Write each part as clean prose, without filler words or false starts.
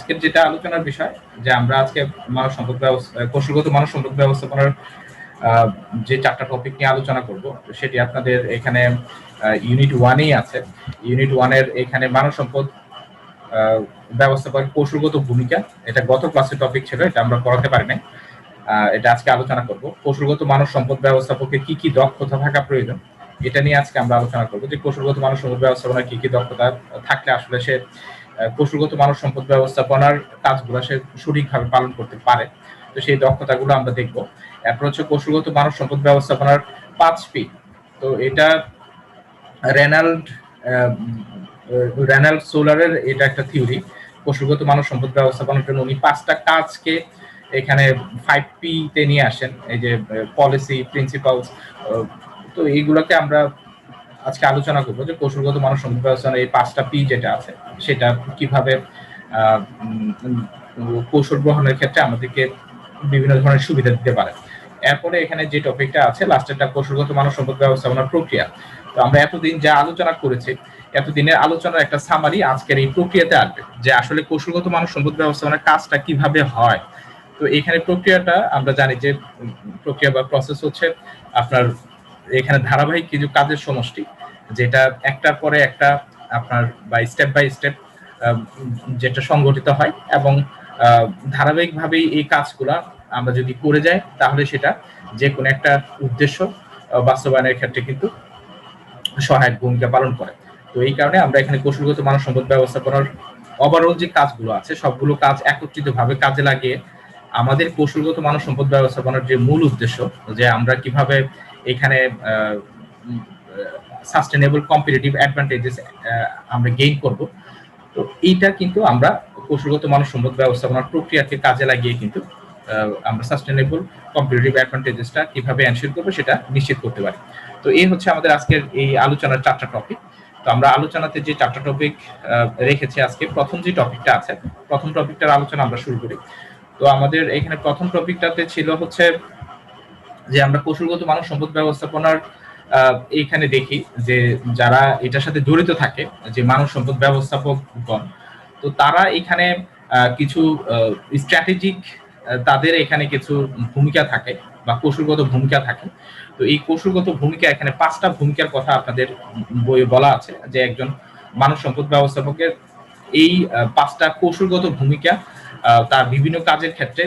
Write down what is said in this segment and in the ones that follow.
আজকের যেটা আলোচনার বিষয় যে আমরা আজকে মানব সম্পদ ব্যবস্থা কৌশলগত মানব সম্পদ ব্যবস্থাপনার যে 4টা টপিক নিয়ে আলোচনা করব সেটি আপনাদের এখানে ইউনিট 1-এই আছে। ইউনিট 1-এর এখানে মানব সম্পদ ব্যবস্থাপনার কৌশলগত ভূমিকা, এটা গত ক্লাসের টপিক ছিল, এটা আমরা পড়াতে পারি নাই। এটা আজকে আলোচনা করব। কৌশলগত মানব সম্পদ ব্যবস্থাপকের কি কি দক্ষতা থাকা প্রয়োজন এটা নিয়ে আজকে আমরা আলোচনা করব, যে কৌশলগত মানব সম্পদ ব্যবস্থাপনার কি কি দক্ষতা থাকলে আসলে সে কৌশলগত মানব সম্পদ ব্যবস্থাপনার কাজগুলো সে সঠিকভাবে পালন করতে পারে। তো সেই দক্ষতাগুলো আমরা দেখব। এরপর হচ্ছে কৌশলগত মানব সম্পদ ব্যবস্থাপনার 5P। তো এটা রেনাল্ড সোলারের এটা একটা থিওরি। কৌশলগত মানব সম্পদ ব্যবস্থাপনার জন্য উনি 5টা কাজকে এখানে 5P তে নিয়ে আসেন, এই যে পলিসি, প্রিন্সিপালস। তো এইগুলোকে আমরা আজকে আলোচনা করবো যে কৌশলগত মানব সম্পদ ব্যবস্থাপনার এই 5টা P যেটা আছে সেটা কিভাবে কৌশল গ্রহণের ক্ষেত্রে আমাদেরকে বিভিন্ন ধরনের সুবিধা দিতে পারে। এরপরে এখানে যে টপিকটা আছে লাস্টেরটা কৌশলগত মানব সম্পদ ব্যবস্থাপনার প্রক্রিয়া। তো আমরা এতদিন যা আলোচনা করেছি, এতদিনের আলোচনার একটা সামারি আজকের এই প্রক্রিয়াতে আসবে, যে আসলে কৌশলগত মানব সম্পদ ব্যবস্থাপনার কাজটা কিভাবে হয়। তো এখানে প্রক্রিয়াটা আমরা জানি যে প্রক্রিয়া বা প্রসেস হচ্ছে আপনার এখানে ধারাবাহিক কিছু কাজের সমষ্টি, যেটা একটার পরে একটা আপনার বাই স্টেপ যেটা সংগঠিত হয়, এবং ধারাবাহিকভাবেই এই কাজগুলা আমরা যদি করে যাই তাহলে সেটা যে কোনো একটা উদ্দেশ্য বাস্তবায়নের ক্ষেত্রে কিন্তু সহায়ক ভূমিকা পালন করে। তো এই কারণে আমরা এখানে কৌশলগত মানব সম্পদ ব্যবস্থাপনার ওভারঅল যে কাজগুলো আছে সবগুলো কাজ একত্রিতভাবে কাজে লাগিয়ে আমাদের কৌশলগত মানব সম্পদ ব্যবস্থাপনার যে মূল উদ্দেশ্য, যে আমরা কিভাবে এখানে সাস্টেনেবল কম্পিটিটিভ অ্যাডভান্টেজেস আমরা গেইন করব, তো এইটা কিন্তু আমরা কৌশলগত মানব সম্পদ ব্যবস্থাপনার প্রক্রিয়াকে কাজে লাগিয়ে কিন্তু আমরা সাস্টেনেবল কম্পিটিটিভ অ্যাডভান্টেজেসটা কিভাবে এনশিওর করবো সেটা নিশ্চিত করতে পারি। তো এই হচ্ছে আমাদের আজকের এই আলোচনার 4টা টপিক। তো আমরা আলোচনাতে যে 4টা টপিক রেখেছি, আজকে প্রথম যে টপিকটা আছে, প্রথম টপিকটার আলোচনা আমরা শুরু করি। তো আমাদের এখানে প্রথম টপিকটাতে ছিল হচ্ছে যে আমরা কৌশলগত মানব সম্পদ ব্যবস্থাপনার এইখানে দেখি যে যারা এটার সাথে জড়িত থাকে, যে মানব সম্পদ ব্যবস্থাপকগণ, তো তারা এখানে কিছু স্ট্র্যাটেজিক তাদের এখানে কিছু ভূমিকা থাকে বা কৌশলগত ভূমিকা থাকে। তো এই কৌশলগত ভূমিকা এখানে 5টা ভূমিকার কথা আপনাদের বইয়ে বলা আছে, যে একজন মানব সম্পদ ব্যবস্থাপকের এই 5টা কৌশলগত ভূমিকা তার বিভিন্ন কাজের ক্ষেত্রে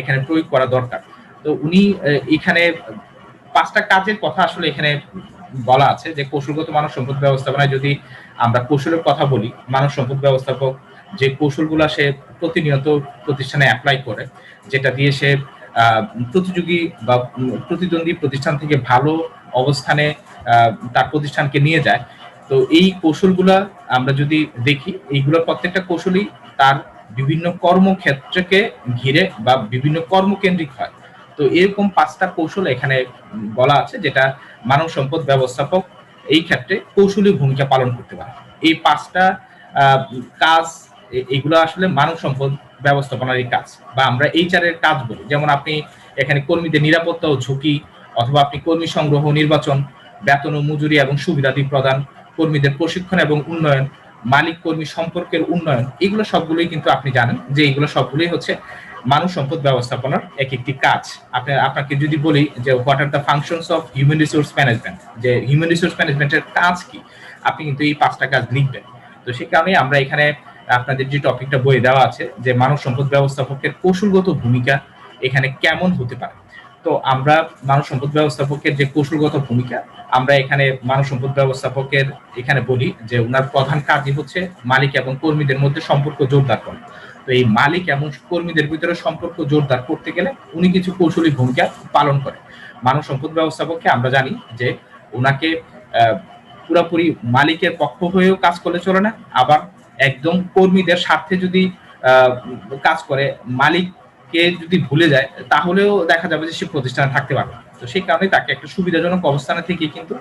এখানে প্রয়োগ করা দরকার। তো উনি এখানে 5টা কাজের কথা আসলে এখানে বলা আছে, যে কৌশলগত মানব সম্পদ ব্যবস্থাপনায় যদি আমরা কৌশলের কথা বলি, মানব সম্পদ ব্যবস্থাপক যে কৌশলগুলো সে প্রতিনিয়ত প্রতিষ্ঠানে অ্যাপ্লাই করে, যেটা দিয়ে সে প্রতিযোগী বা প্রতিদ্বন্দ্বী প্রতিষ্ঠান থেকে ভালো অবস্থানে তার প্রতিষ্ঠানকে নিয়ে যায়। তো এই কৌশলগুলা আমরা যদি দেখি, এইগুলোর প্রত্যেকটা কৌশলই তার বিভিন্ন কর্মক্ষেত্রকে ঘিরে বা বিভিন্ন কর্মকেন্দ্রিক হয়। তো এরকম 5টা কৌশল এখানে বলা আছে, যেটা মানব সম্পদ ব্যবস্থাপক এই ক্ষেত্রে কৌশলী ভূমিকা পালন করতে পারে। এই 5টা কাজ, এগুলো আসলে মানব সম্পদ ব্যবস্থাপনার কাজ, বা আমরা HR এর কাজ বলি। যেমন আপনি এখানে কর্মীদের নিরাপত্তা ও ঝুঁকি, অথবা আপনি কর্মী সংগ্রহ, নির্বাচন, বেতন ও মজুরি এবং সুবিধাদি প্রদান, কর্মীদের প্রশিক্ষণ এবং উন্নয়ন, মালিক কর্মী সম্পর্কের উন্নয়ন, এগুলো সবগুলোই কিন্তু আপনি জানেন যে এগুলো সবগুলোই হচ্ছে মানব সম্পদ ব্যবস্থাপনার এক একটি কাজ। আপনাকে যদি বলি যে what are the functions of human resource management, যে হিউম্যান রিসোর্স ম্যানেজমেন্টের কাজ কি, আপনি কিন্তু এই 5টা কাজ লিখবেন। তো সেই কারণে আমরা এখানে আপনাদের যে টপিকটা বইয়ে দেওয়া আছে, যে মানব সম্পদ ব্যবস্থাপকের কৌশলগত ভূমিকা এখানে কেমন হতে পারে। তো আমরা মানব সম্পদ ব্যবস্থাপকের যে কৌশলগত ভূমিকা, আমরা এখানে মানব সম্পদ ব্যবস্থাপকের এখানে বলি যে ওনার প্রধান কাজই হচ্ছে মালিক এবং কর্মীদের মধ্যে সম্পর্ক জোরদার করা। তো এই মালিক এবং কর্মীদের ভিতরে সম্পর্ক জোরদার করতে গেলে উনি কিছু কৌশলী ভূমিকা পালন করে। মানব সম্পদ ব্যবস্থাপককে আমরা জানি যে ওনাকে পুরোপুরি মালিকের পক্ষ হয়েও কাজ করলে চলে না, আবার একদম কর্মীদের স্বার্থে যদি কাজ করে, মালিককে যদি ভুলে যায়, তাহলেও দেখা যাবে যে সে প্রতিষ্ঠানে থাকতে পারবে। তো সেই কারণে তাকে একটা সুবিধাজনক অবস্থানে থেকে কিন্তু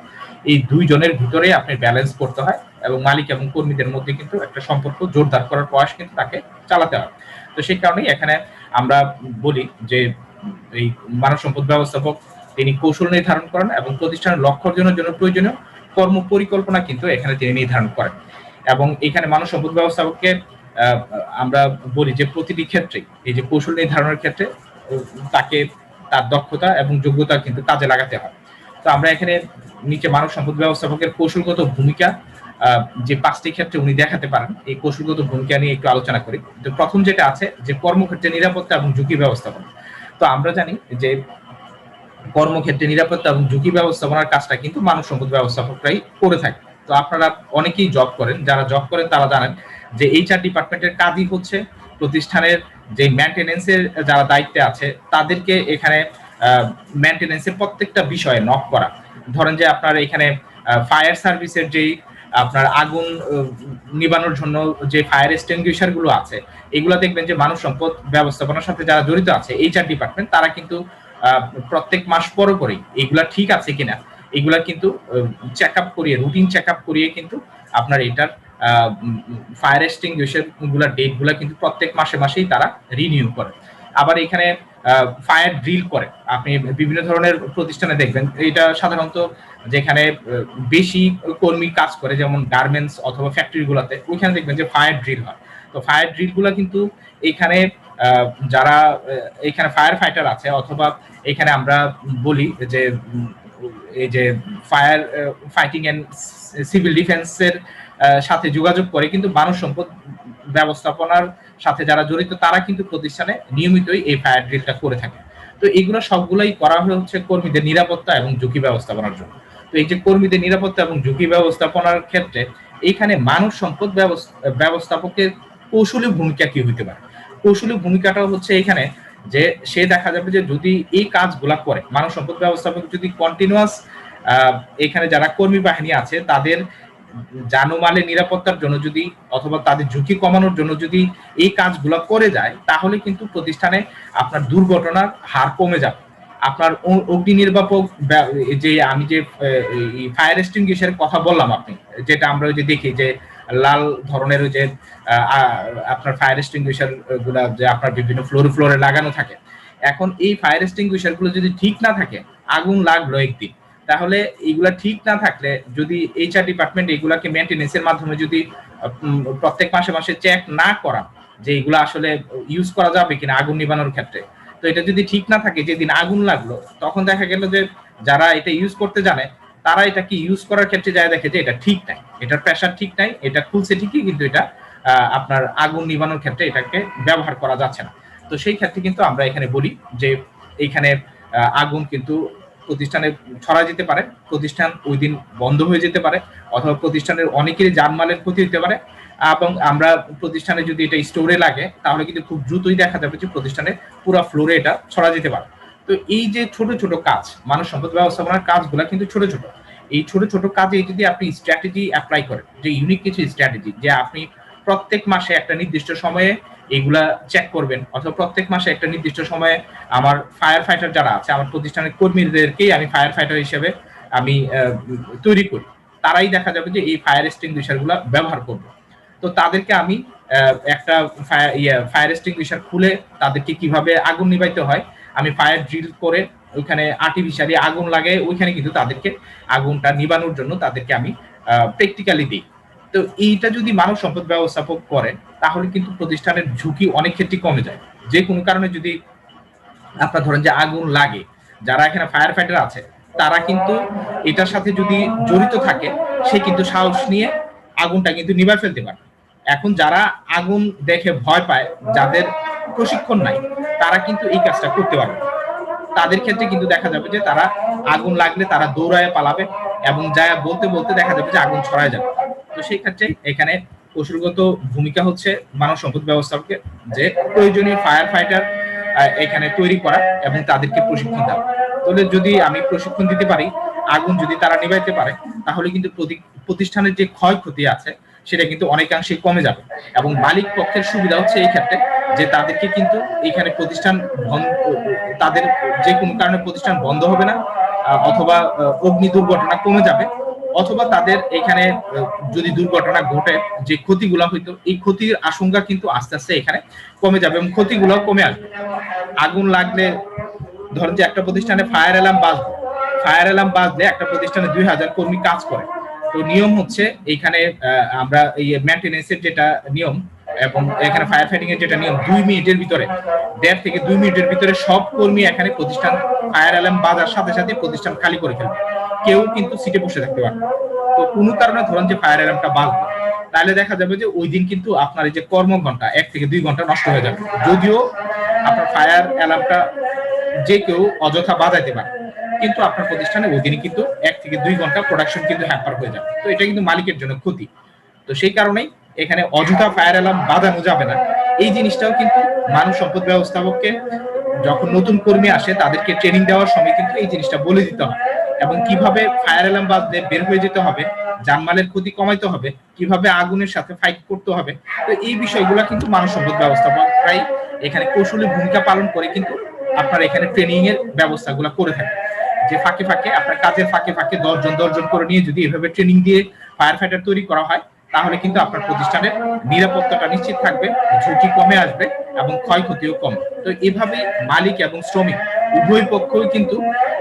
এই দুইজনের ভিতরে আপনি ব্যালেন্স করতে হয়, এবং মালিক এবং কর্মীদের মধ্যে কিন্তু একটা সম্পর্ক জোরদার করার প্রয়াস কিন্তু তাকে চালাতে হয়। তো সেই কারণেই এখানে আমরা বলি যে এই মানব সম্পদ ব্যবস্থাপক তিনি কৌশল নির্ধারণ করেন এবং প্রতিষ্ঠানের লক্ষ্য অর্জনের জন্য প্রয়োজনীয় কর্ম পরিকল্পনা কিন্তু এখানে তিনি নির্ধারণ করেন। এবং এখানে মানব সম্পদ ব্যবস্থাপককে আমরা বলি যে প্রতিটি ক্ষেত্রে এই যে কৌশল নির্ধারণের ক্ষেত্রে তাকে তার দক্ষতা এবং যোগ্যতা কিন্তু কাজে লাগাতে হয়। তো আমরা এখানে নিচে মানব সম্পদ ব্যবস্থাপকের কৌশলগত ভূমিকা যে 5টি ক্ষেত্রে উনি দেখাতে পারেন, এই কৌশলগত ভূমিকা নিয়ে একটু আলোচনা করি। তো প্রথম যেটা আছে যে কর্মক্ষেত্রে নিরাপত্তা এবং ঝুঁকি ব্যবস্থাপনা। তো আমরা জানি যে কর্মক্ষেত্রে নিরাপত্তা এবং ঝুঁকি ব্যবস্থাপনার কাজটা কিন্তু মানব সম্পদ ব্যবস্থাপকরাই করে থাকে। তো আপনারা অনেকেই জব করেন, যারা জব করেন তারা জানেন যে এইচআর ডিপার্টমেন্টের কাজই হচ্ছে প্রতিষ্ঠানের যে মেইনটেনেন্সের যারা দায়িত্বে আছে তাদেরকে এখানে মেইনটেনেন্সের প্রত্যেকটা বিষয়ে নক করা। ধরেন যে আপনার এখানে ফায়ার সার্ভিসের যেই আপনার আগুন নিবানোর জন্য যে ফায়ার এক্সটিংগুইশার গুলো আছে, এগুলো দেখবেন যে মানব সম্পদ ব্যবস্থাপনার সাথে যারা জড়িত আছে এইচআর ডিপার্টমেন্ট, তারা কিন্তু প্রত্যেক মাস পর পরই এগুলা ঠিক আছে কিনা এগুলা কিন্তু চেক আপ করিয়ে, রুটিন চেক আপ করিয়ে কিন্তু আপনার এটার ফায়ার এক্সটিংগুইশার গুলার ডেট গুলা কিন্তু প্রত্যেক মাসে মাসেই তারা রিনিউ করে। আবার এখানে ফায়ার ড্রিল করে। আপনি বিভিন্ন ধরনের প্রতিষ্ঠানে দেখবেন, এটা সাধারণত যেখানে বেশি কর্মী কাজ করে, যেমন গার্মেন্টস অথবা ফ্যাক্টরি গুলাতে, ওইখানে দেখবেন যে ফায়ার ড্রিল হয়। তো ফায়ার ড্রিল গুলা কিন্তু এখানে যারা এখানে ফায়ার ফাইটার আছে, অথবা এখানে আমরা বলি যে এই যে ফায়ার ফাইটিং এন্ড সিভিল ডিফেন্সের সাথে যোগাযোগ করে কিন্তু মানব সম্পদ ব্যবস্থাপনার সাথে যারা জড়িত তারা কিন্তু প্রতিষ্ঠানে নিয়মিতই এই ফায়ার ড্রিলটা করে থাকে। তো এগুলো সবগুলোই করা হচ্ছে কর্মীদের নিরাপত্তা এবং ঝুঁকি ব্যবস্থাপনার জন্য। তো এই যে কর্মীদের নিরাপত্তা এবং ঝুঁকি ব্যবস্থাপনার ক্ষেত্রে এইখানে মানব সম্পদ ব্যবস্থাপকের কৌশলী ভূমিকা কি হইতে পারে? কৌশলী ভূমিকাটা হচ্ছে এখানে যে সে দেখা যাবে যে যদি এই কাজগুলা করে, মানব সম্পদ ব্যবস্থাপক যদি কন্টিনিউয়াস এখানে যারা কর্মী বাহিনী আছে তাদের জানমালের নিরাপত্তার জন্য যদি, অথবা তাদের ঝুঁকি কমানোর জন্য যদি এই কাজগুলো করে যায়, তাহলে কিন্তু প্রতিষ্ঠানে আপনার দুর্ঘটনার হার কমে যাবে। আপনার অগ্নি নির্বাপক যে আমি যে ফায়ার এক্সটিংগুইশারের কথা বললাম, আপনি যেটা আমরা যে দেখি যে লাল ধরনের ওই যে আপনার ফায়ার এক্সটিংগুইশার গুলা যে আপনার বিভিন্ন ফ্লোরে লাগানো থাকে, এখন এই ফায়ার এক্সটিংগুইশার গুলো যদি ঠিক না থাকে, আগুন লাগলো একদিন, তাহলে এগুলা ঠিক না থাকলে যদি এইচআর ডিপার্টমেন্ট এগুলাকে মেইনটেনেন্সের মাধ্যমে যদি প্রত্যেক মাসে মাসে চেক না করা যে এগুলা আসলে ইউজ করা যাবে কিনা আগুন নিবানোর ক্ষেত্রে, তো এটা যদি ঠিক না থাকে, যেদিন আগুন লাগলো তখন দেখা গেল যে যারা এটা ইউজ করতে জানে তারা এটা কি ইউজ করার ক্ষেত্রে যায় দেখে যে এটা ঠিক নাই, এটার প্রেসার ঠিক নাই, এটা খুলছে ঠিকই কিন্তু এটা আপনার আগুন নিবানোর ক্ষেত্রে এটাকে ব্যবহার করা যাচ্ছে না। তো সেই ক্ষেত্রে কিন্তু আমরা এখানে বলি যে এইখানে আগুন কিন্তু প্রতিষ্ঠানে ছড়া যেতে পারে, প্রতিষ্ঠান ওই দিন বন্ধ হয়ে যেতে পারে, অথবা প্রতিষ্ঠানের অনেকেরই জানমালের ক্ষতি হতে পারে, এবং আমরা প্রতিষ্ঠানে যদি এটা স্টোরে লাগে তাহলে কিন্তু খুব দ্রুতই দেখা যাবে যে প্রতিষ্ঠানের পুরো ফ্লোরে এটা ছড়া যেতে পারে। তো এই যে ছোট ছোট কাজ, মানব সম্পদ ব্যবস্থাপনার কাজগুলো কিন্তু ছোট ছোট, এই ছোট ছোট কাজে যদি আপনি স্ট্র্যাটেজি অ্যাপ্লাই করেন, যে ইউনিক কিছু স্ট্র্যাটেজি, যে আপনি প্রত্যেক মাসে একটা নির্দিষ্ট সময়ে এগুলা চেক করবেন, অথবা প্রত্যেক মাসে একটা নির্দিষ্ট সময়ে আমার ফায়ার ফাইটার যারা আছে, আমার প্রতিষ্ঠানের কর্মীদেরকেই আমি ফায়ার ফাইটার হিসেবে আমি তৈরি করি, তারাই দেখা যাবে যে এই ফায়ার এক্সটিংগুইশার গুলা ব্যবহার করবে। তো তাদেরকে আমি একটা ফায়ার এক্সটিংগুইশার খুলে তাদেরকে কিভাবে আগুন নিভাইতে হয় আমি ফায়ার ড্রিল করে ওইখানে আর্টিফিশিয়ালি আগুন লাগে, ওইখানে কিন্তু তাদেরকে আগুনটা নিবানোর জন্য তাদেরকে আমি প্র্যাকটিক্যালি দিই। তো এইটা যদি মানব সম্পদ ব্যবস্থাপক করেন তাহলে কিন্তু প্রতিষ্ঠানের ঝুঁকি অনেক ক্ষেত্রে কমে যায়। যে কোনো কারণে যদি আপনার ধরেন যে আগুন লাগে, যারা এখানে ফায়ার ফাইটার আছে তারা কিন্তু এটার সাথে যদি জড়িত থাকে, সে কিন্তু সাহস নিয়ে আগুনটা কিন্তু নিভাই ফেলতে পারে। এখন যারা আগুন দেখে ভয় পায়, যাদের প্রশিক্ষণ নাই, তারা কিন্তু এই কাজটা করতে পারবে। তাদের ক্ষেত্রে কিন্তু দেখা যাবে যে তারা আগুন লাগলে তারা দৌড়ায় পালাবে, এবং যা বলতে বলতে দেখা যাবে যে আগুন ছড়ায় যাবে। তো সেই ক্ষেত্রে এখানে কৌশলগত ভূমিকা হচ্ছে মানব সম্পদ ব্যবস্থাপকের, যে প্রয়োজনীয় ফায়ার ফাইটার এখানে তৈরি করা এবং তাদেরকে প্রশিক্ষণ দেওয়া। তাহলে যদি আমি প্রশিক্ষণ দিতে পারি, আগুন যদি তারা নিভাইতে পারে, তাহলে কিন্তু প্রতিষ্ঠানের যে ক্ষয়ক্ষতি আছে সেটা কিন্তু অনেকাংশে কমে যাবে। এবং মালিক পক্ষের সুবিধা হচ্ছে এই ক্ষেত্রে যে তাদেরকে কিন্তু এখানে প্রতিষ্ঠান তাদের যে কোনো কারণে প্রতিষ্ঠান বন্ধ হবে না, অথবা অগ্নি দুর্ঘটনা কমে যাবে, অথবা তাদের এখানে যদি দুর্ঘটনা ঘটে যে ক্ষতিগুলো হইতো, এই ক্ষতির আশঙ্কা কিন্তু আস্তে আস্তে এখানে কমে যাবে এবং ক্ষতিগুলো কমে আসবে। আগুন লাগলে ধরেন যে একটা প্রতিষ্ঠানে ফায়ার অ্যালার্ম বাজলে একটা প্রতিষ্ঠানে 2000 কর্মী কাজ করে, তো নিয়ম হচ্ছে এইখানে আমরা এই মেইনটেনেন্সের যেটা নিয়ম এবং এখানে ফায়ার ফাইটিং এর যেটা নিয়ম 2 মিনিটের ভিতরে 1.5 থেকে 2 মিনিটের ভিতরে সব কর্মী এখানে প্রতিষ্ঠান ফায়ার অ্যালার্ম বাজার সাথে সাথে প্রতিষ্ঠান খালি করে ফেলবে, কেউ কিন্তু সিটে বসে থাকতে পারবে। তো কোনো কারণে ধরুন যে ফায়ার অ্যালার্মটা বাজবে, তাহলে দেখা যাবে যে ওই দিন কিন্তু আপনার এই যে কর্মঘণ্টা 1 থেকে 2 ঘন্টা নষ্ট হয়ে যাবে। যদিও আপনার ফায়ার অ্যালার্মটা যে কেউ অযথা বাজাইতে পারে, কিন্তু আপনার প্রতিষ্ঠানে ওই দিনই কিন্তু 1 থেকে 2 ঘন্টা প্রোডাকশন কিন্তু হ্যাম্পার হয়ে যাবে। তো এটা কিন্তু মালিকের জন্য ক্ষতি। তো সেই কারণেই এখানে অযথা ফায়ার অ্যালার্ম বাজানো যাবে না। এই জিনিসটাও কিন্তু মানব সম্পদ ব্যবস্থাপককে যখন নতুন কর্মী আসে তাদেরকে ট্রেনিং দেওয়ার সময় কিন্তু এই জিনিসটা বলে দিতে হয়, এবং কিভাবে ফায়ার অ্যালার্ম বাজলে বের হয়ে যেতে হবে, জানমালের ক্ষতি কমাইতে হবে, কিভাবে আগুনের সাথে ফাইট করতে হবে। তো এই বিষয়গুলো কিন্তু মানব সম্পদ ব্যবস্থাপকরাই এখানে কৌশলী ভূমিকা পালন করে কিন্তু আপনার এখানে ট্রেনিং এর ব্যবস্থাগুলো করে থাকে। যে ফাঁকে ফাঁকে আপনার কাজের ফাঁকে ফাঁকে 10 জন করে নিয়ে যদি এভাবে ট্রেনিং দিয়ে ফায়ার ফাইটার তৈরি করা হয়, তাহলে কিন্তু আপনার প্রতিষ্ঠানের নিরাপত্তাটা নিশ্চিত থাকবে, ঝুঁকি কমে আসবে এবং ক্ষয়ক্ষতিও কম। তো এভাবে মালিক এবং শ্রমিক উভয় পক্ষই কিন্তু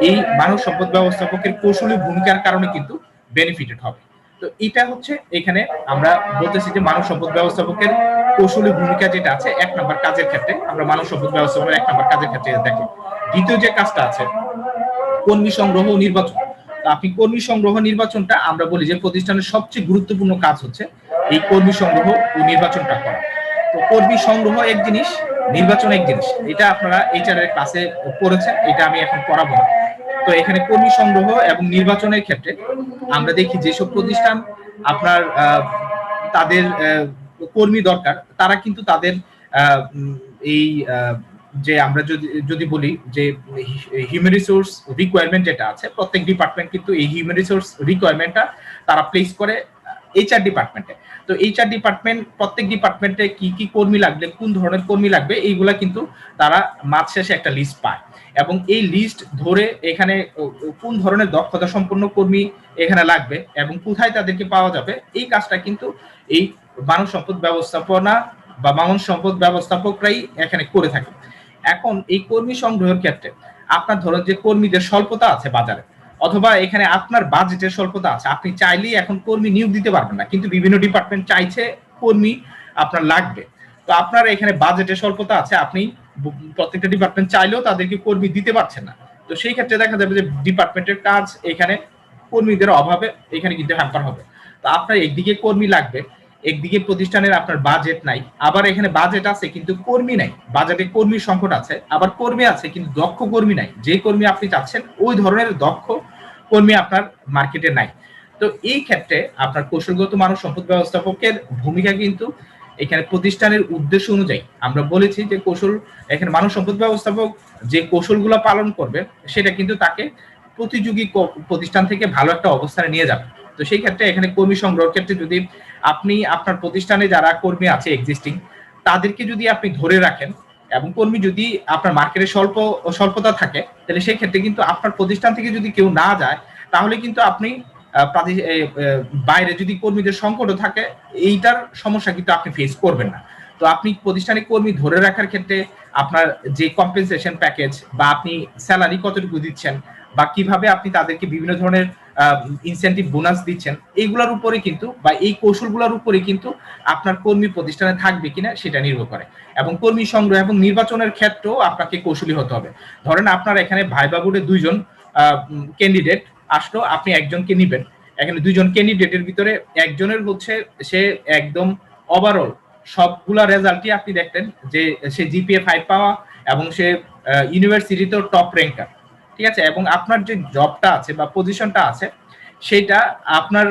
এই মানব সম্পদ ব্যবস্থাপকের কৌশলী ভূমিকার কারণে কিন্তু বেনিফিটেড হবে। তো এটা হচ্ছে এখানে আমরা বলতেছি যে মানব সম্পদ ব্যবস্থাপকের কৌশলী ভূমিকা যেটা আছে 1 নম্বর কাজের ক্ষেত্রে, আমরা মানব সম্পদ ব্যবস্থাপকের 1 নম্বর কাজের ক্ষেত্রে দেখি। দ্বিতীয় যে কাজটা আছে কর্মী সংগ্রহ ও নির্বাচন। আপনি কর্মী সংগ্রহ নির্বাচনটা আমরা বলি যে প্রতিষ্ঠানের সবচেয়ে গুরুত্বপূর্ণ কাজ হচ্ছে এই কর্মী সংগ্রহ ও নির্বাচনটা করা। তো কর্মী সংগ্রহ এক জিনিস, নির্বাচন এক জিনিস, এটা আপনারা এইচআর এর ক্লাসে পড়েছেন, এটা আমি এখন পড়াবো না। তো এখানে কর্মী সংগ্রহ এবং নির্বাচনের ক্ষেত্রে আমরা দেখি যেসব প্রতিষ্ঠান আপনার তাদের কর্মী দরকার, তারা কিন্তু তাদের এই যে আমরা যদি বলি যে হিউম্যান রিসোর্স রিকোয়ারমেন্ট যেটা আছে, প্রত্যেক ডিপার্টমেন্ট কিন্তু এই হিউম্যান রিসোর্স রিকোয়ারমেন্টটা তারা প্লেস করে এইচআর ডিপার্টমেন্টে। তো এইচআর ডিপার্টমেন্ট প্রত্যেক ডিপার্টমেন্টে কি কি কর্মী লাগবে, কোন ধরনের কর্মী লাগবে, এইগুলা কিন্তু তারা মাস শেষে একটা লিস্ট পায়, এবং এই লিস্ট ধরে এখানে কোন ধরনের দক্ষতা সম্পন্ন কর্মী এখানে লাগবে এবং কোথায় তাদেরকে পাওয়া যাবে, এই কাজটা কিন্তু এই মানব সম্পদ ব্যবস্থাপনা বা মানব সম্পদ ব্যবস্থাপকরাই এখানে করে থাকে। এখন এই কর্মী সংগ্রহের ক্ষেত্রে আপনার ধরুন যে কর্মীদের স্বল্পতা আছে বাজারে, অথবা এখানে আপনার বাজেটের স্বল্পতা আছে, আপনি চাইলেই এখন কর্মী নিয়োগ দিতে পারবেন না, কিন্তু বিভিন্ন ডিপার্টমেন্ট চাইছে কর্মী আপনার লাগবে। তো আপনার এখানে বাজেটের স্বল্পতা আছে, আপনি প্রত্যেকটা ডিপার্টমেন্ট চাইলেও তাদেরকে কর্মী দিতে পারছেন না। তো সেই ক্ষেত্রে দেখা যাবে যে ডিপার্টমেন্টের কাজ এখানে কর্মীদের অভাবে এখানে কিন্তু হ্যাম্পার হবে। তো আপনার একদিকে কর্মী লাগবে, একদিকে প্রতিষ্ঠানের আপনার বাজেট নাই, আবার এখানে বাজেট আছে কিন্তু কর্মী নাই, বাজেটে কর্মীর সংকট আছে, আবার কর্মী আছে কিন্তু দক্ষ কর্মী নাই, যে কর্মী আপনি চাচ্ছেন ওই ধরনের দক্ষ কর্মী আপনার মার্কেটে নাই। তো এই ক্ষেত্রে আপনার কৌশলগত মানব সম্পদ ব্যবস্থাপকের ভূমিকা কিন্তু এখানে প্রতিষ্ঠানের উদ্দেশ্য অনুযায়ী আমরা বলেছি যে কৌশল এখানে মানব সম্পদ ব্যবস্থাপক যে কৌশলগুলো পালন করবে সেটা কিন্তু তাকে প্রতিযোগী প্রতিষ্ঠান থেকে ভালো একটা অবস্থানে নিয়ে যাবে। তো সেই ক্ষেত্রে এখানে কর্মী সংগ্রহের ক্ষেত্রে যদি আপনি আপনার প্রতিষ্ঠানে যারা কর্মী আছে এক্সিস্টিং, তাদেরকে যদি আপনি ধরে রাখেন এবং কর্মী যদি আপনার মার্কেটে স্বল্পতা থাকে, তাহলে সেই ক্ষেত্রে কিন্তু আপনার প্রতিষ্ঠান থেকে যদি কেউ না যায়, তাহলে কিন্তু আপনি বাইরে যদি কর্মীদের সংকটও থাকে, এইটার সমস্যা কিন্তু আপনি ফেস করবেন না। তো আপনি প্রতিষ্ঠানে কর্মী ধরে রাখার ক্ষেত্রে আপনার যে কম্পেনসেশন প্যাকেজ বা আপনি স্যালারি কতটুকু দিচ্ছেন বা কিভাবে আপনি তাদেরকে বিভিন্ন ধরনের ইনসেন্টিভ বোনাস দিচ্ছেন, এইগুলোর উপরে কিন্তু বা এই কৌশলগুলোর উপরে কিন্তু আপনার কর্মী প্রতিষ্ঠানে থাকবে কিনা সেটা নির্ভর করে। এবং কর্মী সংগ্রহ এবং নির্বাচনের ক্ষেত্রেও আপনাকে কৌশলী হতে হবে। ধরেন আপনার এখানে ভাইবা বোর্ডে 2 জন ক্যান্ডিডেট আসলো, আপনি একজনকে নিবেন, এখানে 2 জন ক্যান্ডিডেটের ভিতরে একজনের হচ্ছে সে একদম ওভারঅল সবগুলা রেজাল্টই আপনি দেখতেন যে সে জিপিএ 5 পাওয়া এবং সে ইউনিভার্সিটিতেও টপ র্যাঙ্কার, ঠিক আছে, এবং আপনার যে জবটা আছে বা পজিশনটা আছে সেটা আপনার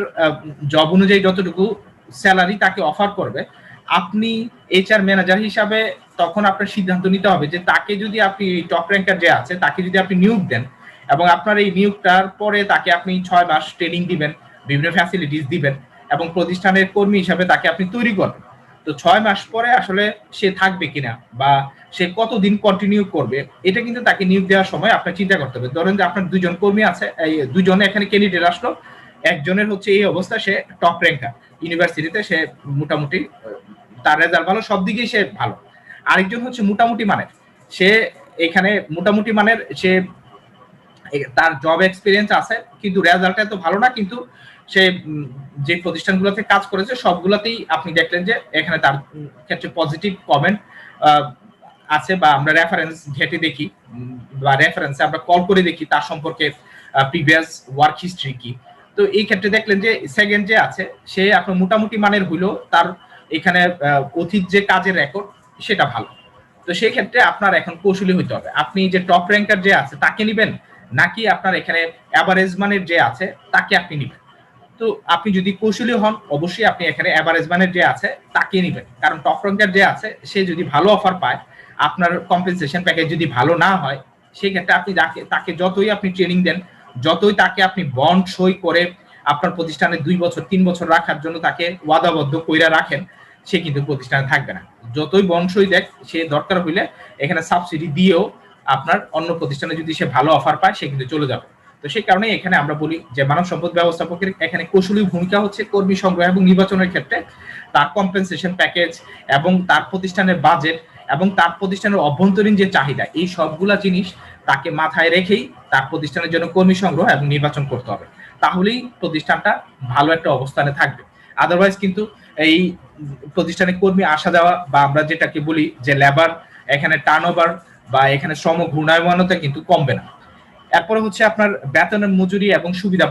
জব অনুযায়ী যতটুকু স্যালারি তাকে অফার করবে, আপনি এইচআর ম্যানেজার হিসাবে তখন আপনার সিদ্ধান্ত নিতে হবে যে তাকে যদি আপনি টপ র্যাঙ্কার যে আছে তাকে যদি আপনি নিয়োগ দেন এবং আপনার এই নিয়োগটার পরে তাকে আপনি 6 মাস ট্রেনিং দিবেন, বিভিন্ন ফ্যাসিলিটিস দিবেন এবং প্রতিষ্ঠানের কর্মী হিসাবে তাকে আপনি তৈরি করবেন। তো 6 মাস পরে আসলে সে থাকবে কিনা বা সে কতদিন কন্টিনিউ করবে, এটা কিন্তু তাকে নিয়োগ দেওয়ার সময় আপনার চিন্তা করতে হবে। ধরেন যে আপনার 2 জন কর্মী আছে, এই 2 জন এখানে ক্যান্ডিডেট আসলো, একজনের হচ্ছে এই অবস্থা, সে টপ র্যাঙ্কার ইউনিভার্সিটিতে, সে মোটামুটি তার রেজাল্ট ভালো, সব দিকেই সে ভালো। আরেকজন হচ্ছে মোটামুটি মানের, সে এখানে মোটামুটি মানের, সে তার জব এক্সপিরিয়েন্স আছে কিন্তু রেজাল্ট এত ভালো না, কিন্তু সে যে প্রতিষ্ঠানগুলোতে কাজ করেছে সবগুলোতেই আপনি দেখলেন যে এখানে তার ক্ষেত্রে পজিটিভ কমেন্ট আছে, বা আমরা রেফারেন্স ঘেটে দেখি বা রেফারেন্সে আমরা কল করে দেখি তার সম্পর্কে প্রিভিয়াস ওয়ার্ক হিস্ট্রি কি। তো এই ক্ষেত্রে দেখলেন যে সেকেন্ড যে আছে সে আপনার মোটামুটি মানের হইলেও তার এখানে অতীত যে কাজের রেকর্ড সেটা ভালো। তো সেই ক্ষেত্রে আপনার এখন কৌশলী হইতে হবে, আপনি যে টপ র্যাঙ্কার যে আছে তাকে নিবেন, নাকি আপনার এখানে অ্যাভারেজ মানের যে আছে তাকে আপনি নিবেন। তো আপনি যদি কৌশলী হন অবশ্যই আপনি এখানে অ্যাভারেজ মানের যে আছে তাকে নিবেন, কারণ টপ র্যাঙ্কার যে আছে সে যদি ভালো অফার পায়, আপনার কম্পেনসেশন প্যাকেজ যদি ভালো না হয়, সেই ক্ষেত্রে আপনি তাকে যতই আপনি ট্রেনিং দেন, যতই তাকে আপনি বন্ড সই করে আপনার প্রতিষ্ঠানে 2 বছর 3 বছর রাখার জন্য তাকে ওয়াদাবদ্ধ কইরা রাখেন, সে কিন্তু প্রতিষ্ঠানে থাকবে না। যতই বন্ড সই দেখ, সে দরকার হইলে এখানে সাবসিডি দিয়েও আপনার অন্য প্রতিষ্ঠানে যদি সে ভালো অফার পায় সে কিন্তু চলে যাবে। তো সেই কারণে এখানে আমরা বলি যে মানব সম্পদ ব্যবস্থাপকের এখানে কৌশলী ভূমিকা হচ্ছে কর্মী সংগ্রহ এবং নির্বাচনের ক্ষেত্রে তার কম্পেনসেশন প্যাকেজ এবং তার প্রতিষ্ঠানের বাজেট এবং তার প্রতিষ্ঠানের অভ্যন্তরীণ যে চাহিদা, এই সবগুলা জিনিস তাকে মাথায় রেখেই তার প্রতিষ্ঠানের জন্য কর্মী সংগ্রহ এবং নির্বাচন করতে হবে, তাহলেই প্রতিষ্ঠানটা ভালো একটা অবস্থানে থাকবে। আদারওয়াইজ কিন্তু এই প্রতিষ্ঠানে কর্মী আসা যাওয়া বা আমরা যেটাকে বলি যে লেবার এখানে টার্নওভার বা এখানে শ্রম ঘূর্ণায়মানতা কিন্তু কমবে না। এরপরে হচ্ছে আপনার বেতনের মজুরি এবং সুবিধা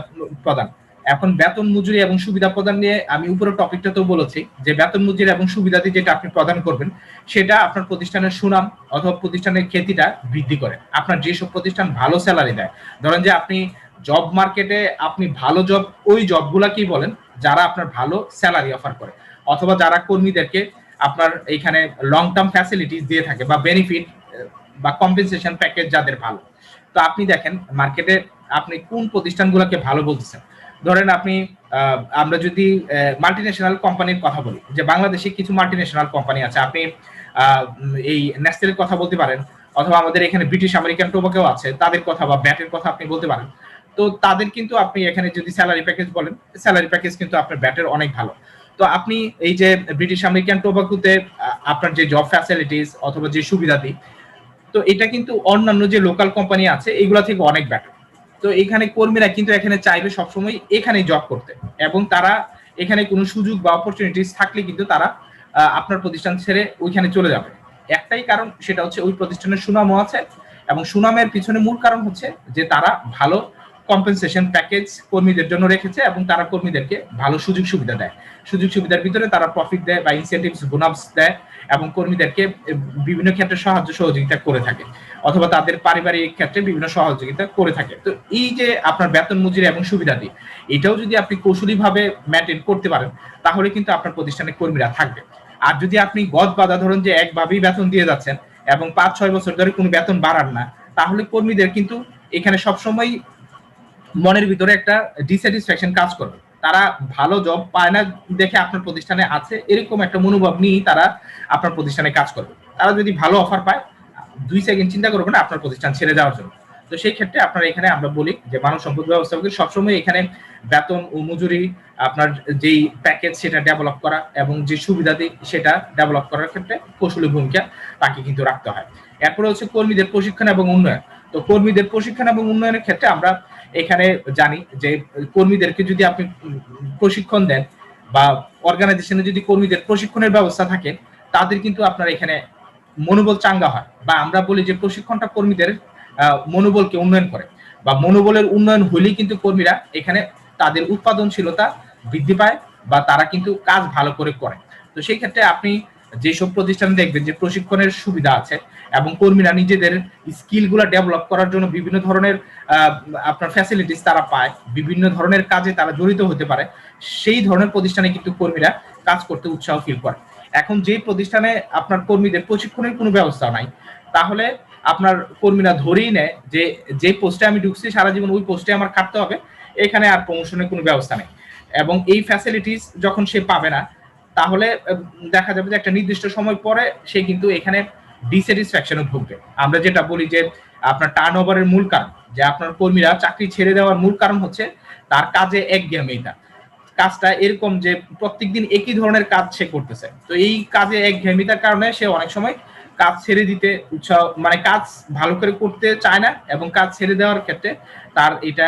প্রদান। এখন বেতন মজুরি এবং সুবিধা প্রদান নিয়ে আমি উপরে টপিকটা তো বলেছি যে বেতন মজুরি এবং সুবিধাদি যেটা আপনি প্রদান করবেন সেটা আপনার প্রতিষ্ঠানের সুনাম অথবা প্রতিষ্ঠানের খ্যাতিটা বৃদ্ধি করে। আপনার যেসব প্রতিষ্ঠান ভালো স্যালারি দেয়, ধরেন যে আপনি জব মার্কেটে আপনি ভালো জব, ওই জবগুলাকেই বলেন যারা আপনার ভালো স্যালারি অফার করে, অথবা যারা কর্মীদেরকে আপনার এইখানে লং টার্ম ফ্যাসিলিটিস দিয়ে থাকে বা বেনিফিট বা কম্পেনসেশন প্যাকেজ যাদের ভালো। তো আপনি দেখেন মার্কেটে আপনি কোন প্রতিষ্ঠানগুলোকে ভালো বলতেছেন। ধরেন আপনি আমরা যদি মাল্টিন্যাশনাল কোম্পানির কথা বলি, যে বাংলাদেশে কিছু মাল্টিন্যাশনাল কোম্পানি আছে, আপনি এই নেসলের কথা বলতে পারেন, অথবা আমাদের এখানে ব্রিটিশ আমেরিকান টোবাকো আছে তাদের কথা, বা ব্যাটের কথা আপনি বলতে পারেন। তো তাদের কিন্তু আপনি এখানে যদি স্যালারি প্যাকেজ বলেন, স্যালারি প্যাকেজ কিন্তু আপনার ব্যাটের অনেক ভালো। তো আপনি এই যে ব্রিটিশ আমেরিকান টোবাকোতে আপনার যে জব ফ্যাসিলিটিস অথবা যে সুবিধাদি, তো এটা কিন্তু অন্যান্য যে লোকাল কোম্পানি আছে এগুলা থেকে অনেক বেটার। তো এখানে কর্মীরা কিন্তু এখানে চাইবে সবসময় এখানে জব করতে, এবং তারা এখানে কোনো সুযোগ বা অপরচুনিটিস থাকলে কিন্তু তারা আপনার প্রতিষ্ঠান ছেড়ে ওইখানে চলে যাবে। একটাই কারণ, সেটা হচ্ছে ওই প্রতিষ্ঠানের সুনামও আছে, এবং সুনামের পিছনে মূল কারণ হচ্ছে যে তারা ভালো কম্পেনসেশন প্যাকেজ কর্মীদের জন্য রেখেছে এবং তারা কর্মীদেরকে ভালো সুযোগ সুবিধা দেয়। সুযোগ সুবিধার ভিতরে তারা প্রফিট দেয় বা ইনসেন্টিভস বোনাস দেয় এবং কর্মীদেরকে বিভিন্ন ক্ষেত্রে সাহায্য সহযোগিতা করে থাকে, অথবা তাদের পারিবারিক ক্ষেত্রে বিভিন্ন সহযোগিতা করে থাকে। তো এই যে আপনার বেতন মজুরি এবং সুবিধাটি, এটাও যদি আপনি কৌশলীভাবে মেনটেন করতে পারেন তাহলে কিন্তু আপনার প্রতিষ্ঠানে কর্মীরা থাকবে। আর যদি আপনি গদ বাঁধা ধরুন যে একভাবেই বেতন দিয়ে যাচ্ছেন এবং 5-6 বছর ধরে কোনো বেতন বাড়ান না, তাহলে কর্মীদের কিন্তু এখানে সবসময় মনের ভিতরে একটা ডিস্যাটিসফ্যাকশন কাজ করবে। তারা ভালো জব পায় না দেখে আপনার প্রতিষ্ঠানে আছে এরকম একটা মনোভাব নিয়ে তারা আপনার প্রতিষ্ঠানে কাজ করবে। তারা যদি ভালো অফার পায় 2 সেকেন্ড চিন্তা করবে না আপনার প্রতিষ্ঠান ছেড়ে যাওয়ার জন্য। তো সেই ক্ষেত্রে আপনার এখানে আমরা বলি যে মানব সম্পদ ব্যবস্থাপকের সবসময় এখানে বেতন ও মজুরি আপনার যেই প্যাকেজ সেটা ডেভেলপ করা এবং যে সুবিধাদি সেটা ডেভেলপ করার ক্ষেত্রে কৌশলী ভূমিকা তাকে কিন্তু রাখতে হয়। এরপরে হচ্ছে কর্মীদের প্রশিক্ষণ এবং উন্নয়ন। তো কর্মীদের প্রশিক্ষণ এবং উন্নয়নের ক্ষেত্রে আমরা এখানে জানি যে কর্মীদেরকে যদি আপনি প্রশিক্ষণ দেন বা অর্গানাইজেশনে যদি কর্মীদের প্রশিক্ষণের ব্যবস্থা থাকে, তাদের কিন্তু আপনার এখানে মনোবল চাঙ্গা হয়, বা আমরা বলি যে প্রশিক্ষণটা কর্মীদের মনোবলকে উন্নয়ন করে, বা মনোবলের উন্নয়ন হলেই কিন্তু কর্মীরা এখানে তাদের উৎপাদনশীলতা বৃদ্ধি পায় বা তারা কিন্তু কাজ ভালো করে করে। তো সেই ক্ষেত্রে আপনি যেসব প্রতিষ্ঠান দেখবেন যে প্রশিক্ষণের সুবিধা আছে এবং কর্মীরা নিজেদের স্কিলগুলো ডেভেলপ করার জন্য বিভিন্ন ধরনের আপনার ফ্যাসিলিটিস তারা পায়, বিভিন্ন ধরনের কাজে তারা জড়িত হতে পারে, সেই ধরনের প্রতিষ্ঠানে কিন্তু কর্মীরা কাজ করতে উৎসাহ ফিল করে। এখন যে প্রতিষ্ঠানে আপনার কর্মীদের প্রশিক্ষণের কোনো ব্যবস্থা নাই, তাহলে আপনার কর্মীরা ধরেই নেয় যে যে পোস্টে আমি ঢুকছি সারা জীবন ওই পোস্টে আমার খাটতে হবে, এখানে আর প্রমোশনের কোনো ব্যবস্থা নেই। এবং এই ফ্যাসিলিটিস যখন সে পাবে না, তাহলে দেখা যাবে যে একটা নির্দিষ্ট সময় পরে সে কিন্তু এখানে ডিস্যাটিসফ্যাকশনে ভুগবে। আমরা যেটা বলি যে আপনার টার্নওভারের মূল কারণ, যে আপনার কর্মীরা চাকরি ছেড়ে দেওয়ার মূল কারণ হচ্ছে তার কাজে একঘেয়েমিতা। কাজটা এরকম যে প্রত্যেকদিন একই ধরনের কাজ সে করতেছে, তো এই কাজে একঘেয়েমিতার কারণে সে অনেক সময় কাজ ছেড়ে দিতে উৎসাহ, মানে কাজ ভালো করে করতে চায় না এবং কাজ ছেড়ে দেওয়ার ক্ষেত্রে তার এটা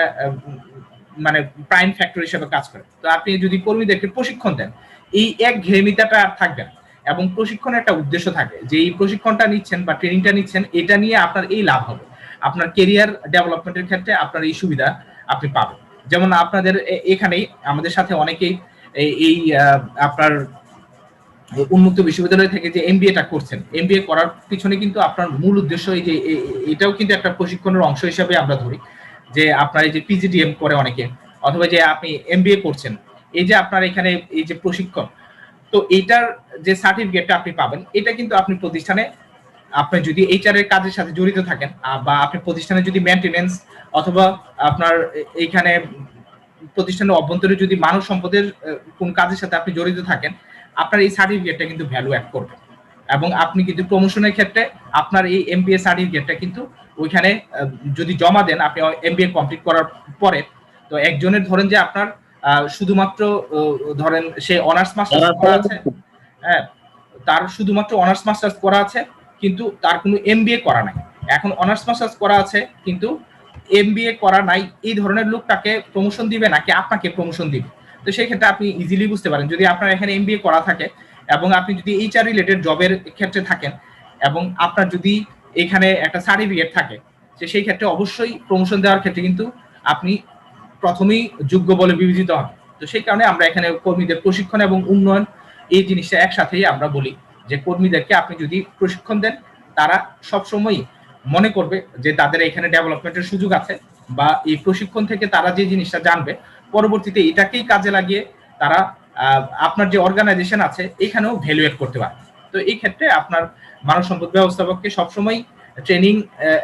মানে প্রাইম ফ্যাক্টর হিসেবে কাজ করে। তো আপনি যদি কর্মীদেরকে প্রশিক্ষণ দেন, এই একঘেয়েমিতাটা আর থাকবে না এবং প্রশিক্ষণের একটা উদ্দেশ্য থাকে যে এই প্রশিক্ষণটা নিচ্ছেন বা ট্রেনিংটা নিচ্ছেন, এটা নিয়ে আপনার এই লাভ হবে, আপনার কেরিয়ার ডেভেলপমেন্টের ক্ষেত্রে আপনার এই সুবিধা আপনি পাবেন। যেমন আপনাদের এখানেই আমাদের সাথে অনেকেই এই আপনার উন্মুক্ত বিশ্ববিদ্যালয় থেকে যে এমবিএটা করছেন, এমবিএ করার পিছনে কিন্তু আপনার মূল উদ্দেশ্য এই যে এটাও কিন্তু একটা প্রশিক্ষণের অংশ হিসেবে আমরা ধরি, যে আপনার এই যে পিজিডিএম করে অনেকে, অথবা যে আপনি এমবিএ করছেন, এই যে আপনার এখানে এই যে প্রশিক্ষণ, তো এইটার যে সার্টিফিকেটটা আপনি পাবেন, এটা কিন্তু আপনি প্রতিষ্ঠানে আপনি যদি এইচআর এর কাজের সাথে জড়িত থাকেন বা আপনি প্রতিষ্ঠানে যদি মেইনটেনেন্স অথবা আপনার এইখানে প্রতিষ্ঠানের অভ্যন্তরে যদি মানব সম্পদের কোন কাজের সাথে আপনি জড়িত থাকেন, আপনার এই সার্টিফিকেটটা কিন্তু ভ্যালু অ্যাড করবে এবং আপনি কিন্তু প্রমোশনের ক্ষেত্রে আপনার এই এমবিএ সার্টিফিকেটটা কিন্তু ওইখানে যদি জমা দেন আপনি এমবিএ কমপ্লিট করার পরে, তো একজনের ধরেন যে আপনার শুধুমাত্র ধরেন সে অনার্স মাস্টার্স করা আছে, হ্যাঁ, তার শুধুমাত্র অনার্স মাস্টার্স করা আছে কিন্তু তার কোনো এমবিএ করা নাই। এখন অনার্স মাস্টার্স করা আছে কিন্তু এমবিএ করা নাই, এই ধরনের লোকটাকে প্রমোশন দিবে নাকি আপনাকে প্রমোশন দিবে? তো সেই ক্ষেত্রে আপনি ইজিলি বুঝতে পারেন, যদি আপনার এখানে এমবিএ করা থাকে এবং আপনি যদি এইচআর রিলেটেড জবের ক্ষেত্রে থাকেন এবং আপনার যদি এখানে একটা সার্টিফিকেট থাকে, যে সেই ক্ষেত্রে অবশ্যই প্রমোশন দেওয়ার ক্ষেত্রে কিন্তু আপনি প্রথমেই যোগ্য বলে বিবেচিত হবে। তো সেই কারণে আমরা এখানে কর্মীদের প্রশিক্ষণ এবং উন্নয়ন এই জিনিসটা একসাথেই আমরা বলি, যে কর্মীদেরকে আপনি যদি প্রশিক্ষণ দেন, তারা সবসময় মনে করবে যে তাদের এখানে ডেভেলপমেন্টের সুযোগ আছে, বা এই প্রশিক্ষণ থেকে তারা যে জিনিসটা জানবে পরবর্তীতে এটাকেই কাজে লাগিয়ে তারা আপনার যে অর্গানাইজেশন আছে এখানেও ভ্যালুয়েট করতে পারে। তো এই ক্ষেত্রে আপনার মানব সম্পদ ব্যবস্থাপককে সবসময় ট্রেনিং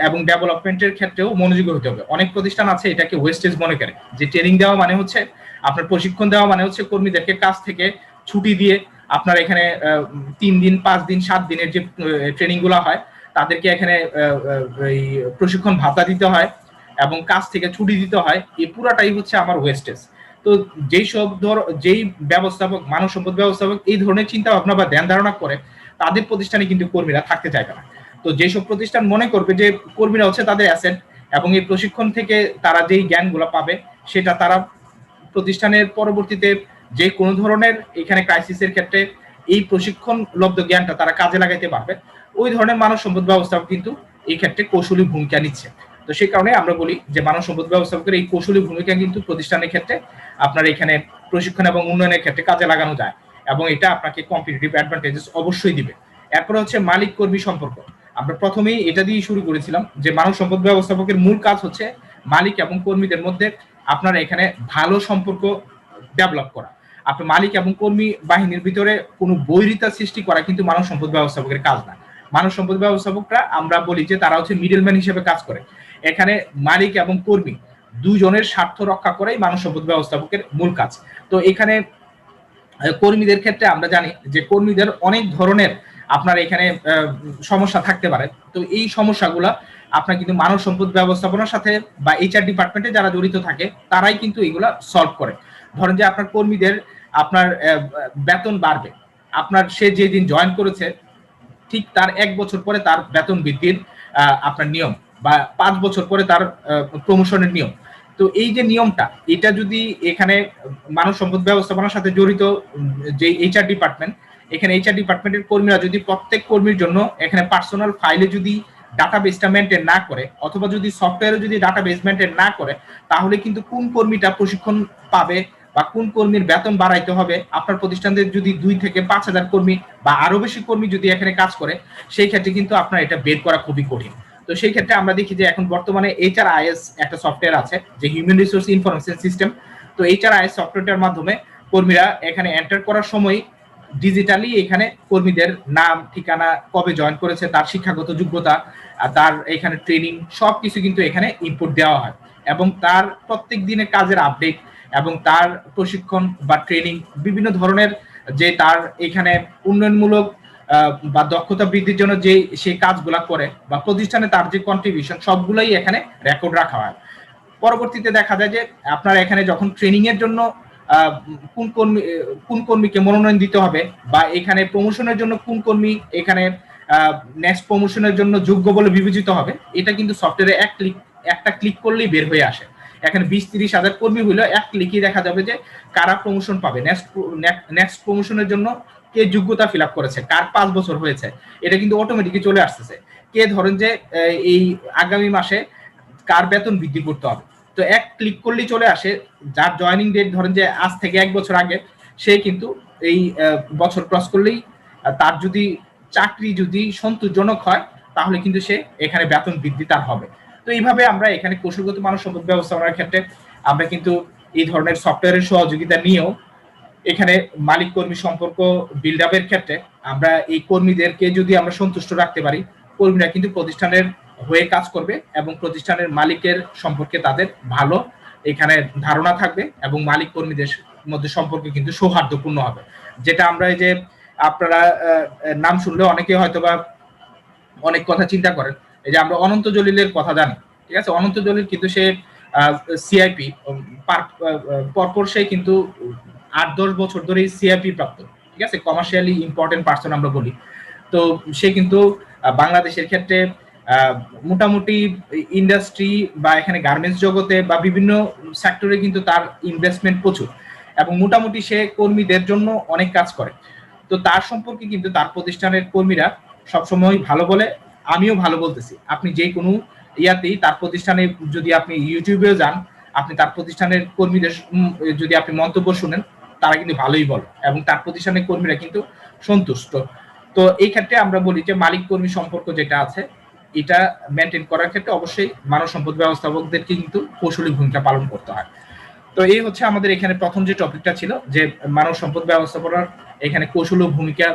এবং ডেভেলপমেন্টের ক্ষেত্রেও মনোযোগী হতে হবে। অনেক প্রতিষ্ঠান আছে এটাকে ওয়েস্টেজ মনে করে, যে ট্রেনিং দেওয়া মানে হচ্ছে আপনার প্রশিক্ষণ দেওয়া মানে হচ্ছে কর্মীদেরকে কাজ থেকে ছুটি দিয়ে আপনার এখানে 3 দিন 5 দিন 7 দিনের যে ট্রেনিং গুলো হয় তাদেরকে এখানে এই প্রশিক্ষণ ভাতা দিতে হয় এবং কাজ থেকে ছুটি দিতে হয়, এই পুরাটাই হচ্ছে আমার ওয়েস্টেজ। তো যেই ব্যবস্থাপক, মানব সম্পদ ব্যবস্থাপক এই ধরনের চিন্তা ভাবনা বা ধ্যান ধারণা করে, তাদের প্রতিষ্ঠানে কিন্তু কর্মীরা থাকতে চাইবে না। তো যেসব প্রতিষ্ঠান মনে করবে যে কর্মীরা হচ্ছে তাদের অ্যাসেট এবং এই প্রশিক্ষণ থেকে তারা যেই জ্ঞানগুলো পাবে সেটা তারা প্রতিষ্ঠানের পরবর্তীতে যে কোনো ধরনের এখানে ক্রাইসিসের ক্ষেত্রে এই প্রশিক্ষণ লব্ধ জ্ঞানটা তারা কাজে লাগাইতে পারবে, ওই ধরনের মানব সম্পদ ব্যবস্থাপক কিন্তু এই ক্ষেত্রে কৌশলী ভূমিকা নিচ্ছে। তো সেই কারণে আমরা বলি যে মানব সম্পদ ব্যবস্থাপকের এই কৌশলী ভূমিকা কিন্তু প্রতিষ্ঠানের ক্ষেত্রে আপনার এখানে প্রশিক্ষণ এবং উন্নয়নের ক্ষেত্রে কাজে লাগানো যায় এবং এটা আপনাকে কম্পিটিটিভ অ্যাডভান্টেজেস অবশ্যই দিবে। এরপর হচ্ছে মালিক কর্মী সম্পর্ক। আমরা প্রথমেই এটা দিয়ে শুরু করেছিলাম যে মানব সম্পদ ব্যবস্থাপকের মূল কাজ হচ্ছে মালিক এবং কর্মীদের মধ্যে আপনার এখানে ভালো সম্পর্ক ডেভেলপ করা। আপনার মালিক এবং কর্মী বাহিনীর ভিতরে কোনো বৈরিতা সৃষ্টি করা কিন্তু মানব সম্পদ ব্যবস্থাপকের কাজ না। মানব সম্পদ ব্যবস্থাপকরা আমরা বলি যে তারা হচ্ছে মিডলম্যান হিসেবে কাজ করে। এখানে মালিক এবং কর্মী দুজনের স্বার্থ রক্ষা করাই মানব সম্পদ ব্যবস্থাপকের মূল কাজ। তো এখানে কর্মীদের ক্ষেত্রে আমরা জানি যে কর্মীদের অনেক ধরনের আপনার এখানে সমস্যা থাকতে পারে। তো এই সমস্যাগুলা আপনার কিন্তু মানব সম্পদ ব্যবস্থাপনার সাথে বা এইচআর ডিপার্টমেন্টে যারা জড়িত থাকে তারাই কিন্তু এগুলা সলভ করে। ধরেন যে আপনার কর্মীদের আপনার বেতন বাড়বে, আপনার সে যেদিন জয়েন করেছে ঠিক তার 1 বছর পরে তার বেতন বৃদ্ধির আপনার নিয়ম, বা 5 বছর পরে তার প্রমোশনের নিয়ম। তো এই যে নিয়মটা, এটা যদি এখানে মানব সম্পদ ব্যবস্থাপনার সাথে জড়িত যে এইচআর ডিপার্টমেন্ট, এখানে এইচআর ডিপার্টমেন্টের কর্মীরা যদি প্রত্যেক কর্মীর জন্য এখানে পার্সোনাল ফাইলে যদি ডাটাবেসটা মেনটেন না করে, অথবা যদি সফটওয়্যারে যদি ডাটাবেস মেনটেন না করে, তাহলে কিন্তু কোন কর্মীটা প্রশিক্ষণ পাবে বা কোন কর্মীর বেতন বাড়াইতে হবে, আপনার প্রতিষ্ঠানের যদি 2 থেকে 5,000 কর্মী বা আরো বেশি কর্মী যদি এখানে কাজ করে, সেই ক্ষেত্রে কিন্তু আপনার এটা বের করা খুবই কঠিন। তো সেই ক্ষেত্রে আমরা দেখি যে এখন বর্তমানে এইচআরআইএস একটা সফটওয়্যার আছে, যে হিউম্যান রিসোর্স ইনফরমেশন সিস্টেম। তো এইচআরআইএস সফটওয়্যারটার মাধ্যমে কর্মীরা এখানে এন্টার করার সময় ডিজিটালি এখানে কর্মীদের নাম, ঠিকানা, কবে জয়েন করেছে, তার শিক্ষাগত যোগ্যতা, তার এখানে ট্রেনিং সবকিছু কিন্তু এখানে ইনপুট দেওয়া হয় এবং তার প্রত্যেক দিনের কাজের আপডেট এবং তার প্রশিক্ষণ বা ট্রেনিং বিভিন্ন ধরনের যে তার এখানে উন্নয়নমূলক বা দক্ষতা বৃদ্ধির জন্য যে সেই কাজগুলা করে বা প্রতিষ্ঠানে তার যে কন্ট্রিবিউশন সবগুলাই এখানে রেকর্ড রাখা হয়। পরবর্তীতে দেখা যায় যে আপনার এখানে যখন ট্রেনিং এর জন্য কোন কর্মীকে মনোনয়ন দিতে হবে বা এখানে প্রমোশনের জন্য কোন কর্মী এখানে নেক্সট প্রমোশনের জন্য যোগ্য বলে বিবেচিত হবে, এটা কিন্তু সফটওয়্যারে একটা ক্লিক করলেই বের হয়ে আসে। এখানে 20-30 হাজার কর্মী হইলে এক ক্লিকই দেখা যাবে যে কারা প্রমোশন পাবে, নেক্সট প্রমোশনের জন্য কে যোগ্যতা ফিল আপ করেছে, কার 5 বছর হয়েছে, এটা কিন্তু অটোমেটিকই চলে আসতেছে। কে ধরেন যে এই আগামী মাসে কার বেতন বৃদ্ধি করতে হবে, তো এক ক্লিক করলেই চলে আসে। যার জয়েনিং ডেট ধরেন যে আজ থেকে 1 বছর আগে, সে কিন্তু এই বছর ক্রস করলেই তার যদি চাকরি যদি সন্তোষজনক হয়, তাহলে কিন্তু সে এখানে বেতন বৃদ্ধি তার হবে। তো এইভাবে আমরা এখানে কৌশলগত মানব সম্পদ ব্যবস্থাপনার ক্ষেত্রে আমরা কিন্তু এই ধরনের সফটওয়্যারের সহযোগিতা নিয়েও এখানে মালিক কর্মী সম্পর্ক বিল্ড আপের ক্ষেত্রে আমরা এই কর্মীদেরকে যদি আমরা সন্তুষ্ট রাখতে পারি, কর্মীরা কিন্তু প্রতিষ্ঠানের হয়ে কাজ করবে এবং প্রতিষ্ঠানের মালিকের সম্পর্কে তাদের ভালো এখানে ধারণা থাকবে এবং মালিক কর্মীদের মধ্যে সম্পর্ক কিন্তু সৌহার্দ্যপূর্ণ হবে। যেটা আমরা এই যে আপনারা নাম শুনলে অনেকে হয়তোবা অনেক কথা চিন্তা করেন, এই যে আমরা অনন্ত জলিলের কথা জানি, ঠিক আছে। অনন্ত জলিল কিন্তু সে সিআইপি পরপর সে কিন্তু 8-10 বছর ধরে সিআইপি প্রাপ্ত, ঠিক আছে, কমার্শিয়ালি ইম্পর্টেন্ট পার্সন আমরা বলি। তো সে কিন্তু বাংলাদেশের ক্ষেত্রে মোটামুটি ইন্ডাস্ট্রি বা এখানে গার্মেন্টস জগতে বা বিভিন্ন সেক্টরে কিন্তু তার ইনভেস্টমেন্ট প্রচুর এবং মোটামুটি সে কর্মীদের জন্য অনেক কাজ করে। তো তার সম্পর্কে কিন্তু তার প্রতিষ্ঠানের কর্মীরা সবসময় ভালো বলে, আমিও ভালো বলতেছি। আপনি যে কোনো ইয়াতেই তার প্রতিষ্ঠানে যদি আপনি ইউটিউবেও যান, আপনি তার প্রতিষ্ঠানের কর্মীদের যদি আপনি মন্তব্য শুনেন, তারা কিন্তু ভালোই বলে এবং তার প্রতিষ্ঠানের কর্মীরা কিন্তু সন্তুষ্ট। তো এই ক্ষেত্রে আমরা বলি যে মালিক কর্মী সম্পর্ক যেটা আছে, এটা মেনটেন করার ক্ষেত্রে অবশ্যই মানব সম্পদ ব্যবস্থাপকদেরকে কিন্তু কৌশলী ভূমিকা পালন করতে হয়। তো এই হচ্ছে আমাদের এখানে প্রথম যে টপিকটা ছিল, যে মানব সম্পদ ব্যবস্থাপনার এখানে কৌশল ও ভূমিকা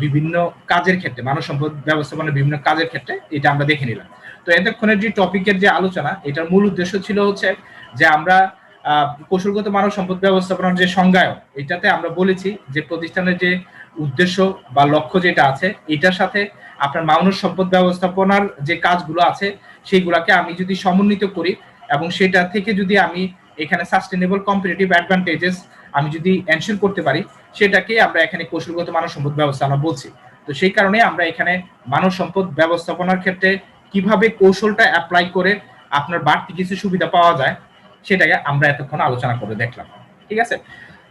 বিভিন্ন কাজের ক্ষেত্রে, মানব সম্পদ ব্যবস্থাপনার বিভিন্ন কাজের ক্ষেত্রে, এটা আমরা দেখে নিলাম। তো এতক্ষণের যে টপিকের যে আলোচনা, এটার মূল উদ্দেশ্য ছিল হচ্ছে যে আমরা কৌশলগত মানব সম্পদ ব্যবস্থাপনার যে সংজ্ঞায়ন, এটাতে আমরা বলেছি যে প্রতিষ্ঠানের যে উদ্দেশ্য বা লক্ষ্য যেটা আছে, এটার সাথে আপনার মানব সম্পদ ব্যবস্থাপনার যে কাজগুলো আছে সেইগুলোকে আমি যদি সমন্বিত করি এবং সেটা থেকে যদি আমি এখানে সাস্টেনেবল কম্পিটিটিভ অ্যাডভান্টেজেস আমি যদি এনশিওর করতে পারি, সেটাকে আমরা এখানে কৌশলগত মানব সম্পদ ব্যবস্থাপনা বলছি। তো সেই কারণে আমরা এখানে মানব সম্পদ ব্যবস্থাপনার ক্ষেত্রে কিভাবে কৌশলটা অ্যাপ্লাই করে আপনার বাড়তি কিছু সুবিধা পাওয়া যায়, সেটাকে আমরা এতক্ষণ আলোচনা করে দেখলাম, ঠিক আছে।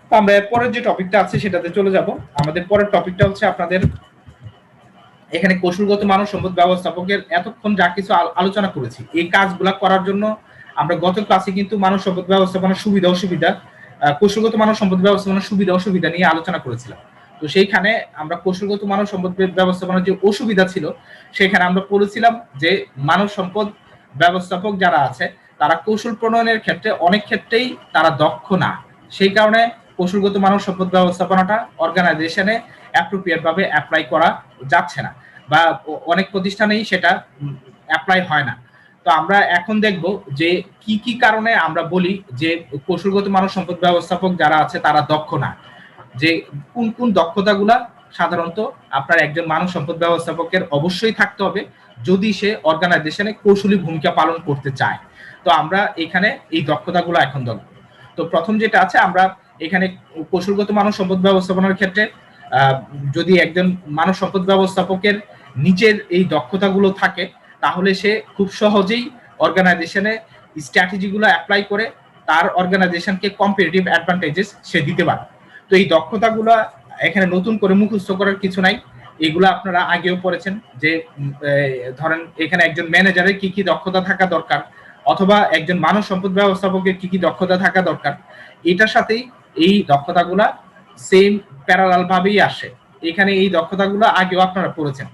তো আমরা পরের যে টপিকটা আছে সেটাতে চলে যাব। আমাদের পরের টপিকটা হচ্ছে আপনাদের এখানে কৌশলগত মানব সম্পদ ব্যবস্থাপকের এতক্ষণ যা কিছু আলোচনা করেছি, এই কাজগুলা করার জন্য আমরা গত ক্লাসে কিন্তু মানব সম্পদ ব্যবস্থাপনার সুবিধা অসুবিধা, কৌশলগত মানব সম্পদ ব্যবস্থাপনার সুবিধা অসুবিধা নিয়ে আলোচনা করেছিলাম। তো সেইখানে আমরা কৌশলগত মানব সম্পদ ব্যবস্থাপনার যে অসুবিধা ছিল, সেখানে আমরা বলেছিলাম যে মানব সম্পদ ব্যবস্থাপক যারা আছে তারা কৌশল প্রণয়নের ক্ষেত্রে অনেক ক্ষেত্রেই তারা দক্ষ না। সেই কারণে কৌশলগত মানব সম্পদ ব্যবস্থাপনাটা অর্গানাইজেশনে অ্যাপ্রোপ্রিয়েট ভাবে অ্যাপ্লাই করা যাচ্ছে না, বা অনেক প্রতিষ্ঠানেই সেটা অ্যাপ্লাই হয় না। তো আমরা এখন দেখব যে কি কি কারণে আমরা বলি যে কৌশলগত মানব সম্পদ ব্যবস্থাপক যারা আছে তারা দক্ষ না, যে কোন কোন দক্ষতাগুলা সাধারণত আপনার একজন মানব সম্পদ ব্যবস্থাপকের অবশ্যই থাকতে হবে যদি সে অর্গানাইজেশনে কৌশলী ভূমিকা পালন করতে চায়। তো আমরা এখানে এই দক্ষতাগুলো এখন দেখব। তো প্রথম যেটা আছে, আমরা এখানে কৌশলগত মানব সম্পদ ব্যবস্থাপনার ক্ষেত্রে যদি একজন মানব সম্পদ ব্যবস্থাপকের নিচের এই দক্ষতাগুলো থাকে, তাহলে সে খুব সহজেই অর্গানাইজেশনে স্ট্র্যাটেজিগুলো অ্যাপ্লাই করে তার অর্গানাইজেশনকে কম্পিটিটিভ অ্যাডভান্টেজেস সে দিতে পারে। তো এই দক্ষতাগুলো এখানে নতুন করে মুখস্থ করার কিছু নাই, এগুলো আপনারা আগেও পড়েছেন। যে ধরেন এখানে একজন ম্যানেজারের কি কি দক্ষতা থাকা দরকার, অথবা একজন মানব সম্পদ ব্যবস্থাপকের কি কি দক্ষতা থাকা দরকার, এটার সাথেই এই দক্ষতাগুলা সেম প্যারালাল ভাবেই আসে। এখানে এই দক্ষতাগুলো আগেও আপনারা পড়েছেন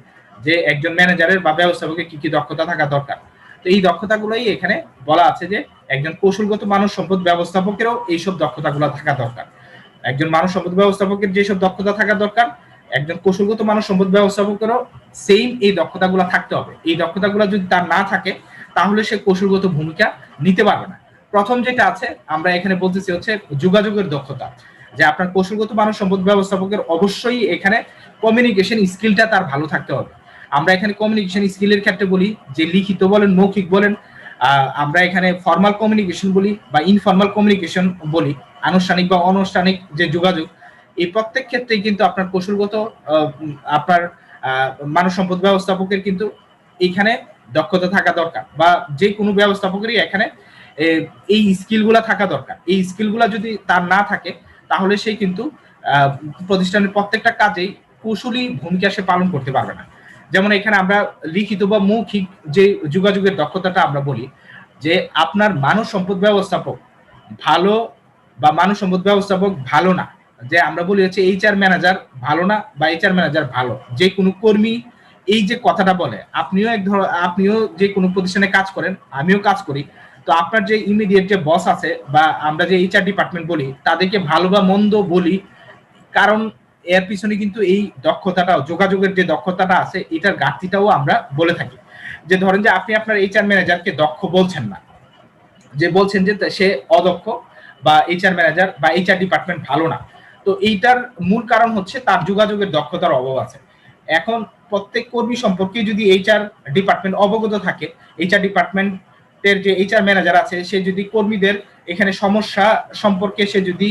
যে একজন ম্যানেজারের বা ব্যবস্থাপকের কি কি দক্ষতা থাকা দরকার। তো এই দক্ষতাগুলোই এখানে বলা আছে যে একজন কৌশলগত মানব সম্পদ ব্যবস্থাপকেরও এইসব দক্ষতাগুলো থাকা দরকার। একজন মানব সম্পদ ব্যবস্থাপকের যেসব দক্ষতা থাকা দরকার, একজন কৌশলগত মানব সম্পদ ব্যবস্থাপকেরও সেম এই দক্ষতাগুলো থাকতে হবে। এই দক্ষতাগুলো যদি তার না থাকে, তাহলে সে কৌশলগত ভূমিকা নিতে পারবে না। প্রথম যেটা আছে আমরা এখানে বলতেছি হচ্ছে যোগাযোগের দক্ষতা, যে আপনার কৌশলগত মানব সম্পদ ব্যবস্থাপকের অবশ্যই এখানে কমিউনিকেশন স্কিলটা তার ভালো থাকতে হবে। আমরা এখানে কমিউনিকেশন স্কিলের ক্ষেত্রে বলি যে লিখিত বলেন, মৌখিক বলেন, আমরা এখানে ফর্মাল কমিউনিকেশন বলি বা ইনফর্মাল কমিউনিকেশন বলি, আনুষ্ঠানিক বা অনানুষ্ঠানিক যে যোগাযোগ, এই প্রত্যেক ক্ষেত্রেই কিন্তু আপনার কৌশলগত আপনার মানব সম্পদ ব্যবস্থাপকের কিন্তু এখানে দক্ষতা থাকা দরকার, বা যে কোনো ব্যবস্থাপকেরই এখানে এই স্কিলগুলা থাকা দরকার। এই স্কিলগুলা যদি তার না থাকে তাহলে সে কিন্তু প্রতিষ্ঠানের প্রত্যেকটা কাজেই কৌশলী ভূমিকা সে পালন করতে পারবে না। যেমন এখানে আমরা লিখিত বা মৌখিক যে যোগাযোগের দক্ষতাটা আমরা বলি, যে আপনার মানব সম্পদ ব্যবস্থাপক ভালো বা মানব সম্পদ ব্যবস্থাপক ভালো না, যে আমরা বলি হচ্ছে এইচআর ম্যানেজার ভালো না বা এইচআর ম্যানেজার ভালো, যে কোনো কর্মী এই যে কথাটা বলে, আপনিও যে কোনো প্রতিষ্ঠানে কাজ করেন, আমিও কাজ করি, তো আপনার যে ইমিডিয়েট যে বস আছে বা আমরা যে এইচআর ডিপার্টমেন্ট বলি তাদেরকে ভালো বা মন্দ বলি, কারণ এর পিছনে কিন্তু এই দক্ষতাটাও, যোগাযোগের যে দক্ষতাটা আছে এটার ঘাটতিটাও আমরা বলে থাকি। যে ধরেন যে আপনি আপনার এইচআর ম্যানেজারকে দক্ষ বলছেন না, যে বলছেন যে সে অদক্ষ বা এইচআর ম্যানেজার বা এইচআর ডিপার্টমেন্ট ভালো না, তো এইটার মূল কারণ হচ্ছে তার যোগাযোগের দক্ষতার অভাব আছে। এখন প্রত্যেক কর্মী সম্পর্কে যদি এইচআর ডিপার্টমেন্ট অবগত থাকে, এইচআর ডিপার্টমেন্টের যে এইচআর ম্যানেজার আছে সে যদি কর্মীদের এখানে সমস্যা সম্পর্কে সে যদি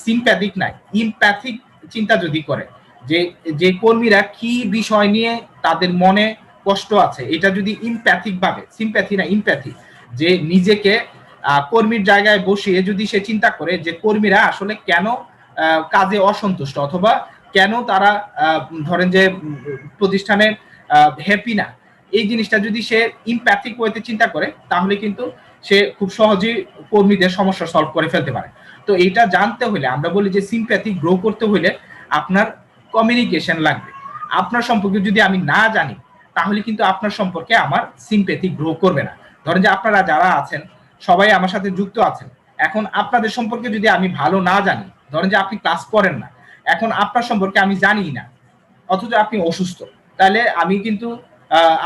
সিম্প্যাথিক নাই, ইমপ্যাথিক চিন্তা যদি করে, যে যে কর্মীরা কি বিষয় নিয়ে তাদের মনে কষ্ট আছে, এটা যদি ইমপ্যাথিক ভাবে, সিম্প্যাথি না ইমপ্যাথি, যে নিজেকে কর্মীর জায়গায় বসিয়ে যদি সে চিন্তা করে যে কর্মীরা আসলে কেন কাজে অসন্তুষ্ট, অথবা কেন তারা ধরেন যে প্রতিষ্ঠানে হ্যাপি না, এই জিনিসটা যদি সে ইমপ্যাথিক ওয়েতে চিন্তা করে তাহলে কিন্তু সে খুব সহজেই কর্মীদের সমস্যা সলভ করে ফেলতে পারে। তো এইটা জানতে হলে আমরা বলি যে সিম্প্যাথি গ্রো করতে হলে আপনার কমিউনিকেশন লাগবে। আপনার সম্পর্কে যদি আমি না জানি তাহলে কিন্তু আপনার সম্পর্কে আমার সিম্প্যাথি গ্রো করবে না। ধরেন যে আপনারা যারা আছেন সবাই আমার সাথে যুক্ত আছেন, এখন আপনাদের সম্পর্কে যদি আমি ভালো না জানি, ধরেন যে আপনি ক্লাস করেন না, এখন আপনার সম্পর্কে আমি জানি না অথচ আপনি অসুস্থ, তাহলে আমি কিন্তু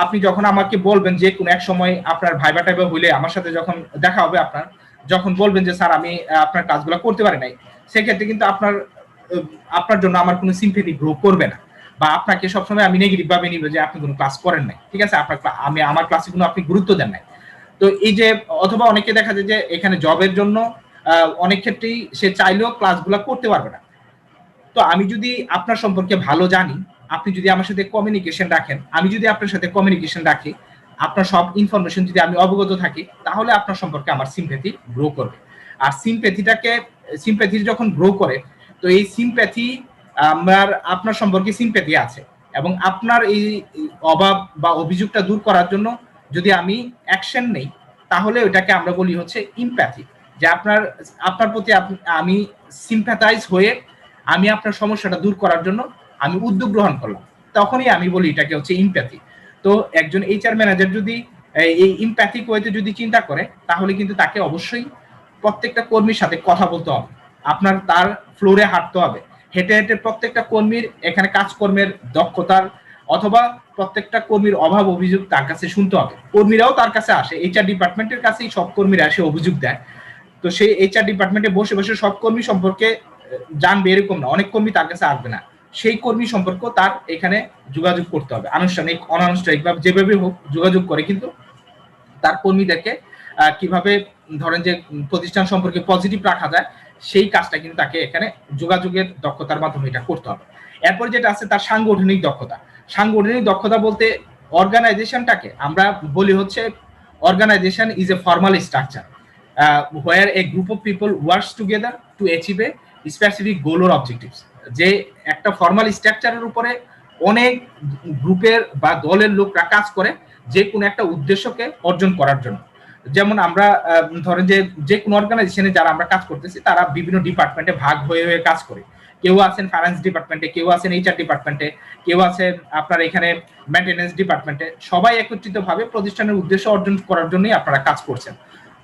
আপনি যখন আমাকে বলবেন যে কোনো এক সময় আপনার ভাইবা টাইবা হইলে আমার সাথে যখন দেখা হবে, আপনার যখন বলবেন যে স্যার আমি আপনার কাজগুলো করতে পারি নাই, সেক্ষেত্রে কিন্তু আপনার জন্য আমার কোনো সিম্পেথি গ্রো করবে না, বা আপনাকে সবসময় আমি নেগেটিভ ভাবে নিব যে আপনি কোনো ক্লাস করেন নাই, ঠিক আছে, আমার ক্লাসে কোনো আপনি গুরুত্ব দেন নাই। তো এই যে, অথবা অনেকে দেখা যায় যে এখানে জবের জন্য অনেক ক্ষেত্রেই সে চাইলেও ক্লাসগুলো করতে পারবে না। তো আমি যদি আপনার সম্পর্কে ভালো জানি, আপনি যদি আমার সাথে কমিউনিকেশন রাখেন, আমি যদি আপনার সাথে কমিউনিকেশন রাখি, আপনার সব ইনফরমেশন যদি আমি অবগত থাকি, তাহলে আপনার সম্পর্কে আমার সিম্প্যাথি গ্রো করবে। আর সিম্প্যাথি যখন গ্রো করে, তো এই সিম্প্যাথি আপনার সম্পর্কে সিম্প্যাথি আছে, এবং আপনার এই অভাব বা অভিযোগটা দূর করার জন্য যদি আমি অ্যাকশন নেই, তাহলে ওইটাকে আমরা বলি হচ্ছে ইমপ্যাথি, যে আপনার প্রতি আমি সিম্প্যাথাইজ হয়ে আমি আপনার সমস্যাটা দূর করার জন্য আমি উদ্যোগ গ্রহণ করলাম, তখনই আমি বলি এটাকে হচ্ছে ইমপ্যাথি। তো একজন এইচআর ম্যানেজার যদি এই ইমপ্যাথিক ওয়েতে যদি চিন্তা করে, তাহলে কিন্তু তাকে অবশ্যই প্রত্যেকটা কর্মীর সাথে কথা বলতে হবে, তার ফ্লোরে হাঁটতে হবে, হেঁটে হেঁটে প্রত্যেকটা কর্মীর এখানে কাজকর্মের দক্ষতার অথবা প্রত্যেকটা কর্মীর অভাব অভিযোগ তার কাছে শুনতে হবে। কর্মীরাও তার কাছে আসে, এইচআর ডিপার্টমেন্টের কাছেই সব কর্মীরা এসে অভিযোগ দেয়। তো সেই এইচআর ডিপার্টমেন্টে বসে বসে সব কর্মী সম্পর্কে জানবে এরকম না, অনেক কর্মী তার কাছে আসবে না, সেই কর্মী সম্পর্ক তার এখানে যোগাযোগ করতে হবে, আনুষ্ঠানিক অনানুষ্ঠানিক বা যেভাবে হোক যোগাযোগ করে কিন্তু তার কর্মীদেরকে কিভাবে ধরেন যে প্রতিষ্ঠান সম্পর্কে পজিটিভ রাখা যায়, সেই কাজটা কিন্তু তাকে এখানে যোগাযোগের দক্ষতার মাধ্যমে এটা করতে হবে। এরপর যেটা আছে তার সাংগঠনিক দক্ষতা। সাংগঠনিক দক্ষতা বলতে অর্গানাইজেশনটাকে আমরা বলি হচ্ছে organization is a formal structure where a group of people works together to achieve a specific goal or objectives। যে একটা ফর্মাল স্ট্রাকচারের উপরে অনেক গ্রুপের বা দলের লোকরা কাজ করে যে কোনো একটা উদ্দেশ্যকে অর্জন করার জন্য। যেমন আমরা ধরেন যে কোনো অর্গানাইজেশনে যারা আমরা কাজ করতেছি তারা বিভিন্ন ডিপার্টমেন্টে ভাগ হয়ে হয়ে কাজ করে, কেউ আছেন ফাইন্যান্স ডিপার্টমেন্টে, কেউ আছেন এইচআর ডিপার্টমেন্টে, কেউ আছেন আপনার এখানে মেইনটেনেন্স ডিপার্টমেন্টে, সবাই একত্রিতভাবে প্রতিষ্ঠানের উদ্দেশ্য অর্জন করার জন্যই আপনারা কাজ করছেন।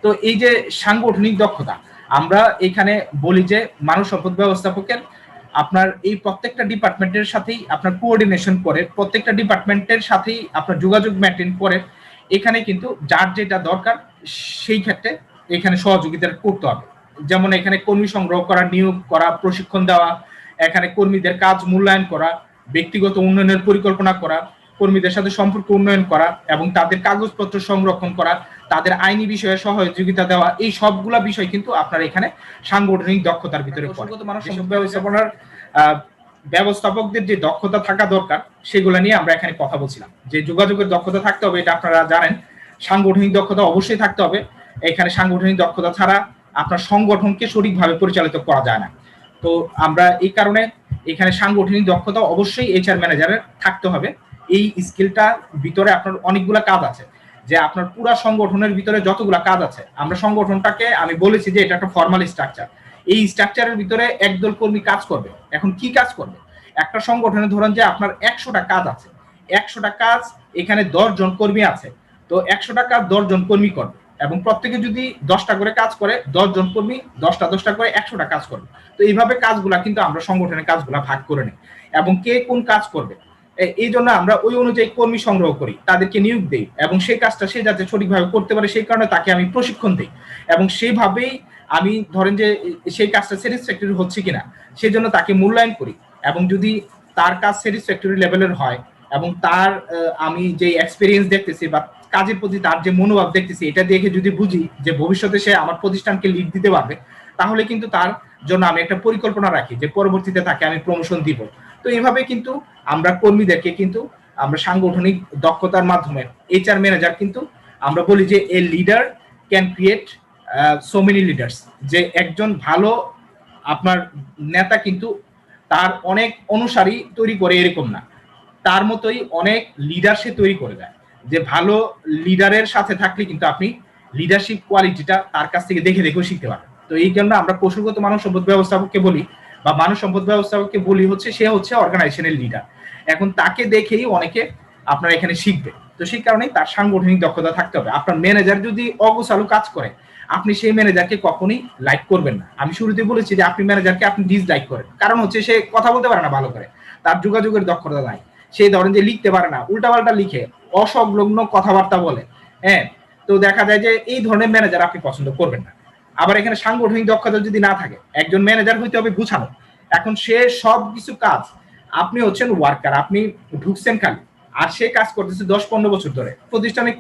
তো এই যে সাংগঠনিক দক্ষতা, আমরা এখানে বলি যে মানব সম্পদ ব্যবস্থাপকের আপনার এই প্রত্যেকটা ডিপার্টমেন্টের সাথেই আপনার কোঅর্ডিনেশন করে, প্রত্যেকটা ডিপার্টমেন্টের সাথেই আপনার যোগাযোগ মেনটেন করে, এখানে কিন্তু যার যেটা দরকার সেই ক্ষেত্রে এখানে সহযোগিতা করতে হবে। যেমন এখানে কর্মী সংগ্রহ করা, নিয়োগ করা, প্রশিক্ষণ দেওয়া, এখানে কর্মীদের কাজ মূল্যায়ন করা, ব্যক্তিগত উন্নয়নের পরিকল্পনা করা, কর্মীদের সাথে সম্পর্ক উন্নয়ন করা এবং তাদের কাগজপত্র সংরক্ষণ করা, তাদের আইনি বিষয়ে সহযোগিতা দেওয়া, এই সবগুলা বিষয় কিন্তু আপনার এখানে সাংগঠনিক দক্ষতার ভিতরে পড়ে। মানব সম্পদ ব্যবস্থাপনার ব্যবস্থাপকদের যে দক্ষতা থাকা দরকার সেগুলো নিয়ে আমরা এখানে কথা বলছিলাম। যে যোগাযোগের দক্ষতা থাকতে হবে, এটা আপনারা জানেন। সাংগঠনিক দক্ষতা অবশ্যই থাকতে হবে। এখানে সাংগঠনিক দক্ষতা ছাড়া আপনার সংগঠনকে সঠিকভাবে পরিচালিত করা যায় না। তো আমরা এই কারণে এখানে সাংগঠনিক দক্ষতা অবশ্যই এইচআর ম্যানেজারের থাকতে হবে। এই স্কিলটা ভিতরে আপনার অনেকগুলো কাজ আছে, যে আপনার পুরো সংগঠনের ভিতরে যতগুলো কাজ আছে, আমরা সংগঠনটাকে আমি বলেছি যে এটা একটা ফর্মাল স্ট্রাকচার। এই স্ট্রাকচারের ভিতরে একদল কর্মী কাজ করবে। এখন কি কাজ করবে? একটা সংগঠনে ধরেন যে আপনার 100টা কাজ আছে, 100টা কাজ এখানে 10 জন কর্মী আছে, তো 100টা কাজ 10 জন কর্মী করবে, এবং প্রত্যেকে যদি 10টা করে কাজ করে, 10 জন কর্মী 10টা করে 100টা কাজ করবে। তো এইভাবে কাজগুলা কিন্তু আমরা সংগঠনের কাজগুলা ভাগ করে নিই, এবং কে কোন কাজ করবে এই জন্য আমরা ওই অনুযায়ী কর্মী সংগ্রহ করি, তাদেরকে নিয়োগ দিই, এবং সেই কাজটা সে যাতে সঠিকভাবে করতে পারে সেই কারণে তাকে আমি প্রশিক্ষণ দিই, এবং সেইভাবেই আমি ধরেন যে সেই কাজটা স্যাটিসফ্যাক্টরি হচ্ছে কিনা সেই জন্য তাকে মূল্যায়ন করি। এবং যদি তার কাজ স্যাটিসফ্যাক্টরি লেভেলের হয় এবং তার আমি যে এক্সপিরিয়েন্স দেখতেছি বা কাজের প্রতি তার যে মনোভাব দেখতেছি, এটা দেখে যদি বুঝি যে ভবিষ্যতে সে আমার প্রতিষ্ঠানকে লিড দিতে পারবে, তাহলে কিন্তু তার জন্য আমি একটা পরিকল্পনা রাখি যে পরবর্তীতে তাকে আমি প্রমোশন দিব। তো এইভাবে কিন্তু আমরা কর্মীদেরকে কিন্তু আমরা সাংগঠনিক দক্ষতার মাধ্যমে এইচআর ম্যানেজার কিন্তু আমরা বলি যে a leader can create so many leaders, যে একজন ভালো আপনার নেতা কিন্তু তার অনেক অনুসারী তৈরি করে এরকম না, তার মতোই অনেক লিডার সে তৈরি করে দেয়। যে ভালো লিডারের সাথে থাকলে কিন্তু আপনি লিডারশিপ কোয়ালিটিটা তার কাছ থেকে দেখে দেখেও শিখতে পারেন। তো এই জন্য আমরা কৌশলগত মানব সম্পদ ব্যবস্থাপককে বলি বা মানব সম্পদ ব্যবস্থাপককে বলি হচ্ছে সে হচ্ছে অর্গানাইজেশনের লিডার। এখন তাকে দেখেই অনেকে আপনার এখানে শিখবে। তো সেই কারণেই তার সাংগঠনিক দক্ষতা থাকতে হবে। আপনার ম্যানেজার যদি অগোছালো কাজ করে, আপনি সেই ম্যানেজারকে কখনোই লাইক করবেন না। আমি শুরুতে বলেছি যে আপনি ম্যানেজারকে আপনি ডিসলাইক করেন, কারণ হচ্ছে সে কথা বলতে পারে না ভালো করে, তার যোগাযোগের দক্ষতা নাই, সে ধরেন যে লিখতে পারে না, উল্টাপাল্টা লিখে, অসংলগ্ন কথাবার্তা বলে। হ্যাঁ, তো দেখা যায় যে এই ধরনের ম্যানেজার আপনি পছন্দ করবেন না। আবার এখানে সাংগঠনিক দক্ষতা যদি না থাকে, একজন ম্যানেজার হইতে হবে গুছানো। এখন সে সব কিছু কাজ, আপনি হচ্ছেন ওয়ার্কার, আপনি ঢুকছেন খালি, আর সে কাজ করতেছে 10-15 বছর ধরে প্রতিষ্ঠানে,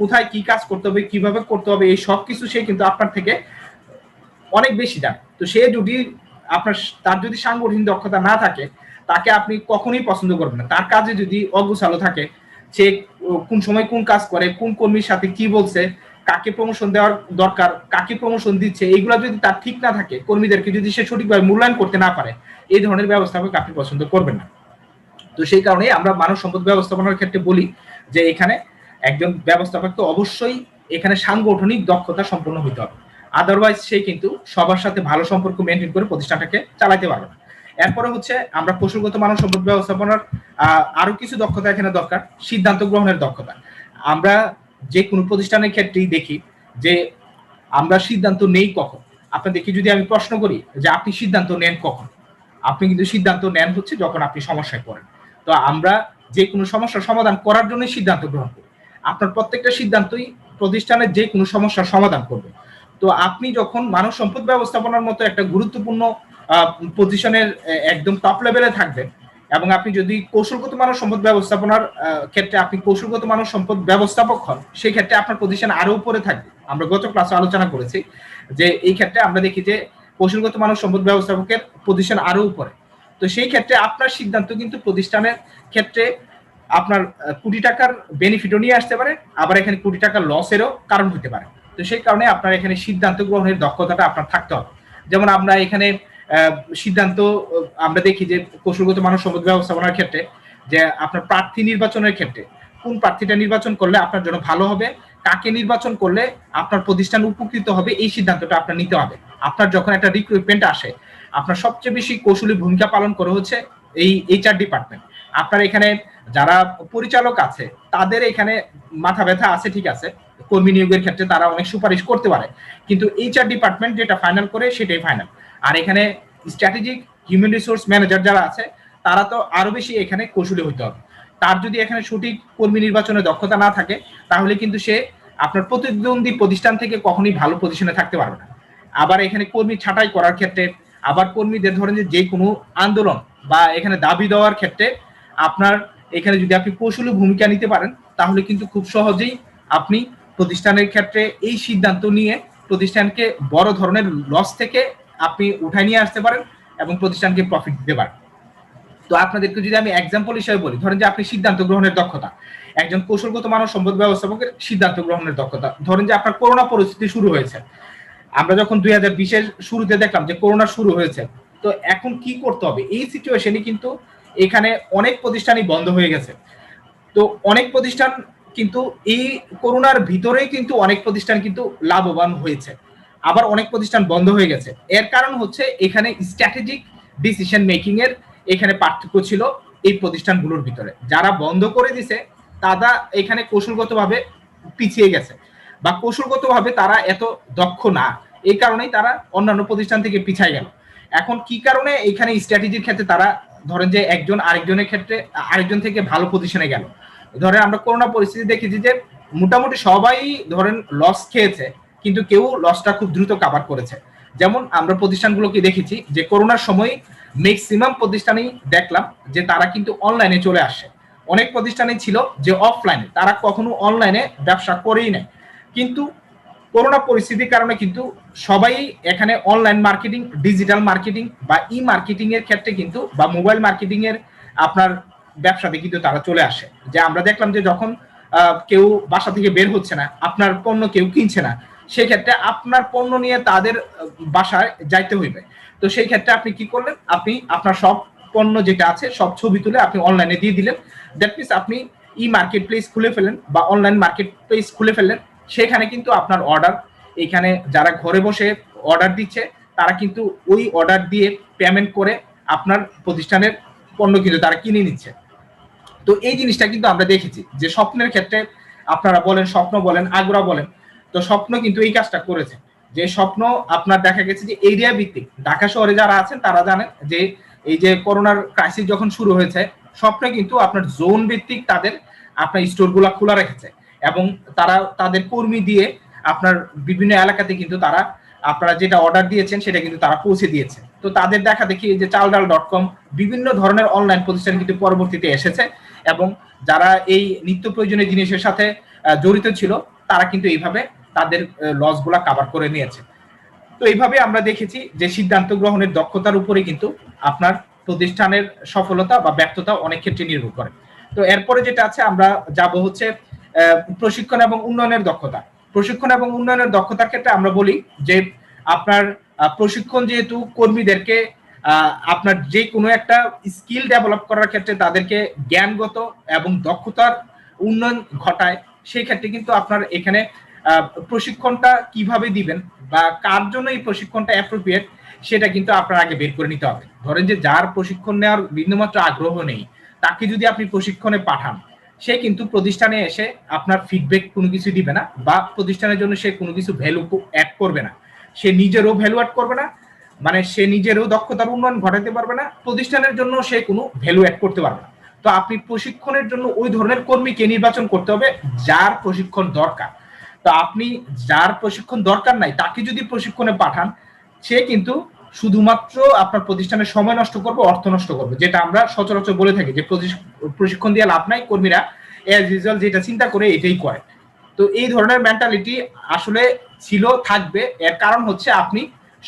কোথায় কি কাজ করতে হবে, কিভাবে করতে হবে, এই সব কিছু সে কিন্তু আপনার থেকে অনেক বেশি জানে। তো সে যদি তার যদি সাংগঠনিক দক্ষতা না থাকে, তাকে আপনি কখনোই পছন্দ করবেন না। তার কাজে যদি অগোছালো থাকে, সে কোন সময় কোন কাজ করে, কোন কর্মীর সাথে কি বলছে, কাকে প্রমোশন দেওয়ার দরকার, কাকে প্রমোশন দিচ্ছে, এইগুলা যদি তার ঠিক না থাকে, কর্মীদেরকে যদি সে সঠিকভাবে মূল্যায়ন করতে না পারে, এই ধরনের ব্যবস্থাপক আপনি পছন্দ করবেন না। তো সেই কারণে আমরা মানব সম্পদ ব্যবস্থাপনার ক্ষেত্রে বলি যে এখানে একজন ব্যবস্থাপককে অবশ্যই এখানে সাংগঠনিক দক্ষতা সম্পন্ন হতে হবে, আদারওয়াইজ সে কিন্তু সবার সাথে ভালো সম্পর্ক মেনটেন করে প্রতিষ্ঠানটাকে চালাতে পারবে না। এরপরে হচ্ছে আমরা কৌশলগত মানব সম্পদ ব্যবস্থাপনার আরো কিছু দক্ষতা এখানে দরকার, সিদ্ধান্ত গ্রহণের দক্ষতা। আমরা যে কোনো প্রতিষ্ঠানের ক্ষেত্রেই দেখি যে আমরা সিদ্ধান্ত নেই কখন। আপনাদেরকে যদি আমি প্রশ্ন করি যে আপনি সিদ্ধান্ত নেন কখন, আপনি কিন্তু সিদ্ধান্ত নেন হচ্ছে যখন আপনি সমস্যায় পড়েন। তো আমরা যে কোনো সমস্যার সমাধান করার জন্য সিদ্ধান্ত গ্রহণ করি। আপনার প্রত্যেকটা সিদ্ধান্তই প্রতিষ্ঠানের যে কোনো সমস্যার সমাধান করবে। তো আপনি যখন মানব সম্পদ ব্যবস্থাপনার মতো একটা গুরুত্বপূর্ণ পজিশনের একদম টপ লেভেলে থাকবেন, এবং আপনি যদি কৌশলগত মানব সম্পদ ব্যবস্থাপনার ক্ষেত্রে আপনি কৌশলগত মানব সম্পদ ব্যবস্থাপক হন, সেই ক্ষেত্রে আপনার পজিশন আরো উপরে থাকবে। আমরা গত ক্লাসে আলোচনা করেছি যে এই ক্ষেত্রে আমরা দেখি যে কৌশলগত মানব সম্পদ ব্যবস্থাপকের পজিশন আরো উপরে। তো সেই ক্ষেত্রে আপনার সিদ্ধান্ত কিন্তু প্রতিষ্ঠানের ক্ষেত্রে আপনার কোটি টাকার বেনিফিটও নিয়ে আসতে পারে, আবার এখানে কোটি টাকার লসেরও কারণ হতে পারে। তো সেই কারণে আপনার এখানে সিদ্ধান্ত গ্রহণের দক্ষতাটা আপনার থাকতে হবে। যেমন আমরা এখানে সিদ্ধান্ত আমরা দেখি যে কৌশলগত মানব সম্পদ ব্যবস্থাপনার ক্ষেত্রে যে আপনার প্রার্থী নির্বাচনের ক্ষেত্রে কোন প্রার্থীটা নির্বাচন করলে আপনার জন্য ভালো হবে, কাকে নির্বাচন করলে আপনার প্রতিষ্ঠান উপকৃত হবে, এই সিদ্ধান্তটা আপনার নিতে হবে। আপনার যখন একটা রিক্রুটমেন্ট আসে, আপনার সবচেয়ে বেশি কৌশলী ভূমিকা পালন করে হচ্ছে এই এইচআর ডিপার্টমেন্ট। আপনার এখানে যারা পরিচালক আছে তাদের এখানে মাথা ব্যথা আছে, ঠিক আছে, কর্মী নিয়োগের ক্ষেত্রে তারা অনেক সুপারিশ করতে পারে, কিন্তু এইচআর ডিপার্টমেন্ট যেটা ফাইনাল করে সেটাই ফাইনাল। আর এখানে স্ট্র্যাটেজিক হিউম্যান রিসোর্স ম্যানেজার যারা আছে তারা তো আরো বেশি এখানে কৌশলী হইতে হবে। তার যদি এখানে সঠিক কর্মী নির্বাচনের দক্ষতা না থাকে, তাহলে কিন্তু সে আপনার প্রতিদ্বন্দ্বী প্রতিষ্ঠান থেকে কখনোই ভালো পজিশনে থাকতে পারবে না। আবার এখানে কর্মী ছাঁটাই করার ক্ষেত্রে, আবার কর্মীদের ধরেন যে কোনো আন্দোলন বা এখানে দাবি দেওয়ার ক্ষেত্রে আপনার এখানে যদি আপনি কৌশলী ভূমিকা নিতে পারেন, তাহলে কিন্তু খুব সহজেই আপনি প্রতিষ্ঠানের ক্ষেত্রে এই সিদ্ধান্ত নিয়ে প্রতিষ্ঠানকে বড় ধরনের লস থেকে আপনি উঠায় নিয়ে আসতে পারেন এবং প্রতিষ্ঠানকে প্রফিট দিতে পারেন। তো আপনাদেরকে যদি আমি এক্সাম্পল হিসেবে বলি, ধরেন যে আপনি সিদ্ধান্ত গ্রহণের দক্ষতা, একজন কৌশলগত মানব সম্পদ ব্যবস্থাপকের সিদ্ধান্ত গ্রহণের দক্ষতা। ধরেন যে আপনার করোনা পরিস্থিতি শুরু হয়েছে, আমরা যখন 2020-এর শুরুতে দেখলাম যে করোনা শুরু হয়েছে, তো এখন কি করতে হবে এই সিচুয়েশনে কিন্তু এখানে অনেক প্রতিষ্ঠানই বন্ধ হয়ে গেছে। তো অনেক প্রতিষ্ঠান কিন্তু এই করোনার ভিতরেই কিন্তু অনেক প্রতিষ্ঠান কিন্তু লাভবান হয়েছে, আবার অনেক প্রতিষ্ঠান বন্ধ হয়ে গেছে। এর কারণ হচ্ছে এখানে স্ট্র্যাটেজিক ডিসিশন মেকিং এর এখানে পার্থক্য ছিল এই প্রতিষ্ঠানগুলোর ভিতরে। যারা বন্ধ করে দিছে তারা এখানে কৌশলগতভাবে পিছিয়ে গেছে, বা কৌশলগতভাবে তারা এত দক্ষ না, এই কারণেই তারা অন্যান্য প্রতিষ্ঠান থেকে পিছিয়ে গেল। এখন কি কারণে এখানে স্ট্র্যাটেজির ক্ষেত্রে তারা ধরেন যে একজন আরেকজনের ক্ষেত্রে আরেকজন থেকে ভালো পজিশনে গেল। ধরেন আমরা করোনা পরিস্থিতি দেখেছি যে মোটামুটি সবাই ধরেন লস খেয়েছে, কিন্তু কেউ লসটা খুব দ্রুত কাভার করেছে। যেমন আমরা প্রতিষ্ঠানগুলোকে দেখেছি যে করোনার সময় ম্যাক্সিমাম প্রতিষ্ঠানেই দেখলাম যে তারা কিন্তু অনলাইনে চলে আসে। অনেক প্রতিষ্ঠানই ছিল যে অফলাইনে, তারা কখনো অনলাইনে ব্যবসা করেই নাই, কিন্তু করোনা পরিস্থিতির কারণে কিন্তু সবাই এখানে অনলাইন মার্কেটিং, ডিজিটাল মার্কেটিং বা ই মার্কেটিং এর ক্ষেত্রে কিন্তু, বা মোবাইল মার্কেটিং এর আপনার ব্যবসাতে কিন্তু তারা চলে আসে। যে আমরা দেখলাম যে যখন কেউ বাসা থেকে বের হচ্ছে না, আপনার পণ্য কেউ কিনছে না, সেক্ষেত্রে আপনার পণ্য নিয়ে তাদের বাসায় যাইতে হইবে। তো সেই ক্ষেত্রে আপনি কি করলেন, আপনি আপনার সব পণ্য যেটা আছে সব ছবি তুলে আপনি অনলাইনে দিয়ে দিলেন। দ্যাট মিনস আপনি ই মার্কেট প্লেস খুলে ফেলেন বা অনলাইন মার্কেট প্লেস খুলে ফেললেন। সেখানে কিন্তু আপনার অর্ডার, এখানে যারা ঘরে বসে অর্ডার দিচ্ছে তারা কিন্তু ওই অর্ডার দিয়ে পেমেন্ট করে আপনার প্রতিষ্ঠানের পণ্য কিন্তু তারা কিনে নিচ্ছে। তো এই জিনিসটা কিন্তু আমরা দেখেছি যে স্বপ্নের ক্ষেত্রে আপনারা বলেন, স্বপ্ন বলেন, আগ্রহ বলেন, তো স্বপ্ন কিন্তু এই কাজটা করেছে। যে স্বপ্ন আপনার দেখা গেছে যে এরিয়া ভিত্তিক, ঢাকা শহরে যারা আছেন তারা জানেন যে এই যে করোনার ক্রাইসিস যখন শুরু হয়েছে, স্বপ্নে কিন্তু আপনার জোন ভিত্তিক তাদের আপনার স্টোরগুলো খোলা রেখেছে, এবং তারা তাদের কর্মী দিয়ে আপনার বিভিন্ন এলাকাতে কিন্তু তারা আপনারা যেটা অর্ডার দিয়েছেন সেটা কিন্তু তারা পৌঁছে দিয়েছে। তো তাদের দেখা দেখি যে চালডাল.com বিভিন্ন ধরনের অনলাইন প্রতিষ্ঠান কিন্তু পরবর্তীতে এসেছে, এবং যারা এই নিত্য প্রয়োজনীয় জিনিসের সাথে জড়িত ছিল তারা কিন্তু এইভাবে তাদের লসগুলা কাভার করে নিয়েছে। তো এইভাবে আমরা দেখেছি যে সিদ্ধান্ত গ্রহণের দক্ষতার উপরে কিন্তু আপনার প্রতিষ্ঠানের সফলতা বা ব্যর্থতা অনেক ক্ষেত্রে নির্ভর করে। তো এরপরে যেটা আছে আমরা যাব হচ্ছে প্রশিক্ষণ এবং উন্নয়নের দক্ষতা। প্রশিক্ষণ এবং উন্নয়নের দক্ষতার ক্ষেত্রে আমরা বলি যে আপনার প্রশিক্ষণ যেহেতু কর্মীদেরকে আপনার যে কোনো একটা স্কিল ডেভেলপ করার ক্ষেত্রে তাদেরকে জ্ঞানগত এবং দক্ষতার উন্নয়ন ঘটায়, সেই ক্ষেত্রে কিন্তু আপনার এখানে প্রশিক্ষণটা কিভাবে দিবেন বা কার জন্য এই প্রশিক্ষণটা অ্যাপ্রোপ্রিয়েট সেটা কিন্তু আপনার আগে বের করে নিতে হবে। ধরেন যে যার প্রশিক্ষণ নেওয়ার বিন্দুমাত্র আগ্রহ নেই, তাকে যদি আপনি প্রশিক্ষণে পাঠান, সে কিন্তু প্রতিষ্ঠানে এসে আপনার ফিডব্যাক কোনো কিছু দিবে না, বা প্রতিষ্ঠানের জন্য সে কোনো কিছু ভ্যালু অ্যাড করবে না, সে নিজেরও ভ্যালু অ্যাড করবে না, মানে সে নিজেরও দক্ষতার উন্নয়ন ঘটাতে পারবে না, প্রতিষ্ঠানের জন্য সে কোনো ভ্যালু অ্যাড করতে পারবে না। তো আপনি প্রশিক্ষণের জন্য ওই ধরনের কর্মীকে নির্বাচন করতে হবে যার প্রশিক্ষণ দরকার। তো আপনি যার প্রশিক্ষণ দরকার নাই তাকে যদি প্রশিক্ষণে পাঠান, সে কিন্তু শুধুমাত্র আপনার প্রতিষ্ঠানের সময় নষ্ট করবে, অর্থ নষ্ট করবে, যেটা আমরা সচরাচর বলে থাকি যে প্রশিক্ষণ দিয়ে লাভ নাই, কর্মীরা এজ ইউজুয়াল যেটা চিন্তা করে এটাই করে। তো এই ধরনের মেন্টালিটি আসলে ছিল, থাকবে। এর কারণ হচ্ছে আপনি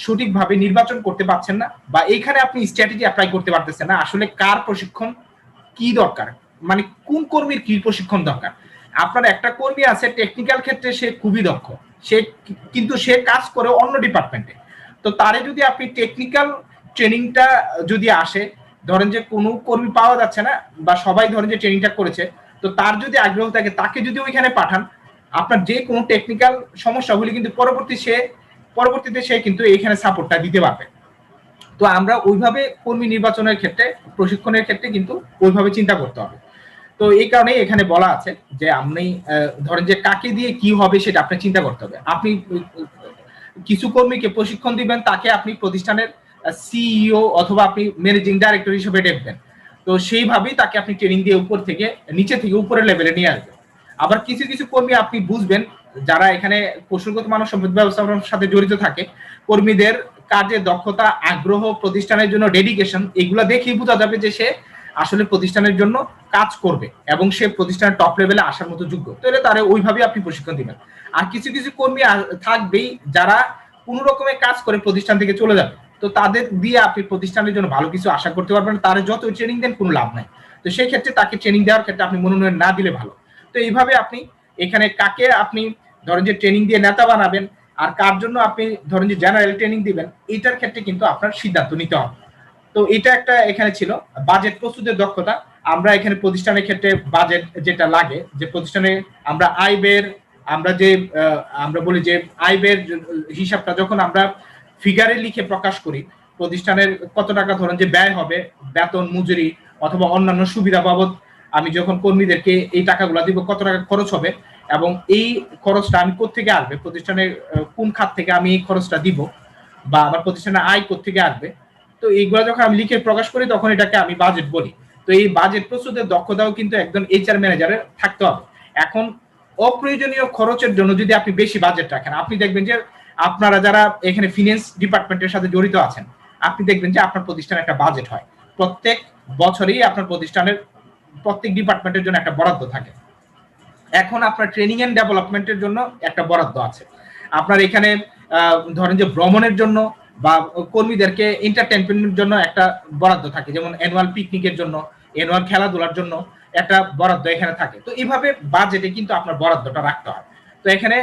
সঠিকভাবে নির্বাচন করতে পারছেন না, বা এইখানে আপনি স্ট্র্যাটেজি অ্যাপ্লাই করতে পারতেছেন না আসলে কার প্রশিক্ষণ কি দরকার, মানে কোন কর্মীর কি প্রশিক্ষণ দরকার। আপনার একটা কর্মী আছে টেকনিক্যাল ক্ষেত্রে সে খুবই দক্ষ, সে কিন্তু সে কাজ করে অন্য ডিপার্টমেন্টে, তো তারে যদি আপনি টেকনিক্যাল ট্রেনিংটা যদি আসে, ধরেন যে কোনো কর্মী পাওয়া যাচ্ছে না বা সবাই ধরেন যে ট্রেনিংটা করেছে, তো তার যদি আগ্রহ থাকে তাকে যদি ওইখানে পাঠান, আপনার যে কোনো টেকনিক্যাল সমস্যাগুলি কিন্তু পরবর্তীতে সে কিন্তু এইখানে সাপোর্টটা দিতে পারবে। তো আমরা ওইভাবে কর্মী নির্বাচনের ক্ষেত্রে, প্রশিক্ষণের ক্ষেত্রে কিন্তু ওইভাবে চিন্তা করতে হবে। তো এই কারণে এখানে বলা আছে যে আপনি ধরেন যে কাকে দিয়ে কি হবে সেটা আপনি চিন্তা করতে হবে। আপনি কিছু কর্মীকে প্রশিক্ষণ দিবেন, তাকে আপনি প্রতিষ্ঠানের সিইও অথবা আপনি ম্যানেজিং ডাইরেক্টর হিসেবে দেখবেন, তো সেইভাবেই তাকে আপনি ট্রেনিং দিয়ে উপর থেকে নিচে থেকে উপরের লেভেলে নিয়ে আসবেন। আবার কিছু কিছু কর্মী আপনি বুঝবেন যারা এখানে কৌশলগত মানব সম্পদ ব্যবস্থাপনার সাথে জড়িত থাকে, কর্মীদের কাজের দক্ষতা, আগ্রহ, প্রতিষ্ঠানের জন্য ডেডিকেশন, এগুলা দেখেই বোঝা যাবে যে সে আসলে প্রতিষ্ঠানের জন্য কাজ করবে এবং সে প্রতিষ্ঠানের টপ লেভেলে আসার মতো যোগ্য। তাহলে তারা ওইভাবে আপনি প্রশিক্ষণ দিবেন। আর কিছু কিছু কর্মী থাকবেই যারা কোনো রকমের কাজ করে প্রতিষ্ঠান থেকে চলে যাবে, তো তাদের দিয়ে আপনি প্রতিষ্ঠানের জন্য ভালো কিছু আশা করতে পারবেন না, তারা যত ট্রেনিং দেন কোনো লাভ নাই। তো সেই ক্ষেত্রে তাকে ট্রেনিং দেওয়ার ক্ষেত্রে আপনি মনোনয়ন না দিলে ভালো। তো এইভাবে আপনি এখানে কাকে আপনি ধরেন যে ট্রেনিং দিয়ে নেতা বানাবেন আর কার জন্য আপনি ধরেন যে জেনারেল ট্রেনিং দিবেন, এটার ক্ষেত্রে কিন্তু আপনার সিদ্ধান্ত নিতে হবে। তো এটা একটা এখানে ছিল বাজেট প্রস্তুতের দক্ষতা। আমরা এখানে প্রতিষ্ঠানের ক্ষেত্রে বাজেট যেটা লাগে, যে প্রতিষ্ঠানে আমরা আয় ব্যয়ের আমরা যে আমরা বলি যে আয় ব্যয়ের হিসাবটা যখন আমরা ফিগারে লিখে প্রকাশ করি, প্রতিষ্ঠানের কত টাকা ধরেন যে ব্যয় হবে বেতন মজুরি অথবা অন্যান্য সুবিধা বাবদ, আমি যখন কর্মীদেরকে এই টাকাগুলো দিব কত টাকা খরচ হবে এবং এই খরচটা আমি কোত্থেকে আসবে, প্রতিষ্ঠানের কোন খাত থেকে আমি এই খরচটা দিব বা আমার প্রতিষ্ঠানের আয় কোত্থেকে আসবে, তো এইগুলো যখন আমি লিখে প্রকাশ করি তখন এটাকে আমি বাজেট বলি। তো এই বাজেট প্রস্তুতের দক্ষতাও কিন্তু একজন এইচআর ম্যানেজারের থাকতে হবে। এখন অপ্রয়োজনীয় খরচের জন্য যদি আপনি বেশি বাজেট রাখেন, আপনি দেখবেন যে আপনারা যারা এখানে ফিনান্স ডিপার্টমেন্টের সাথে জড়িত আছেন, আপনি দেখবেন যে আপনার প্রতিষ্ঠানে একটা বাজেট হয়, প্রত্যেক বছরই আপনার প্রতিষ্ঠানের প্রত্যেক ডিপার্টমেন্টের জন্য একটা বরাদ্দ থাকে। এখন আপনার ট্রেনিং এন্ড ডেভেলপমেন্টের জন্য একটা বরাদ্দ আছে, আপনার এখানে ধরেন যে ভ্রমণের জন্য বা কর্মীদেরকে এন্টারটেইনমেন্টের জন্য একটা বরাদ্দ থাকে, যেমন অ্যানুয়াল পিকনিকের জন্য, অ্যানুয়াল খেলাধুলার জন্য একটা বরাদ্দ এখানে থাকে। তো এইভাবে বাজেটে কিন্তু আপনার বরাদ্দটা রাখতে হয়। তো এখানে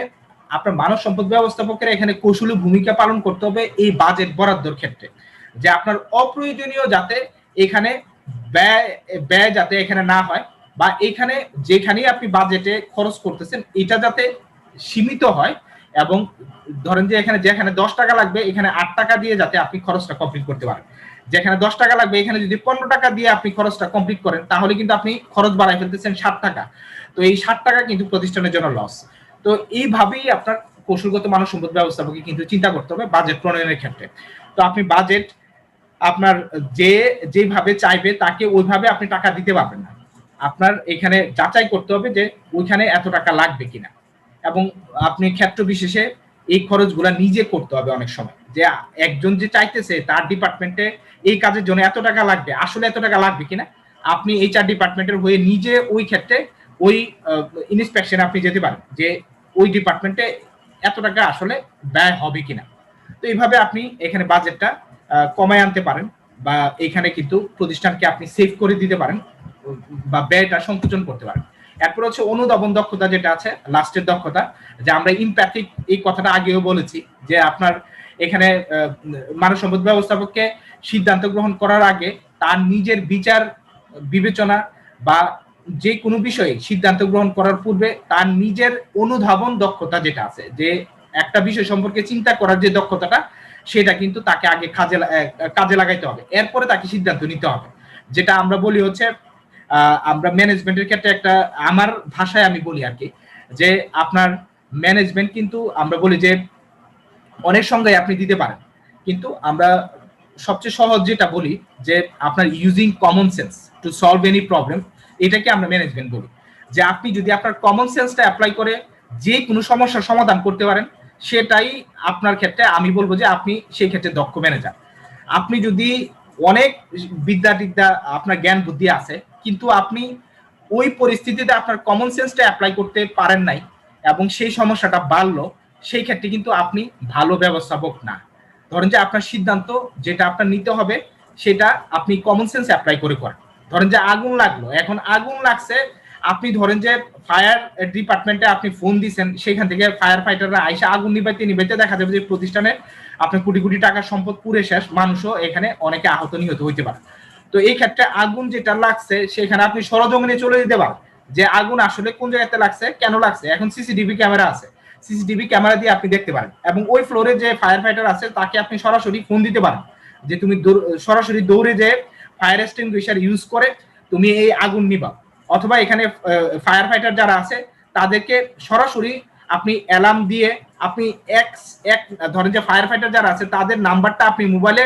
আপনার মানব সম্পদ ব্যবস্থাপকের এখানে কৌশলী ভূমিকা পালন করতে হবে এই বাজেট বরাদ্দর ক্ষেত্রে, যে আপনার অপ্রয়োজনীয় যাতে এখানে ব্যয় যাতে এখানে না হয়, বা এখানে যেখানেই আপনি বাজেটে খরচ করতেছেন এটা যাতে সীমিত হয়, এবং ধরেন যে এখানে যেখানে 10 টাকা লাগবে এখানে 8 টাকা দিয়ে যাতে আপনি খরচটা কমপ্লিট করতে পারেন, যেখানে 10 টাকা লাগবে এখানে যদি 15 টাকা দিয়ে আপনি খরচটা কমপ্লিট করেন তাহলে কিন্তু আপনি খরচ বাড়াই ফেলতেছেন 60 টাকা। তো এই 60 টাকা কিন্তু প্রতিষ্ঠানের জন্য লস। তো এইভাবেই আপনার কৌশলগত মানব সম্পদ ব্যবস্থাপককে কিন্তু চিন্তা করতে হবে বাজেট প্রণয়নের ক্ষেত্রে। তো আপনি বাজেট আপনার যেভাবে চাইবে তাকে ওইভাবে আপনি টাকা দিতে পারবেন না, আপনার এখানে যাচাই করতে হবে যে ওইখানে এত টাকা লাগবে কিনা, এবং আপনি ক্ষেত্র বিশেষে এই খরচগুলা নিজে করতে হবে। অনেক সময় যে একজন যে চাইতেছে তার ডিপার্টমেন্টে এই কাজের জন্য এত টাকা লাগবে, আসলে এত টাকা লাগবে কিনা, আপনি এইচআর ডিপার্টমেন্টের হয়ে নিজে ওই ক্ষেত্রে ওই ইন্সপেকশনে আপনি যেতে পারেন যে ওই ডিপার্টমেন্টে এত টাকা আসলে ব্যয় হবে কিনা। তো এইভাবে আপনি এখানে বাজেটটা কমায় আনতে পারেন, বা এখানে কিন্তু প্রতিষ্ঠানকে আপনি সেভ করে দিতে পারেন বা ব্যয়টা সংকোচন করতে পারেন। এরপর হচ্ছে অনুধাবন দক্ষতা যেটা আছে লাস্টের দক্ষতা, যে আমরা ইমপ্যাথিক, এই কথাটা আগেও বলেছি যে আপনার এখানে মানব সম্পদ ব্যবস্থাপককে সিদ্ধান্ত গ্রহণ করার আগে তার নিজের বিচার বিবেচনা বা যে কোনো বিষয়ে সিদ্ধান্ত গ্রহণ করার পূর্বে তার নিজের অনুধাবন দক্ষতা যেটা আছে, যে একটা বিষয় সম্পর্কে চিন্তা করার যে দক্ষতাটা, সেটা কিন্তু তাকে আগে কাজে লাগাইতে হবে, এরপরে তাকে সিদ্ধান্ত নিতে হবে। যেটা আমরা বলি হচ্ছে আমরা ম্যানেজমেন্টের ক্ষেত্রে একটা, আমার ভাষায় আমি বলি আর কি, যে আপনার ম্যানেজমেন্ট কিন্তু আমরা বলি যে অনেক সংজ্ঞায় আপনি দিতে পারেন, কিন্তু আমরা সবচেয়ে সহজ যেটা বলি যে আপনার using common sense to solve any problem, এটাকে আমরা ম্যানেজমেন্ট বলি। যে আপনি যদি আপনার কমন সেন্সটা অ্যাপ্লাই করে যে কোনো সমস্যার সমাধান করতে পারেন, সেটাই আপনার ক্ষেত্রে আমি বলবো যে আপনি সেই ক্ষেত্রে দক্ষ ম্যানেজার। আপনি যদি অনেক বিদ্যা আপনার জ্ঞান বুদ্ধি আছে, কিন্তু আপনি ওই পরিস্থিতিতে আপনার কমন সেন্সটা অ্যাপ্লাই করতে পারেন নাই এবং সেই সমস্যাটা বাড়লো, সেই ক্ষেত্রে কিন্তু আপনি ভালো ব্যবস্থাপক না। ধরেন যে আপনার সিদ্ধান্ত যেটা আপনার নিতে হবে সেটা আপনি কমন সেন্স অ্যাপ্লাই করে করেন। ধরেন যে আগুন লাগলো, এখন আগুন লাগছে, আপনি ধরেন যে ফায়ার ডিপার্টমেন্টে আপনি ফোন দিচ্ছেন, সেখান থেকে ফায়ার ফাইটাররা আইসা আগুন নিবাইতে দেখা যাবে যে প্রতিষ্ঠানে আপনার কোটি কোটি টাকার সম্পদ পুড়ে শেষ, মানুষও এখানে অনেকে আহত নিহত হইতে পারে। তো এই ক্ষেত্রে আগুন যেটা লাগছে সেখানে আপনি সরজমিনে চলে যেতে পারেন যে আগুন আসলে কোন জায়গাতে লাগছে, কেন লাগছে। এখন সিসিটিভি ক্যামেরা আছে, সিসিটিভি ক্যামেরা দিয়ে আপনি দেখতে পারেন, এবং ওই ফ্লোরে যে ফায়ার ফাইটার আছে তাকে আপনি সরাসরি ফোন দিতে পারেন যে তুমি সরাসরি দৌড়ে যে ফায়ার এক্সটিংগুইশার ইউজ করে তুমি এই আগুন নিবা, অথবা এখানে ফায়ার ফাইটার যারা আছে তাদেরকে সরাসরি আপনি অ্যালার্ম দিয়ে আপনি এক ধরেন যে ফায়ার ফাইটার যারা আছে তাদের নাম্বারটা আপনি মোবাইলে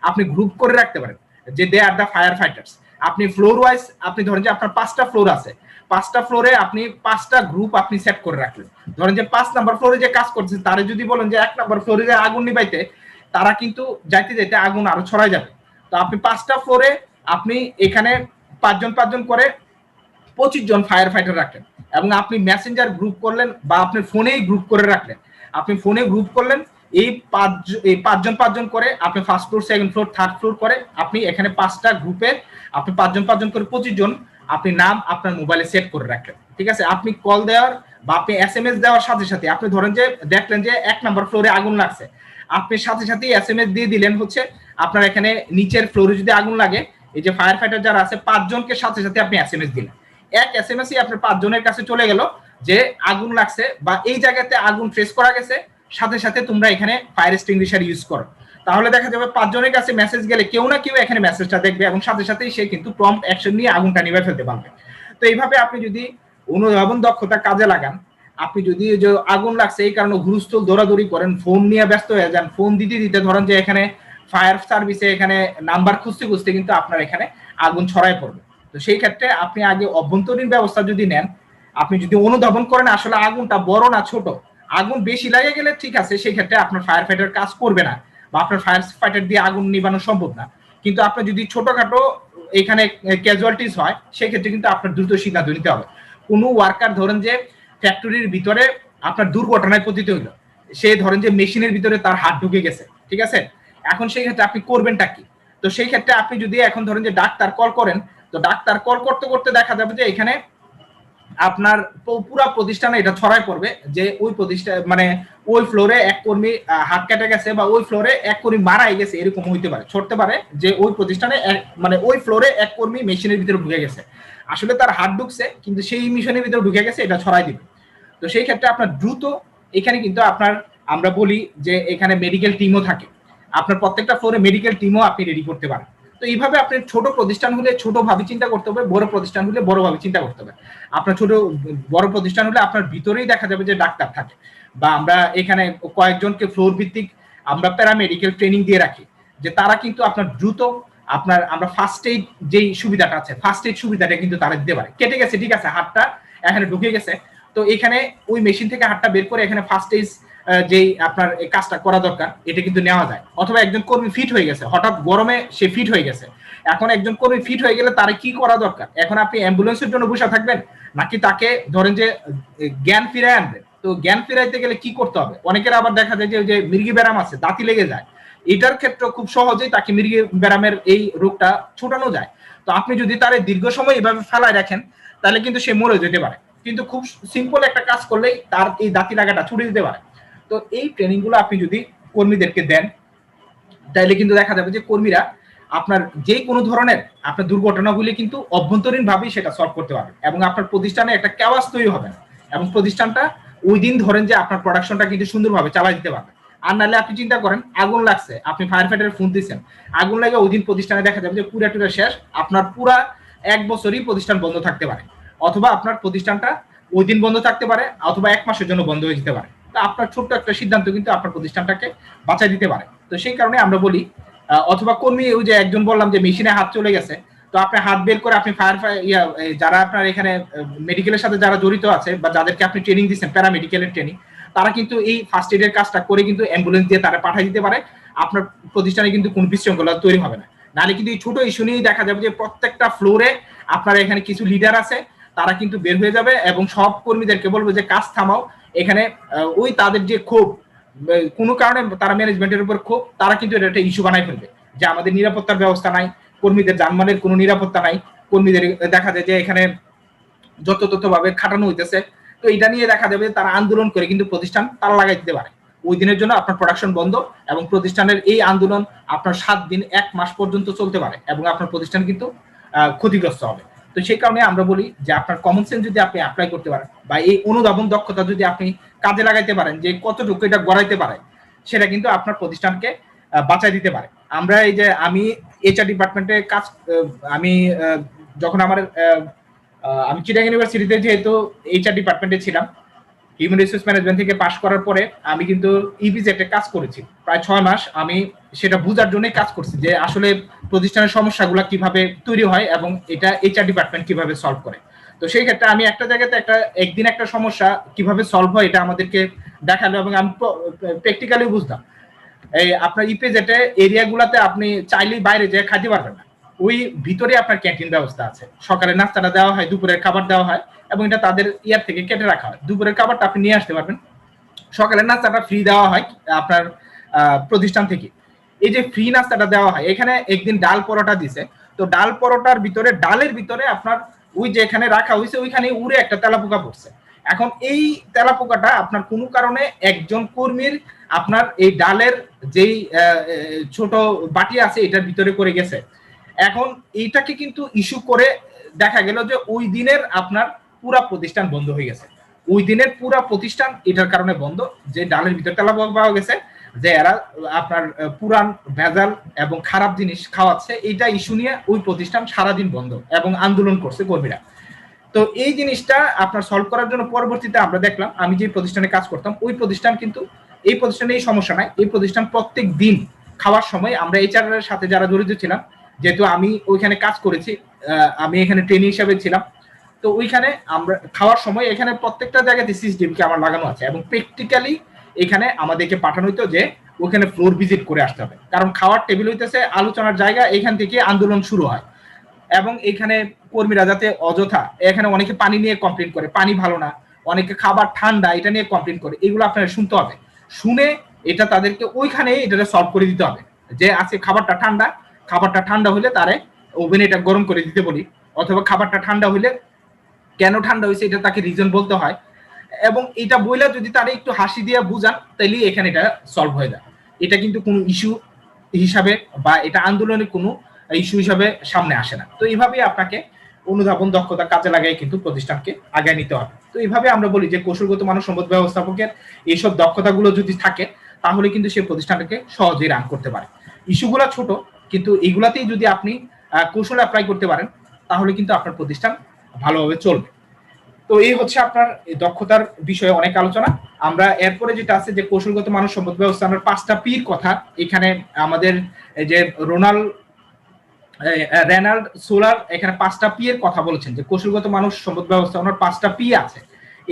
আপনি গ্রুপ করে রাখতে পারেন যে দে আর দ্য ফায়ার ফাইটার্স। আপনি ফ্লোর ওয়াইজ আপনি ধরেন যে আপনার 5টা ফ্লোর আছে, 5টা ফ্লোরে আপনি 5টা গ্রুপ আপনি সেট করে রাখলেন। ধরেন যে 5 নাম্বার ফ্লোরে যে কাজ করছে তারা যদি বলেন যে 1 নাম্বার ফ্লোরে যে আগুন নিবাইতে, তারা কিন্তু যাইতে যাইতে আগুন আরো ছড়ায় যাবে। তো আপনি 5টা ফ্লোরে আপনি এখানে 5জন করে 25 জন ফায়ার ফাইটার রাখলেন, এবং আপনি মেসেঞ্জার গ্রুপ করলেন বা আপনি ফোনেই গ্রুপ করে রাখলেন। আপনি ফোনে গ্রুপ করলেন, এই পাঁচজন করে আপনি first floor, second floor, third floor করে আপনি এখানে 5টা গ্রুপের আপনি 5জন করে 25জন আপনি নাম আপনার মোবাইলে সেট করে রাখলেন। ঠিক আছে, আপনি কল দেওয়ার বা আপনি SMS দেওয়ার সাথে সাথে আপনি ধরেন যে দেখলেন যে 1 নম্বর ফ্লোরে আগুন লাগছে, আপনি সাথে সাথে SMS দিয়ে দিলেন হচ্ছে আপনার এখানে নিচের ফ্লোরে যদি আগুন লাগে, এই যে ফায়ার ফাইটার যারা আছে 5জনকে সাথে সাথে আপনি SMS দিলেন, এক SMSই আপনার 5জনের কাছে চলে গেল যে আগুন লাগছে বা এই জায়গাতে আগুন ট্রেস করা গেছে, সাথে সাথে তোমরা এখানে ফায়ার এক্সটিংগুইশার ইউজ করো। তাহলে দেখা যাবে 5জনের কাছে মেসেজ গেলে কেউ না কেউ এখানে মেসেজটা দেখবে এবং সাথে সাথেই সে কিন্তু প্রম্পট অ্যাকশন নিয়ে আগুনটা নিভে ফেলতে পারবে। তো এইভাবে আপনি যদি অনুধাবন দক্ষতা কাজে লাগান, আপনি যদি যে আগুন লাগছে এই কারণে হুলস্থুল দৌড়াদৌড়ি করেন, ফোন নিয়ে ব্যস্ত হয়ে যান, ফোন দিতে দিতে ধরেন যে এখানে ফায়ার সার্ভিসে এখানে নাম্বার খুঁজতে খুঁজতে কিন্তু আপনার এখানে আগুন ছড়ায় পড়বে। তো সেই ক্ষেত্রে আপনি আগে অভ্যন্তরীণ ব্যবস্থা যদি নেন, আপনি যদি অনুধাবন করেন আসলে আগুনটা বড় না ছোট, আগুন বেশি লাগে গেলে ঠিক আছে, সেই ক্ষেত্রে আপনার ফায়ার ফাইটার কাজ করবে না বা আপনার ফায়ার ফাইটার দিয়ে আগুন নিবানো সম্ভব না। কিন্তু আপনার যদি ছোটখাটো এখানে ক্যাজুয়ালিটিস হয়, সেক্ষেত্রে কিন্তু আপনার দ্রুত সিদ্ধান্ত নিতে হবে। কোনো ওয়ার্কার ধরেন যে ফ্যাক্টরির ভিতরে আপনার দুর্ঘটনায় পতিত হইলো, সে ধরেন যে মেশিনের ভিতরে তার হাত ঢুকে গেছে, ঠিক আছে, এখন সেই ক্ষেত্রে আপনি করবেনটা কি? তো সেই ক্ষেত্রে আপনি যদি এখন ধরেন যে ডাক্তার কল করেন, তো ডাক্তার কল করতে করতে দেখা যাবে যে এখানে আপনার পুরো প্রতিষ্ঠানে এটা ছড়ায় পড়বে যে ওই প্রতিষ্ঠান মানে ওই ফ্লোরে এক কর্মী হাত কেটে গেছে বা ওই ফ্লোরে এক কর্মী মারাই গেছে, এরকম হইতে পারে, ছড়তে পারে যে ওই প্রতিষ্ঠানে মানে ওই ফ্লোরে এক কর্মী মেশিনের ভিতরে ঢুকে গেছে, আসলে তার হাত ঢুকছে কিন্তু সেই মেশিনের ভিতরে ঢুকে গেছে, এটা ছড়াই দিবে। তো সেই ক্ষেত্রে আপনার দ্রুত এখানে কিন্তু আপনার আমরা বলি যে এখানে মেডিকেল টিমও থাকে, আপনার প্রত্যেকটা ফ্লোরে মেডিকেল টিমও আপনি রেডি করতে পারেন। তো এইভাবে আপনি ছোট প্রতিষ্ঠান হলে ছোট ভাবে চিন্তা করতে হবে, বড় প্রতিষ্ঠান হলে বড় ভাবে চিন্তা করতে হবে। আপনার বড় প্রতিষ্ঠান হলে আপনার ভিতরেই দেখা যাবে যে ডাক্তার থাকে বা আমরা এখানে কয়েকজনকে ফ্লোর ভিত্তিক আমরা প্যারামেডিক্যাল ট্রেনিং দিয়ে রাখি, যে তারা কিন্তু আপনার দ্রুত আপনার আমরা ফার্স্ট এইড যেই সুবিধাটা আছে, ফার্স্ট এইড সুবিধাটা কিন্তু তারা দিতে পারে। কেটে গেছে, ঠিক আছে, হাতটা এখানে ঢুকে গেছে, তো এখানে ওই মেশিন থেকে হাতটা বের করে এখানে ফার্স্ট এইড যেই আপনার এই কাজটা করা দরকার এটা কিন্তু নেওয়া যায়। অথবা একজন কর্মী ফিট হয়ে গেছে, হঠাৎ গরমে সে ফিট হয়ে গেছে, এখন একজন কর্মী ফিট হয়ে গেলে তার কি করা দরকার? এখন আপনি অ্যাম্বুলেন্সের জন্য বসে থাকবেন নাকি তাকে ধরেন যে জ্ঞান ফিরায় আনবেন? তো জ্ঞান ফিরাইতে গেলে কি করতে হবে? অনেকের আবার দেখা যায় যে মৃগী ব্যারাম আছে, দাঁতি লেগে যায়, এটার ক্ষেত্রে খুব সহজেই তাকে মৃগী ব্যারামের এই রোগটা ছোটানো যায়। তো আপনি যদি তার দীর্ঘ সময় এভাবে ফেলায় রাখেন তাহলে কিন্তু সে মরে যেতে পারে, কিন্তু খুব সিম্পল একটা কাজ করলেই তার এই দাঁতি লাগাটা ছুটে দিতে পারে। তো এই ট্রেনিং গুলো আপনি যদি কর্মীদেরকে দেন তাহলে কিন্তু দেখা যাবে যে কর্মীরা আপনার যে কোনো ধরনের আপনার দুর্ঘটনাগুলি কিন্তু অভ্যন্তরীণ ভাবেই সেটা সলভ করতে পারবে এবং আপনার প্রতিষ্ঠানে একটা ক্যাওয়াস তৈরি হবে না এবং প্রতিষ্ঠানটা ওই দিন ধরেন যে আপনার প্রোডাকশনটা কিন্তু সুন্দরভাবে চালাই দিতে পারবে। আর নাহলে আপনি চিন্তা করেন আগুন লাগছে, আপনি ফায়ার ফাইটারের ফোন দিচ্ছেন, আগুন লাগে ওই দিন প্রতিষ্ঠানে দেখা যাবে যে পুরা টুরা শেষ, আপনার পুরা 1 বছরই প্রতিষ্ঠান বন্ধ থাকতে পারে, অথবা আপনার প্রতিষ্ঠানটা ওই দিন বন্ধ থাকতে পারে, অথবা 1 মাসের জন্য বন্ধ হয়ে যেতে পারে। তো আপনার ছোট্ট একটা সিদ্ধান্ত কিন্তু আপনার প্রতিষ্ঠানটাকে বাঁচাই দিতে পারে। তো সেই কারণে আমরা বলি, অথবা কর্মী ওই যে একজন বললাম যে মেশিনে হাত চলে গেছে, তো আপনি হাত বের করে আপনি ফায়ার যারা আপনার এখানে মেডিকেলের সাথে যারা জড়িত আছে বা যাদেরকে আপনি ট্রেনিং দিচ্ছেন প্যারামেডিকেলের ট্রেনিং, তারা কিন্তু এই ফার্স্ট এডের কাজটা করে কিন্তু অ্যাম্বুলেন্স দিয়ে তারা পাঠিয়ে দিতে পারে, আপনার প্রতিষ্ঠানে কিন্তু কোনো বিশৃঙ্খলা তৈরি হবে না। নাহলে কিন্তু এই ছোট ইস্যু নিয়েই দেখা যাবে যে প্রত্যেকটা ফ্লোরে আপনার এখানে কিছু লিডার আছে, তারা কিন্তু বের হয়ে যাবে এবং সব কর্মীদেরকে বলবে যে কাজ থামাও, এখানে ওই তাদের যে ক্ষোভ কোনো কারণে তারা ম্যানেজমেন্টের উপর ক্ষোভ, তারা কিন্তু এটা একটা ইস্যু বানাই ফেলবে যে আমাদের নিরাপত্তার ব্যবস্থা নাই, কর্মীদের জানমালের কোনো নিরাপত্তা নাই, কর্মীদের দেখা যায় যে এখানে যথাযথভাবে খাটানো হইতেছে। তো এটা নিয়ে দেখা যাবে তারা আন্দোলন করে কিন্তু প্রতিষ্ঠান তালা লাগাই দিতে পারে, ওই দিনের জন্য আপনার প্রোডাকশন বন্ধ এবং প্রতিষ্ঠানের এই আন্দোলন আপনার 7 দিন 1 মাস পর্যন্ত চলতে পারে এবং আপনার প্রতিষ্ঠান কিন্তু ক্ষতিগ্রস্ত হবে। তো সেই কারণে আমরা বলি যে আপনার কমন সেন্স যদি আপনি অ্যাপ্লাই করতে পারেন বা এই অনুধাবন দক্ষতা যদি আপনি কাজে লাগাইতে পারেন যে কতটুকু এটা গড়াইতে পারে, সেটা কিন্তু আপনার প্রতিষ্ঠানকে বাঁচাই দিতে পারে। আমরা এই যে আমি এইচআর ডিপার্টমেন্টে কাজ আমি যখন আমার আমি চিটাগাং ইউনিভার্সিটিতে যেহেতু এইচআর ডিপার্টমেন্টে ছিলাম, হিউম্যান রিসোর্স ম্যানেজমেন্ট থেকে পাশ করার পরে আমি কিন্তু ইপিজেডে কাজ করেছি প্রায় 6 মাস। আমি সেটা বোঝার জন্যই কাজ করছি যে আসলে প্রতিষ্ঠানের সমস্যাগুলো কিভাবে তৈরি হয় এবং এটা এইচআর ডিপার্টমেন্ট কিভাবে সলভ করে। তো সেই ক্ষেত্রে আমি একটা জায়গাতে একদিন একটা সমস্যা কিভাবে সলভ হয় এটা আমাদেরকে দেখালো এবং আমি প্র্যাকটিক্যালি বুঝতাম। এই আপনার ইপিজেডে এরিয়াগুলোতে আপনি চাইলেই বাইরে যেয়ে খাইতে পারবেন না, ওই ভিতরে আপনার ক্যান্টিন ব্যবস্থা আছে, সকালে নাস্তাটা দেওয়া হয়, দুপুরের খাবার দেওয়া হয় এবং এটা তাদের ইয়ার থেকে কেটে রাখা হয়, দুপুরের খাবারটা আপনি নিয়ে আসতে পারবেন, সকালের নাস্তাটা ফ্রি দেওয়া হয় আপনার প্রতিষ্ঠান থেকে। এই যে ফ্রি নাস্তাটা দেওয়া হয়, এখানে একদিন ডাল পরোটা দিছে, তো ডাল পরোটার ভিতরে ডালের ভিতরে আপনার ওই যে এখানে রাখা হয়েছে ওইখানে উড়ে একটা তেলাপোকা পড়ছে। এখন এই তেলাপোকাটা আপনার কোনো কারণে একজন কর্মীর আপনার এই ডালের যেই ছোট বাটি আছে এটার ভিতরে করে গেছে। এখন এইটাকে কিন্তু ইস্যু করে দেখা গেল যে ওই দিনের আপনার পুরা প্রতিষ্ঠান বন্ধ হয়ে গেছে। ওই দিনের পুরা প্রতিষ্ঠান এটার কারণে বন্ধ, যে ডালের ভিতরে তেলাপোকা পাওয়া গেছে, যে এরা আপনার পুরান ভেজাল এবং খারাপ জিনিস খাওয়াচ্ছে, এইটা ইস্যু নিয়ে ওই প্রতিষ্ঠান সারাদিন বন্ধ এবং আন্দোলন করছে কর্মীরা। তো এই জিনিসটা আপনার সলভ করার জন্য পরবর্তীতে আমরা দেখলাম, আমি যে প্রতিষ্ঠানে কাজ করতাম ওই প্রতিষ্ঠান কিন্তু এই প্রতিষ্ঠানে এই সমস্যা নাই। এই প্রতিষ্ঠান প্রত্যেক দিন খাওয়ার সময় আমরা এইচআর এর সাথে যারা জড়িত ছিলাম, যেহেতু আমি ওইখানে কাজ করেছি, আমি এখানে ট্রেনি হিসেবে ছিলাম, তো ওইখানে আমরা খাওয়ার সময় এখানে প্রত্যেকটা জায়গাতে সিসিটিভি ক্যামেরা লাগানো আছে এবং প্র্যাকটিক্যালি এখানে আমাদেরকে পাঠানো হইতো যে ওখানে ফ্লোর ভিজিট করে আসতে হবে, কারণ খাওয়ার টেবিল হইতেছে আলোচনার জায়গা, এখান থেকে আন্দোলন শুরু হয়। এবং এখানে কর্মীরা যাতে অযথা, এখানে অনেকে পানি নিয়ে কমপ্লেন করে পানি ভালো না, অনেকে খাবার ঠান্ডা এটা নিয়ে কমপ্লেন করে, এগুলো আপনারা শুনতে হবে, শুনে এটা তাদেরকে ওইখানে এটা সলভ করে দিতে হবে, যে আজকে খাবারটা ঠান্ডা হলে তারে ওভেনে এটা গরম করে দিতে বলি, অথবা খাবারটা ঠান্ডা হলে কেন ঠান্ডা হয়েছে এটা তাকে রিজন বলতে হয়, এবং এটা বইলা যদি তারা একটু হাসি দিয়ে বুঝান তাহলে এখানে এটা সলভ হয়ে যায়। এটা কিন্তু কোনো ইস্যু হিসাবে বা এটা আন্দোলনের কোনো ইস্যু হিসাবে সামনে আসে না। তো এইভাবেই আপনাকে অনুধাবন দক্ষতা কাজে লাগাই কিন্তু প্রতিষ্ঠানকে আগায় নিতে হবে। তো এইভাবে আমরা বলি যে কৌশলগত মানব সম্পদ ব্যবস্থাপকের এইসব দক্ষতাগুলো যদি থাকে তাহলে কিন্তু সেই প্রতিষ্ঠানটাকে সহজেই রান করতে পারে। ইস্যুগুলো ছোট, কিন্তু এগুলাতেই যদি আপনি কৌশল অ্যাপ্লাই করতে পারেন তাহলে কিন্তু আপনার প্রতিষ্ঠান ভালোভাবে চলবে। তো এই হচ্ছে আপনার দক্ষতার বিষয়ে অনেক আলোচনা। আমরা এরপরে যেটা আছে যে কৌশলগত মানব সম্পদ ব্যবস্থাপনার 5টা পির কথা, এখানে আমাদের যে রেনাল্ড সোলার এখানে 5টা পি এর কথা বলেছেন, যে কৌশলগত মানব সম্পদ ব্যবস্থাপনার 5টা পি আছে।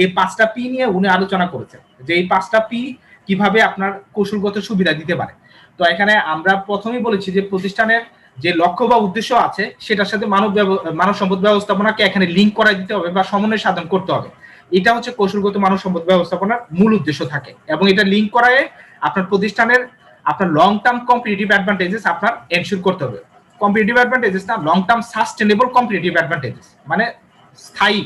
এই 5টা পি নিয়ে উনি আলোচনা করেছেন যে এই 5টা পি কিভাবে আপনার কৌশলগত সুবিধা দিতে পারে। তো এখানে আমরা প্রথমেই বলেছি যে প্রতিষ্ঠানের যে লক্ষ্য বা উদ্দেশ্য আছে সেটার সাথে মানব সম্পদ ব্যবস্থাপনাকে এখানে লিঙ্ক করাই দিতে হবে বা সমন্বয় সাধন করতে হবে। এটা হচ্ছে কৌশলগত মানব সম্পদ ব্যবস্থাপনার মূল উদ্দেশ্য থাকে, এবং এটা লিঙ্ক করায় আপনার প্রতিষ্ঠানের আপনার লং টার্ম কম্পিটিটিভ অ্যাডভান্টেজেস আপনার এনশিওর করতে হবে। কম্পিটিটিভ অ্যাডভান্টেজেস না, long term sustainable competitive advantages, মানে স্থায়ী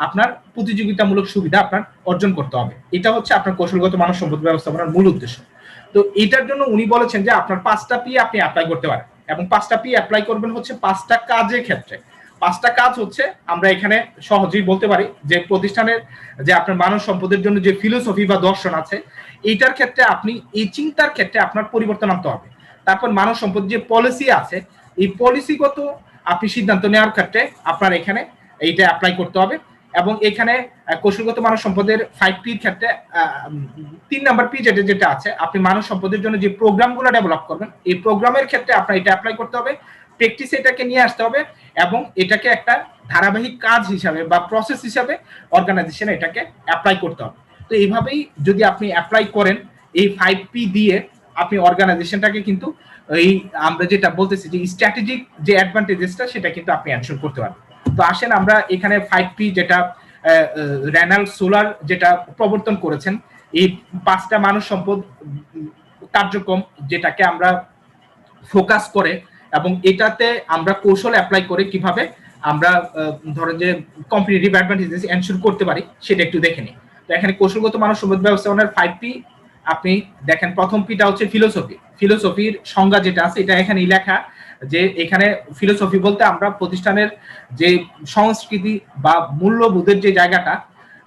আপনার প্রতিযোগিতামূলক সুবিধা আপনার অর্জন করতে হবে। এটা হচ্ছে আপনার কৌশলগত মানব সম্পদ ব্যবস্থাপনার মূল উদ্দেশ্য। তো এটার জন্য উনি বলেছেন যে আপনার 5টা পি আপনি অ্যাপ্লাই করতে পারেন, এবং 5টা পি অ্যাপ্লাই করবেন হচ্ছে 5টা কাজের ক্ষেত্রে। 5টা কাজ হচ্ছে আমরা এখানে সহজেই বলতে পারি যে প্রতিষ্ঠানের যে আপনার মানব সম্পদের জন্য যে ফিলোসফি বা দর্শন আছে এইটার ক্ষেত্রে আপনি এই চিন্তার ক্ষেত্রে আপনার পরিবর্তন আনতে হবে। তারপর মানব সম্পদ যে পলিসি আছে এই পলিসিগত আপনি সিদ্ধান্ত নেওয়ার ক্ষেত্রে আপনার এখানে এইটা অ্যাপ্লাই করতে হবে। এবং এখানে কৌশলগত মানব সম্পদের 5 পির ক্ষেত্রে 3 নাম্বার পি যেটা আছে, আপনি মানব সম্পদের জন্য যে প্রোগ্রামগুলো ডেভেলপ করবেন এই প্রোগ্রামের ক্ষেত্রে আপনার এটা অ্যাপ্লাই করতে হবে, প্র্যাকটিসে এটাকে নিয়ে আসতে হবে, এবং এটাকে একটা ধারাবাহিক কাজ হিসাবে বা প্রসেস হিসাবে অর্গানাইজেশনে এটাকে অ্যাপ্লাই করতে হবে। তো এইভাবেই যদি আপনি অ্যাপ্লাই করেন এই 5 পি দিয়ে আপনি অর্গানাইজেশনটাকে কিন্তু এই আমরা যেটা বলতেছি যে স্ট্র্যাটেজিক যে অ্যাডভান্টেজেসটা সেটা কিন্তু আপনি এনশিওর করতে পারবেন। তো আসেন আমরা এখানে 5 পি যেটা রেনাল্ড সোলার যেটা প্রবর্তন করেছেন, এই 5টা মানব সম্পদ কার্যক্রম যেটাকে আমরা ফোকাস করে এবং এটাতে আমরা কৌশল অ্যাপ্লাই করে কিভাবে আমরা ধরেন যে কম্পিটিটিভ অ্যাডভান্টেজেস এনশিওর করতে পারি সেটা একটু দেখে নিই। তো এখানে কৌশলগত মানব সম্পদ ব্যবস্থাপনার 5 পি আপনি দেখেন, প্রথম পিটা হচ্ছে ফিলোসফি। ফিলোসফির সংজ্ঞা যেটা আছে এটা এখানেই লেখা, যে এখানে ফিলোসফি বলতে আমরা প্রতিষ্ঠানের যে সংস্কৃতি বা মূল্যবোধের যে জায়গাটা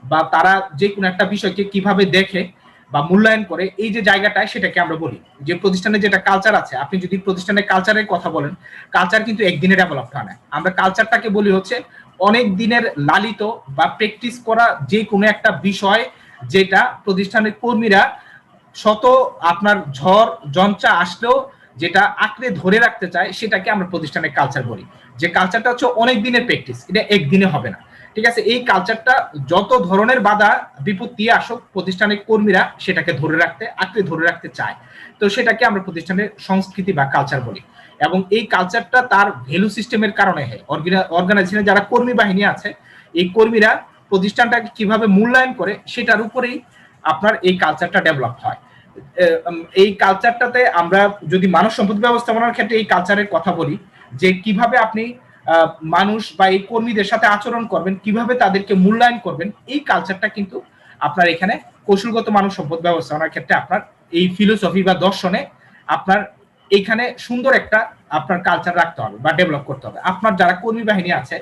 বা তারা যে কোনো একটা বিষয়কে কিভাবে দেখে বা মূল্যায়ন করে এই যে জায়গাটায় সেটাকে আমরা বলি। যে প্রতিষ্ঠানের যেটা কালচার আছে, আপনি যদি প্রতিষ্ঠানের কালচারের কথা বলেন, কালচার কিন্তু একদিনে ডেভেলপ হয় না। আমরা কালচারটাকে বলি হচ্ছে অনেক দিনের লালিত বা প্র্যাকটিস করা যে কোনো একটা বিষয়, যেটা প্রতিষ্ঠানের কর্মীরা শত আপনার ঝড় যন্ত্রণা আসলেও যেটা আঁকড়ে ধরে রাখতে চায় সেটাকে আমরা প্রতিষ্ঠানের কালচার বলি। যে কালচারটা হচ্ছে অনেক দিনের প্র্যাকটিস, এটা একদিনে হবে না। ঠিক আছে, এই কালচারটা যত ধরনের বাধা বিপত্তি আসুক প্রতিষ্ঠানের কর্মীরা সেটাকে আঁকড়ে ধরে রাখতে চায়। তো সেটাকে আমরা প্রতিষ্ঠানের সংস্কৃতি বা কালচার বলি। এবং এই কালচারটা তার ভ্যালু সিস্টেমের কারণে হয়। অর্গানাইজেশনে যারা কর্মী বাহিনী আছে এই কর্মীরা প্রতিষ্ঠানটাকে কিভাবে মূল্যায়ন করে সেটার উপরেই আপনার এই কালচারটা ডেভেলপ হয়। এই কালচারটাতে আমরা যদি মানব সম্পদ ব্যবস্থাপনার ক্ষেত্রে এই কালচারের কথা বলি, যে কিভাবে আপনি মানুষ বা এই কর্মীদের সাথে আচরণ করবেন, কিভাবে তাদেরকে মূল্যায়ন করবেন, এই কালচারটা কিন্তু আপনার এখানে কৌশলগত মানব সম্পদ ব্যবস্থাপনার ক্ষেত্রে আপনার এই ফিলোসফি বা দর্শনে আপনার এইখানে সুন্দর একটা আপনার কালচার রাখতে হবে বা ডেভেলপ করতে হবে। আপনার যারা কর্মী বাহিনী আছে,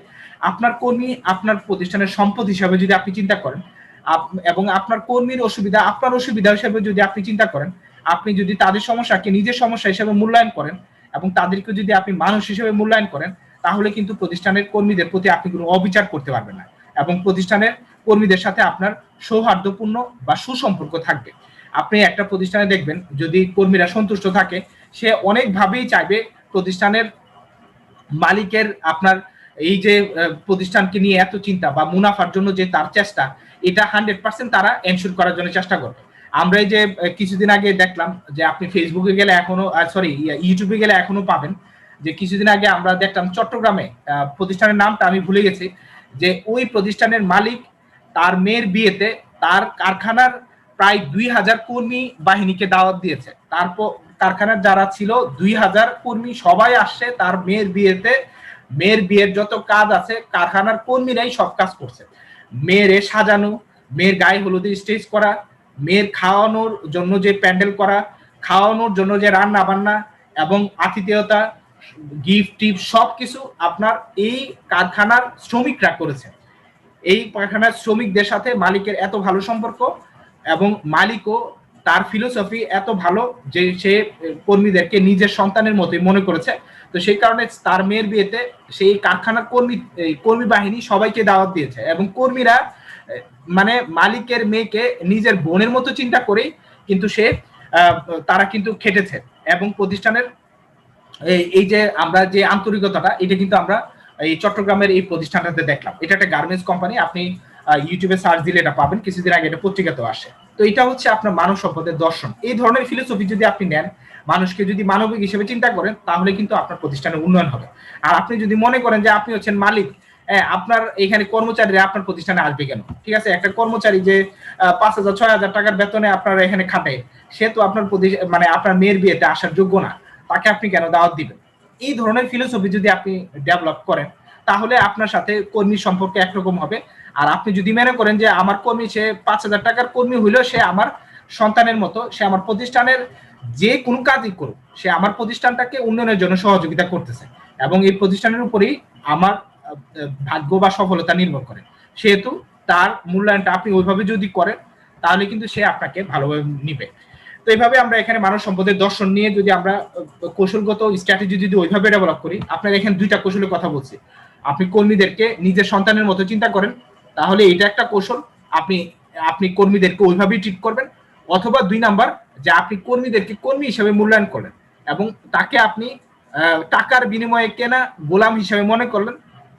আপনার কর্মী আপনার প্রতিষ্ঠানের সম্পদ হিসাবে যদি আপনি চিন্তা করেন, এবং আপনার কর্মীর অসুবিধা আপনার অসুবিধা হিসেবে যদি আপনি চিন্তা করেন, আপনি যদি তাদের সমস্যাকে নিজের সমস্যা হিসেবে মূল্যায়ন করেন এবং তাদেরকে যদি আপনি মানুষ হিসেবে মূল্যায়ন করেন, তাহলে কিন্তু প্রতিষ্ঠানের কর্মীদের প্রতি আপনি কোনো অবিচার করতে পারবেন না এবং প্রতিষ্ঠানের কর্মীদের সাথে আপনার সৌহার্দ্যপূর্ণ বা সুসম্পর্ক থাকবে। আপনি একটা প্রতিষ্ঠানে দেখবেন যদি কর্মীরা সন্তুষ্ট থাকে, সে অনেকভাবেই চাইবে প্রতিষ্ঠানের মালিকের আপনার এই যে প্রতিষ্ঠানকে নিয়ে এত চিন্তা বা মুনাফার জন্য যে তার চেষ্টা, এটা 100% তারা এনশিওর করার জন্য চেষ্টা করবে। আমরা এই যে কিছুদিন আগে দেখলাম যে আপনি ফেসবুকে গেলে এখনো ইউটিউবে গেলে এখনো পাবেন, যে কিছুদিন আগে আমরা দেখলাম চট্টগ্রামে প্রতিষ্ঠানের নামটা আমি ভুলে গেছি, যে ওই প্রতিষ্ঠানের মালিক তার মেয়ের বিয়েতে তার কারখানার প্রায় 2000 কর্মী বাহিনীকে দাওয়াত দিয়েছে। তারপর কারখানার যারা ছিল 2000 কর্মী সবাই আসছে তার মেয়ের বিয়েতে। মেয়ের বিয়ের যত কাজ আছে কারখানার কর্মীরাই সব কাজ করছে। মেয়ের সাজানো, মেয়ের গায়ে হলুদের স্টেজ করা, মেয়ের খাওয়ানোর জন্য যে প্যান্ডেল করা, খাওয়ানোর জন্য যে রান্না বান্না এবং আতিথেয়তা, গিফট টিপ সবকিছু আপনার এই কারখানার শ্রমিকরা করেছে। এই কারখানার শ্রমিকদের সাথে মালিকের এত ভালো সম্পর্ক এবং মালিকও তার ফিলোসফি এত ভালো যে সে কর্মীদেরকে নিজের সন্তানের মতোই মনে করেছে। তো সেই কারণে তার মেয়ের বিয়েতে সেই কারখানার কর্মী বাহিনী সবাইকে দাওয়াত দিয়েছে এবং কর্মীরা মানে মালিকের মেয়েকে নিজের বোনের মতো চিন্তা করেই কিন্তু তারা কিন্তু খেটেছে। এবং প্রতিষ্ঠানের এই যে আমরা যে আন্তরিকতাটা, এটা কিন্তু আমরা এই চট্টগ্রামের এই প্রতিষ্ঠানটাতে দেখলাম। এটা একটা গার্মেন্টস কোম্পানি, আপনি ইউটিউবে সার্চ দিলে এটা পাবেন, কিছুদিন আগে এটা পত্রিকাতেও আসে। তো এটা হচ্ছে আপনার মানব সম্পদের দর্শন। এই ধরনের ফিলোসফি যদি আপনি নেন, মানুষকে যদি মানবিক হিসেবে চিন্তা করেন, তাহলে কিন্তু আপনার প্রতিষ্ঠানের উন্নয়ন হবে। আর আপনি যদি মনে করেন যে আপনি হচ্ছেন মালিক, আপনার এখানে কর্মচারীরা আপনার প্রতিষ্ঠানে আসবে কেন? ঠিক আছে, একটা কর্মচারী যে 5000-6000 টাকার বেতনে আপনার এখানে খাটে, সে তো আপনার মানে আপনার মেয়ের বিয়েতে আসার যোগ্য না, তাকে আপনি কেন দাওয়াত দিবেন? এই ধরনের ফিলোসফি যদি আপনি ডেভেলপ করেন, তাহলে আপনার সাথে কর্মী সম্পর্ক একরকম হবে। আর আপনি যদি মনে করেন যে আমার কর্মী সে 5000 টাকার কর্মী হইলেও সে আমার সন্তানের মতো, সে আমার প্রতিষ্ঠানের যে কোনো কাজই করুক, সে আমার প্রতিষ্ঠানটাকে উন্নয়নের জন্য সহযোগিতা করতেছে এবং এই প্রতিষ্ঠানের উপরেই আমার ভাগ্য বা সফলতা নির্ভর করে, সেহেতু তার মূল্যায়নটা আপনি ওইভাবে যদি করেন, তাহলে কিন্তু সে আপনাকে ভালোভাবে নিবে। তো এইভাবে আমরা এখানে মানব সম্পদের দর্শন নিয়ে যদি আমরা কৌশলগত স্ট্র্যাটেজি যদি ওইভাবে ডেভেলপ করি, আপনার এখানে দুইটা কৌশলের কথা বলছি। আপনি কর্মীদেরকে নিজের সন্তানের মতো চিন্তা করেন, তাহলে এটা একটা কৌশল, আপনি কর্মীদেরকে ওইভাবেই ট্রিট করবেন। অথবা 2 নাম্বার, যে আপনি কর্মীদেরকে কর্মী হিসেবে মূল্যায়ন করলেন এবং তাকে আপনি টাকার বিনিময়ে কেনা গোলাম হিসেবে মনে করলেন।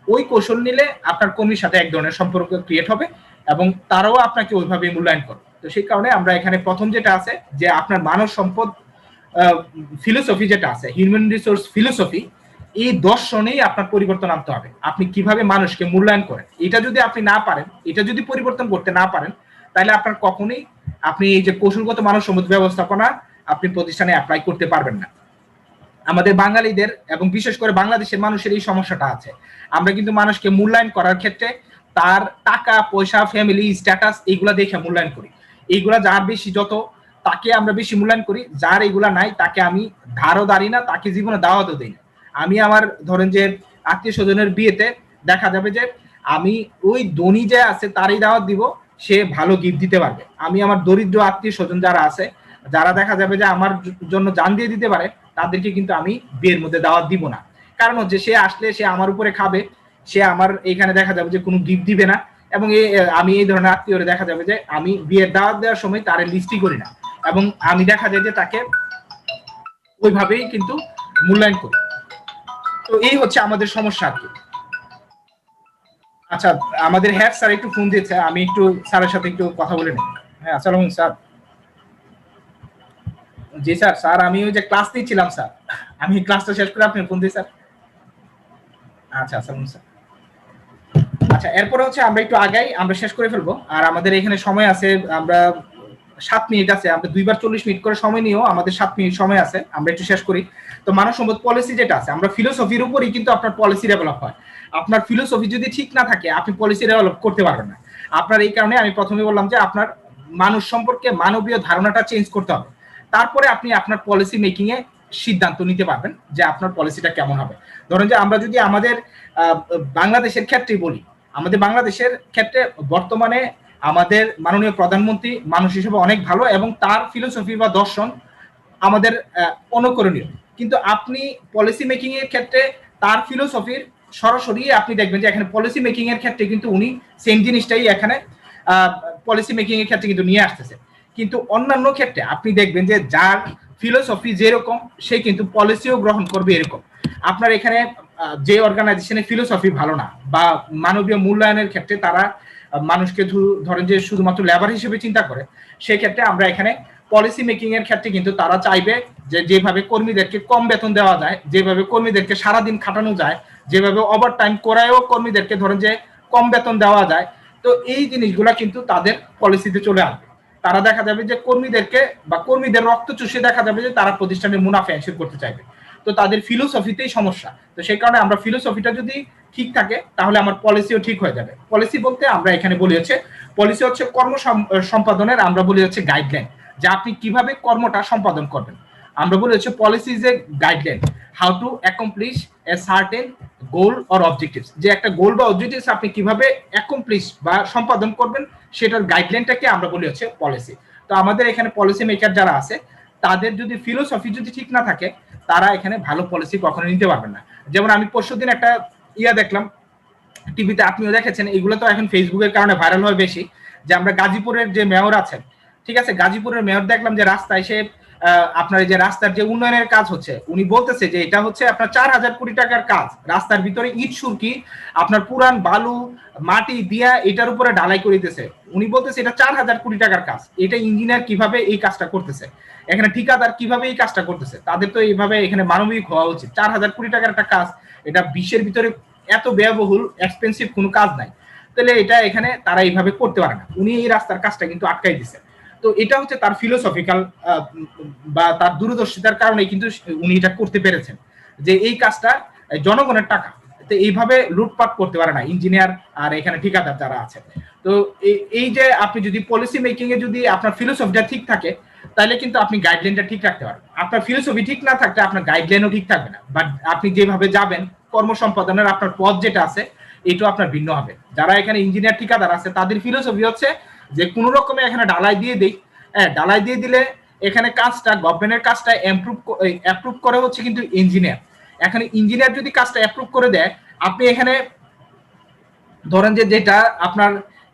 ওই কৌশল নিলে আপনার কর্মীর সাথে এক ধরনের সম্পর্ক ক্রিয়েট হবে এবং তারাও আপনাকে ওইভাবে মূল্যায়ন করবে। তো সেই কারণে আমরা এখানে প্রথম যেটা আছে, যে আপনার মানব সম্পদ ফিলোসফি যেটা আছে, হিউম্যান রিসোর্স ফিলোসফি, এই দর্শনেই আপনার পরিবর্তন আনতে হবে। আপনি কিভাবে মানুষকে মূল্যায়ন করেন, এটা যদি আপনি না পারেন, এটা যদি পরিবর্তন করতে না পারেন, তাহলে আপনার কখনোই আপনি এই যে কৌশলগত মানব সম্পদ ব্যবস্থাপনা আপনি প্রতিষ্ঠানে অ্যাপ্লাই করতে পারবেন না। আমাদের বাঙালিদের এবং বিশেষ করে বাংলাদেশের মানুষের এই সমস্যাটা আছে। আমরা কিন্তু মানুষকে মূল্যায়ন করার ক্ষেত্রে তার টাকা পয়সা, ফ্যামিলি স্ট্যাটাস, এইগুলা দেখে মূল্যায়ন করি। এইগুলা যার বেশি যত, তাকে আমরা বেশি মূল্যায়ন করি। যার এগুলা নাই, তাকে আমি ধারও দাঁড়ি না, তাকে জীবনে দাওয়াতও দিই না। আমি আমার ধরেন যে আত্মীয় স্বজনের বিয়েতে দেখা যাবে যে আমি ওই ধনী যে আছে তারই দাওয়াত দিব, সে ভালো গিফট দিতে পারবে। আমি আমার দরিদ্র আত্মীয় স্বজন যারা আছে, যারা দেখা যাবে যে আমার জন্য জান দিয়ে দিতে পারে, তাদেরকে কিন্তু আমি বিয়ের মধ্যে দাওয়াত দিব না। কারণ হচ্ছে সে আসলে সে আমার উপরে খাবে, সে আমার এখানে দেখা যাবে যে কোনো গিফট দিবে না। এবং আমি এই ধরনের আত্মীয়রা দেখা যাবে যে আমি বিয়ের দাওয়াত দেওয়ার সময় তার লিস্টই করি না এবং আমি দেখা যায় যে তাকে ওইভাবেই কিন্তু মূল্যায়ন করি। তো এই হচ্ছে আমাদের সমস্যা আর কি। আচ্ছা, আমাদের হ্যাঁ স্যার একটু ফোন দিয়েছে, আমি একটু স্যারের সাথে একটু কথা বলে নিই। হ্যাঁ, আসসালামু আলাইকুম স্যার। জি স্যার, স্যার আমি ওই যে ক্লাস নিচ্ছিলাম স্যার, আমি ক্লাসটা শেষ করে আপনি ফোন দিই স্যার। আচ্ছা, আসসালামু স্যার। আচ্ছা, এরপরে হচ্ছে আমরা একটু আগাই, আমরা শেষ করে ফেলবো। আর আমাদের এখানে সময় আছে, আমরা 7 মিনিট আছে, আমরা 2বার 40 মিনিট করে সময় নিয়েও আমাদের 7 মিনিট সময় আছে, আমরা একটু শেষ করি। তো মানব সম্পদ পলিসি যেটা আছে, আমরা ফিলোসফির উপরই কিন্তু আপনার পলিসি ডেভেলপ হয়। আপনার ফিলোসফি যদি ঠিক না থাকে আপনি পলিসি ডেভেলপ করতে পারবেন না। আপনার এই কারণে আমি প্রথমে বললাম যে আপনার মানুষ সম্পর্কে মানবীয় ধারণাটা চেঞ্জ করতে হবে, তারপরে আপনি আপনার পলিসি মেকিং এ সিদ্ধান্ত নিতে পারবেন যে আপনার পলিসিটা কেমন হবে। ধরেন যে আমরা যদি আমাদের বাংলাদেশের ক্ষেত্রে বলি, আমাদের বাংলাদেশের ক্ষেত্রে বর্তমানে আমাদের মাননীয় প্রধানমন্ত্রী মানুষ হিসেবে অনেক ভালো এবং তার ফিলোসফি বা দর্শন আমাদের অনুকরণীয়, কিন্তু আপনি পলিসি মেকিং এর ক্ষেত্রে তার ফিলোসফির সরাসরি আপনি দেখবেন যে এখানে পলিসি মেকিং এর ক্ষেত্রে কিন্তু উনি সেম জিনিসটাই এখানে পলিসি মেকিং এর ক্ষেত্রে কিন্তু নিয়ে আসতেছে। কিন্তু অন্যান্য ক্ষেত্রে আপনি দেখবেন যে যার ফিলোসফি যেরকম সে কিন্তু পলিসিও গ্রহণ করবে এরকম। আপনার এখানে যে অর্গানাইজেশনের ফিলোসফি ভালো না বা মানবীয় মূল্যায়নের ক্ষেত্রে তারা মানুষকে ধরেন যে শুধুমাত্র লেবার হিসেবে চিন্তা করে, সেক্ষেত্রে আমরা এখানে পলিসি মেকিং এর ক্ষেত্রে কিন্তু তারা চাইবে যে যেভাবে কর্মীদেরকে কম বেতন দেওয়া যায়, যেভাবে কর্মীদেরকে সারাদিন খাটানো যায়, যেভাবে ওভার টাইম করায়ও কর্মীদেরকে ধরেন যে কম বেতন দেওয়া যায়, তো এই জিনিসগুলা কিন্তু তাদের পলিসিতে চলে আসবে। তারা দেখা যাবে যে কর্মীদেরকে বা কর্মীদের রক্ত চুষে দেখা যাবে যে তারা প্রতিষ্ঠানের মুনাফা এনশিওর করতে চাইবে। তো তাদের ফিলোসফিতেই সমস্যা। তো সেই কারণে আমরা ফিলোসফিটা যদি ঠিক থাকে তাহলে আমার পলিসিও ঠিক হয়ে যাবে। পলিসি বলতে আমরা এখানে বলি হচ্ছে পলিসি হচ্ছে কর্ম সম্পাদনের আমরা বলি হচ্ছে গাইডলাইন, যে আপনি কিভাবে কর্মটা সম্পাদন করবেন। আমরা বলি হচ্ছে policy is a guideline how to accomplish a certain goal or objectives, যে একটা গোল বা অবজেক্টিভস আপনি কিভাবে অ্যাকমপ্লিশ বা সম্পাদন করবেন সেটার গাইডলাইনটাকে আমরা বলি হচ্ছে পলিসি। তো আমাদের এখানে পলিসি মেকার যারা আছে তাদের যদি ফিলোসফি যদি ঠিক না থাকে তারা এখানে ভালো পলিসি কখনো নিতে পারবেন না। যেমন আমি পরশুদিন একটা দেখলাম টিভিতে, আপনিও দেখেছেন, এগুলো তো এখন ফেসবুকের কারণে ভাইরাল হয় বেশি, যে আমরা গাজীপুরের যে মেয়র আছেন, ঠিক আছে, গাজীপুরের মেয়র দেখলাম যে রাস্তায় সে আপনার এই যে রাস্তার যে উন্নয়নের কাজ হচ্ছে, উনি বলতেছে যে এটা হচ্ছে আপনার 4,000 কোটি টাকার কাজ, রাস্তার ভিতরে ইট সুরকি আপনার পুরান বালু মাটি দিয়া এটার উপরে ঢালাই করে দিতেছে। উনি বলতেছে এটা 4,000 কোটি টাকার কাজ, এটা ইঞ্জিনিয়ার কিভাবে এই কাজটা করতেছে, এখানে ঠিকাদার কিভাবে এই কাজটা করতেছে, তাদের তো এইভাবে এখানে মানবিক হওয়া উচিত। 4,000 কোটি টাকার একটা কাজ, এটা বিশ্বের ভিতরে এত ব্যয়বহুল এক্সপেন্সিভ কোনো কাজ নাই, তাহলে এটা এখানে তারা এইভাবে করতে পারে না। উনি এই রাস্তার কাজটা কিন্তু আটকাই দিছে। তো এটা হচ্ছে তার ফিলোসফিক্যাল বা তার দূরদর্শিতার কারণে কিন্তু উনি এটা করতে পেরেছেন, যে এই কাজটা জনগণের টাকা, তো এইভাবে লুটপাট করতে পারে না ইঞ্জিনিয়ার আর এখানে ঠিকাদার যারা আছে। তো এই যে আপনি যদি পলিসি মেকিং এ যদি আপনার ফিলোসফিটা ঠিক থাকে তাহলে কিন্তু আপনি গাইডলাইনটা ঠিক রাখতে পারবেন। আপনার ফিলোসফি ঠিক না থাকলে আপনার গাইডলাইনও ঠিক থাকবে না, বাট আপনি যেভাবে যাবেন কর্ম সম্পাদনের আপনার পথ যেটা আছে এটাও আপনার ভিন্ন হবে। যারা এখানে ইঞ্জিনিয়ার ঠিকাদার আছে তাদের ফিলোসফি হচ্ছে যে কোনো রকমে এখানে ঢালাই দিয়ে দেই, হ্যাঁ ঢালাই দিয়ে দিলে এখানে কাজটা গভর্নমেন্টের কাজটা অ্যাপ্রুভ করে হচ্ছে কিন্তু ইঞ্জিনিয়ার। এখানে ইঞ্জিনিয়ার যদি কাজটা অ্যাপ্রুভ করে দেয়, আপনি এখানে ধরেন যে যেটা আপনার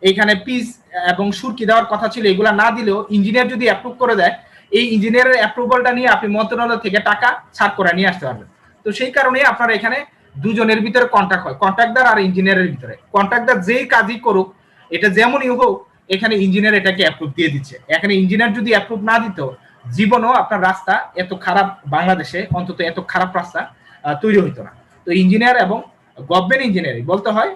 এইখানে পিস এবং সুরকি দেওয়ার কথা ছিল এগুলা না দিলেও ইঞ্জিনিয়ার যদি অ্যাপ্রুভ করে দেয়, এই ইঞ্জিনিয়ারের অ্যাপ্রুভালটা নিয়ে আপনি মন্ত্রণালয় থেকে টাকা ছাড় করে নিয়ে আসতে পারবেন। তো সেই কারণে আপনার এখানে দুজনের ভিতরে কন্ট্রাক্ট হয়, কন্ট্রাক্টদার আর ইঞ্জিনিয়ারের ভিতরে। কন্ট্রাক্টদার যেই কাজই করুক, এটা যেমনই হোক, এখানে ইঞ্জিনিয়ার এটাকে অ্যাপ্রুভ দিয়ে দিচ্ছে। এখানে ইঞ্জিনিয়ার যদি অ্যাপ্রুভ না দিত, জীবনও আপনার রাস্তা এত খারাপ, বাংলাদেশে অন্তত এত খারাপ রাস্তা তৈরি হইতো না। তো ইঞ্জিনিয়ার এবং গভর্নমেন্ট ইঞ্জিনিয়ারিং বলতে হয়,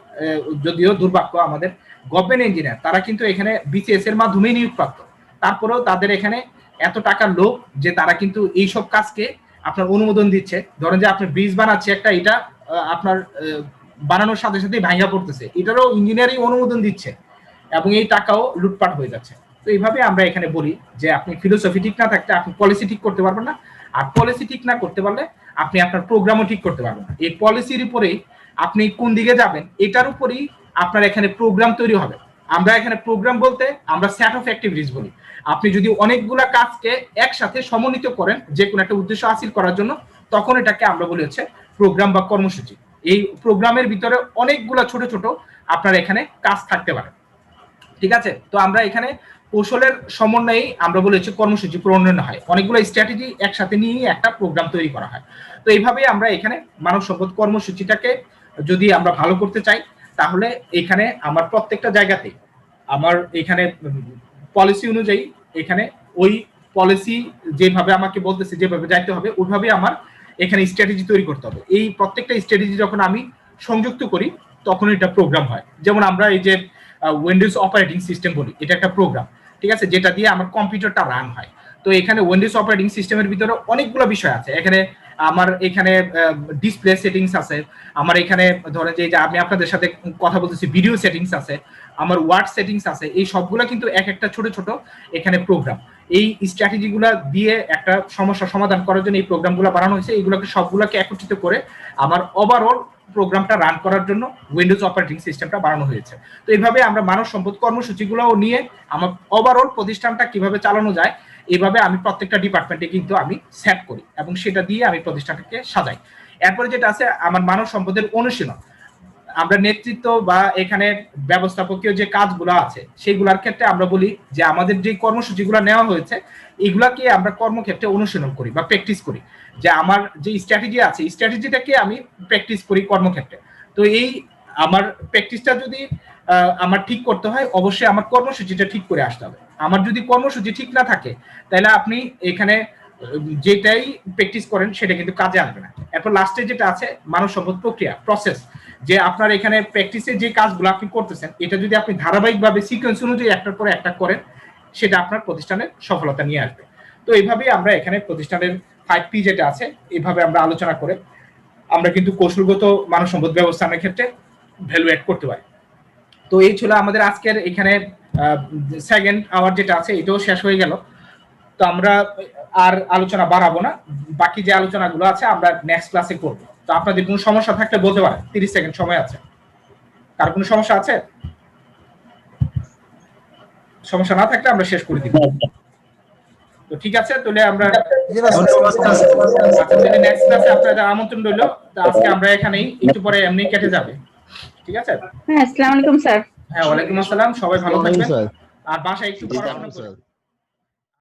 যদিও দুর্ভাগ্য আমাদের গভর্নমেন্ট ইঞ্জিনিয়ার তারা কিন্তু এখানে বিসিএস এর মাধ্যমে নিয়োগপ্রাপ্ত, তারপরেও তাদের এখানে এত টাকার লোক যে তারা কিন্তু এইসব কাজকে আপনার অনুমোদন দিচ্ছে। ধরেন যে আপনি ব্রিজ বানাচ্ছে একটা, এটা আপনার বানানোর সাথে সাথে ভাঙা পড়তেছে, এটারও ইঞ্জিনিয়ারিং অনুমোদন দিচ্ছে এবং এই টাকাও লুটপাট হয়ে যাচ্ছে। তো এইভাবে আমরা এখানে বলি যে আপনি ফিলোসফি ঠিক না থাকলে আপনি পলিসি ঠিক করতে পারবেন না, আর পলিসি ঠিক না করতে পারলে আপনি আপনার প্রোগ্রামও ঠিক করতে পারবেন না। এই পলিসির উপরেই আপনি কোন দিকে যাবেন এটার উপরেই আপনার এখানে প্রোগ্রাম তৈরি হবে। আমরা এখানে প্রোগ্রাম বলতে আমরা সেট অফ অ্যাক্টিভিটিস বলি। আপনি যদি অনেকগুলা কাজকে একসাথে সমন্বিত করেন যে কোনো একটা উদ্দেশ্য হাসিল করার জন্য, তখন এটাকে আমরা বলি হচ্ছে প্রোগ্রাম বা কর্মসূচি। এই প্রোগ্রামের ভিতরে অনেকগুলা ছোট ছোট আপনার এখানে কাজ থাকতে পারে, ঠিক আছে। তো আমরা এখানে কৌশলের সমন্বয়ে আমরা বলি হচ্ছে কর্মসূচি প্রণয়ন হয়, অনেকগুলো স্ট্র্যাটেজি একসাথে নিয়ে একটা প্রোগ্রাম তৈরি করা হয়। তো এইভাবেই আমরা এখানে মানব সম্পদ কর্মসূচিটাকে যদি আমরা ভালো করতে চাই, তাহলে এখানে আমার প্রত্যেকটা জায়গাতে আমার এখানে পলিসি অনুযায়ী এখানে ওই পলিসি যেভাবে আমাকে বলতেছে যেভাবে যাইতে হবে ওইভাবে আমার এখানে স্ট্র্যাটেজি তৈরি করতে হবে। এই প্রত্যেকটা স্ট্র্যাটেজি যখন আমি সংযুক্ত করি তখন এটা প্রোগ্রাম হয়। যেমন আমরা এই যে উইন্ডোজ অপারেটিং সিস্টেম বলি, এটা একটা প্রোগ্রাম। ঠিক আছে, যেটা দিয়ে আমার কম্পিউটারটা রান হয়। তো এখানে উইন্ডোজ অপারেটিং সিস্টেমের ভিতরে অনেকগুলো বিষয় আছে। এখানে আমার এখানে ডিসপ্লে সেটিংস আছে, আমার এখানে ধরেন যে আমি আপনাদের সাথে কথা বলতেছি ভিডিও সেটিংস আছে, আমার ওয়ার্ড সেটিংস আছে। এই সবগুলো কিন্তু এক একটা ছোট ছোট এখানে প্রোগ্রাম। এই স্ট্র্যাটেজিগুলো দিয়ে একটা সমস্যা সমাধান করার জন্য এই প্রোগ্রামগুলো বানানো হয়েছে। এইগুলোকে সবগুলোকে একত্রিত করে আমার ওভারঅল প্রোগ্রামটা রান করার জন্য উইন্ডোজ অপারেটিং সিস্টেমটা বানানো হয়েছে। তো এইভাবে আমরা মানব সম্পদ কর্মসূচিগুলোও নিয়ে আমার ওভারঅল প্রতিষ্ঠানটা কিভাবে চালানো যায় এইভাবে আমি প্রত্যেকটা ডিপার্টমেন্টে কিন্তু আমি সেট করি এবং সেটা দিয়ে আমি প্রতিষ্ঠানটাকে সাজাই। এরপরে যেটা আছে আমার মানব সম্পদের অনুশীলন। আমরা নেতৃত্ব বা এখানে ব্যবস্থাপকীয় যে কাজগুলো আছে সেগুলোর ক্ষেত্রে আমরা বলি যে আমাদের যে কর্মসূচিগুলো নেওয়া হয়েছে এগুলাকে আমরা কর্মক্ষেত্রে অনুশীলন করি বা প্র্যাকটিস করি, যে আমার যে স্ট্র্যাটেজি আছে স্ট্র্যাটেজিটাকে আমি প্র্যাকটিস করি কর্মক্ষেত্রে। তো এই আমার প্র্যাকটিসটা যদি আমার ঠিক করতে হয় অবশ্যই আমার কর্মসূচিটা ঠিক করে আসতে হবে। আমার যদি কর্মসূচি ঠিক না থাকে তাহলে আপনি এখানে যেটাই প্র্যাকটিস করেন সেটা কিন্তু কাজে আসবে না। এরপর লাস্টে যেটা আছে মানব সম্পদ প্রক্রিয়া প্রসেস, যে আপনার এখানে প্র্যাকটিসে যে কাজগুলো আপনি করতেছেন এটা যদি আপনি ধারাবাহিকভাবে সিকোয়েন্স অনুযায়ী একটার পর একটা করেন সেটা আপনার প্রতিষ্ঠানের সফলতা নিয়ে আসবে। তো এইভাবেই আমরা এখানে প্রতিষ্ঠানের 5P যেটা আছে এইভাবে আমরা আলোচনা করে আমরা কিন্তু কৌশলগত মানব সম্পদ ব্যবস্থাপনার ক্ষেত্রে ভ্যালু অ্যাড করতে পারি। তো এই ছিল আমাদের আজকের এখানে সেকেন্ড আওয়ার যেটা আছে এটাও শেষ হয়ে গেল। তো আমরা আর আলোচনা বাড়াবো না, বাকি যে আলোচনাগুলো আছে আমরা নেক্সট ক্লাসে করবো। তো আপনাদের কোনো সমস্যা থাকলে বলতে পারেন, 30 সেকেন্ড সময় আছে। কার কোনো সমস্যা আছে? সমস্যা না থাকলে আমরা শেষ করে দিব। তো ঠিক আছে, তাহলে আমরা নেক্সট ক্লাসে আপনাদের আমন্ত্রণ রইল। তো আজকে আমরা এখানেই, একটু পরে এমনি কেটে যাবে। ঠিক আছে? হ্যাঁ, আসসালামু আলাইকুম স্যার। হ্যাঁ, ওয়ালাইকুম আসসালাম। সবাই ভালো থাকবেন আর বাসায় একটু পড়াশোনা করুন।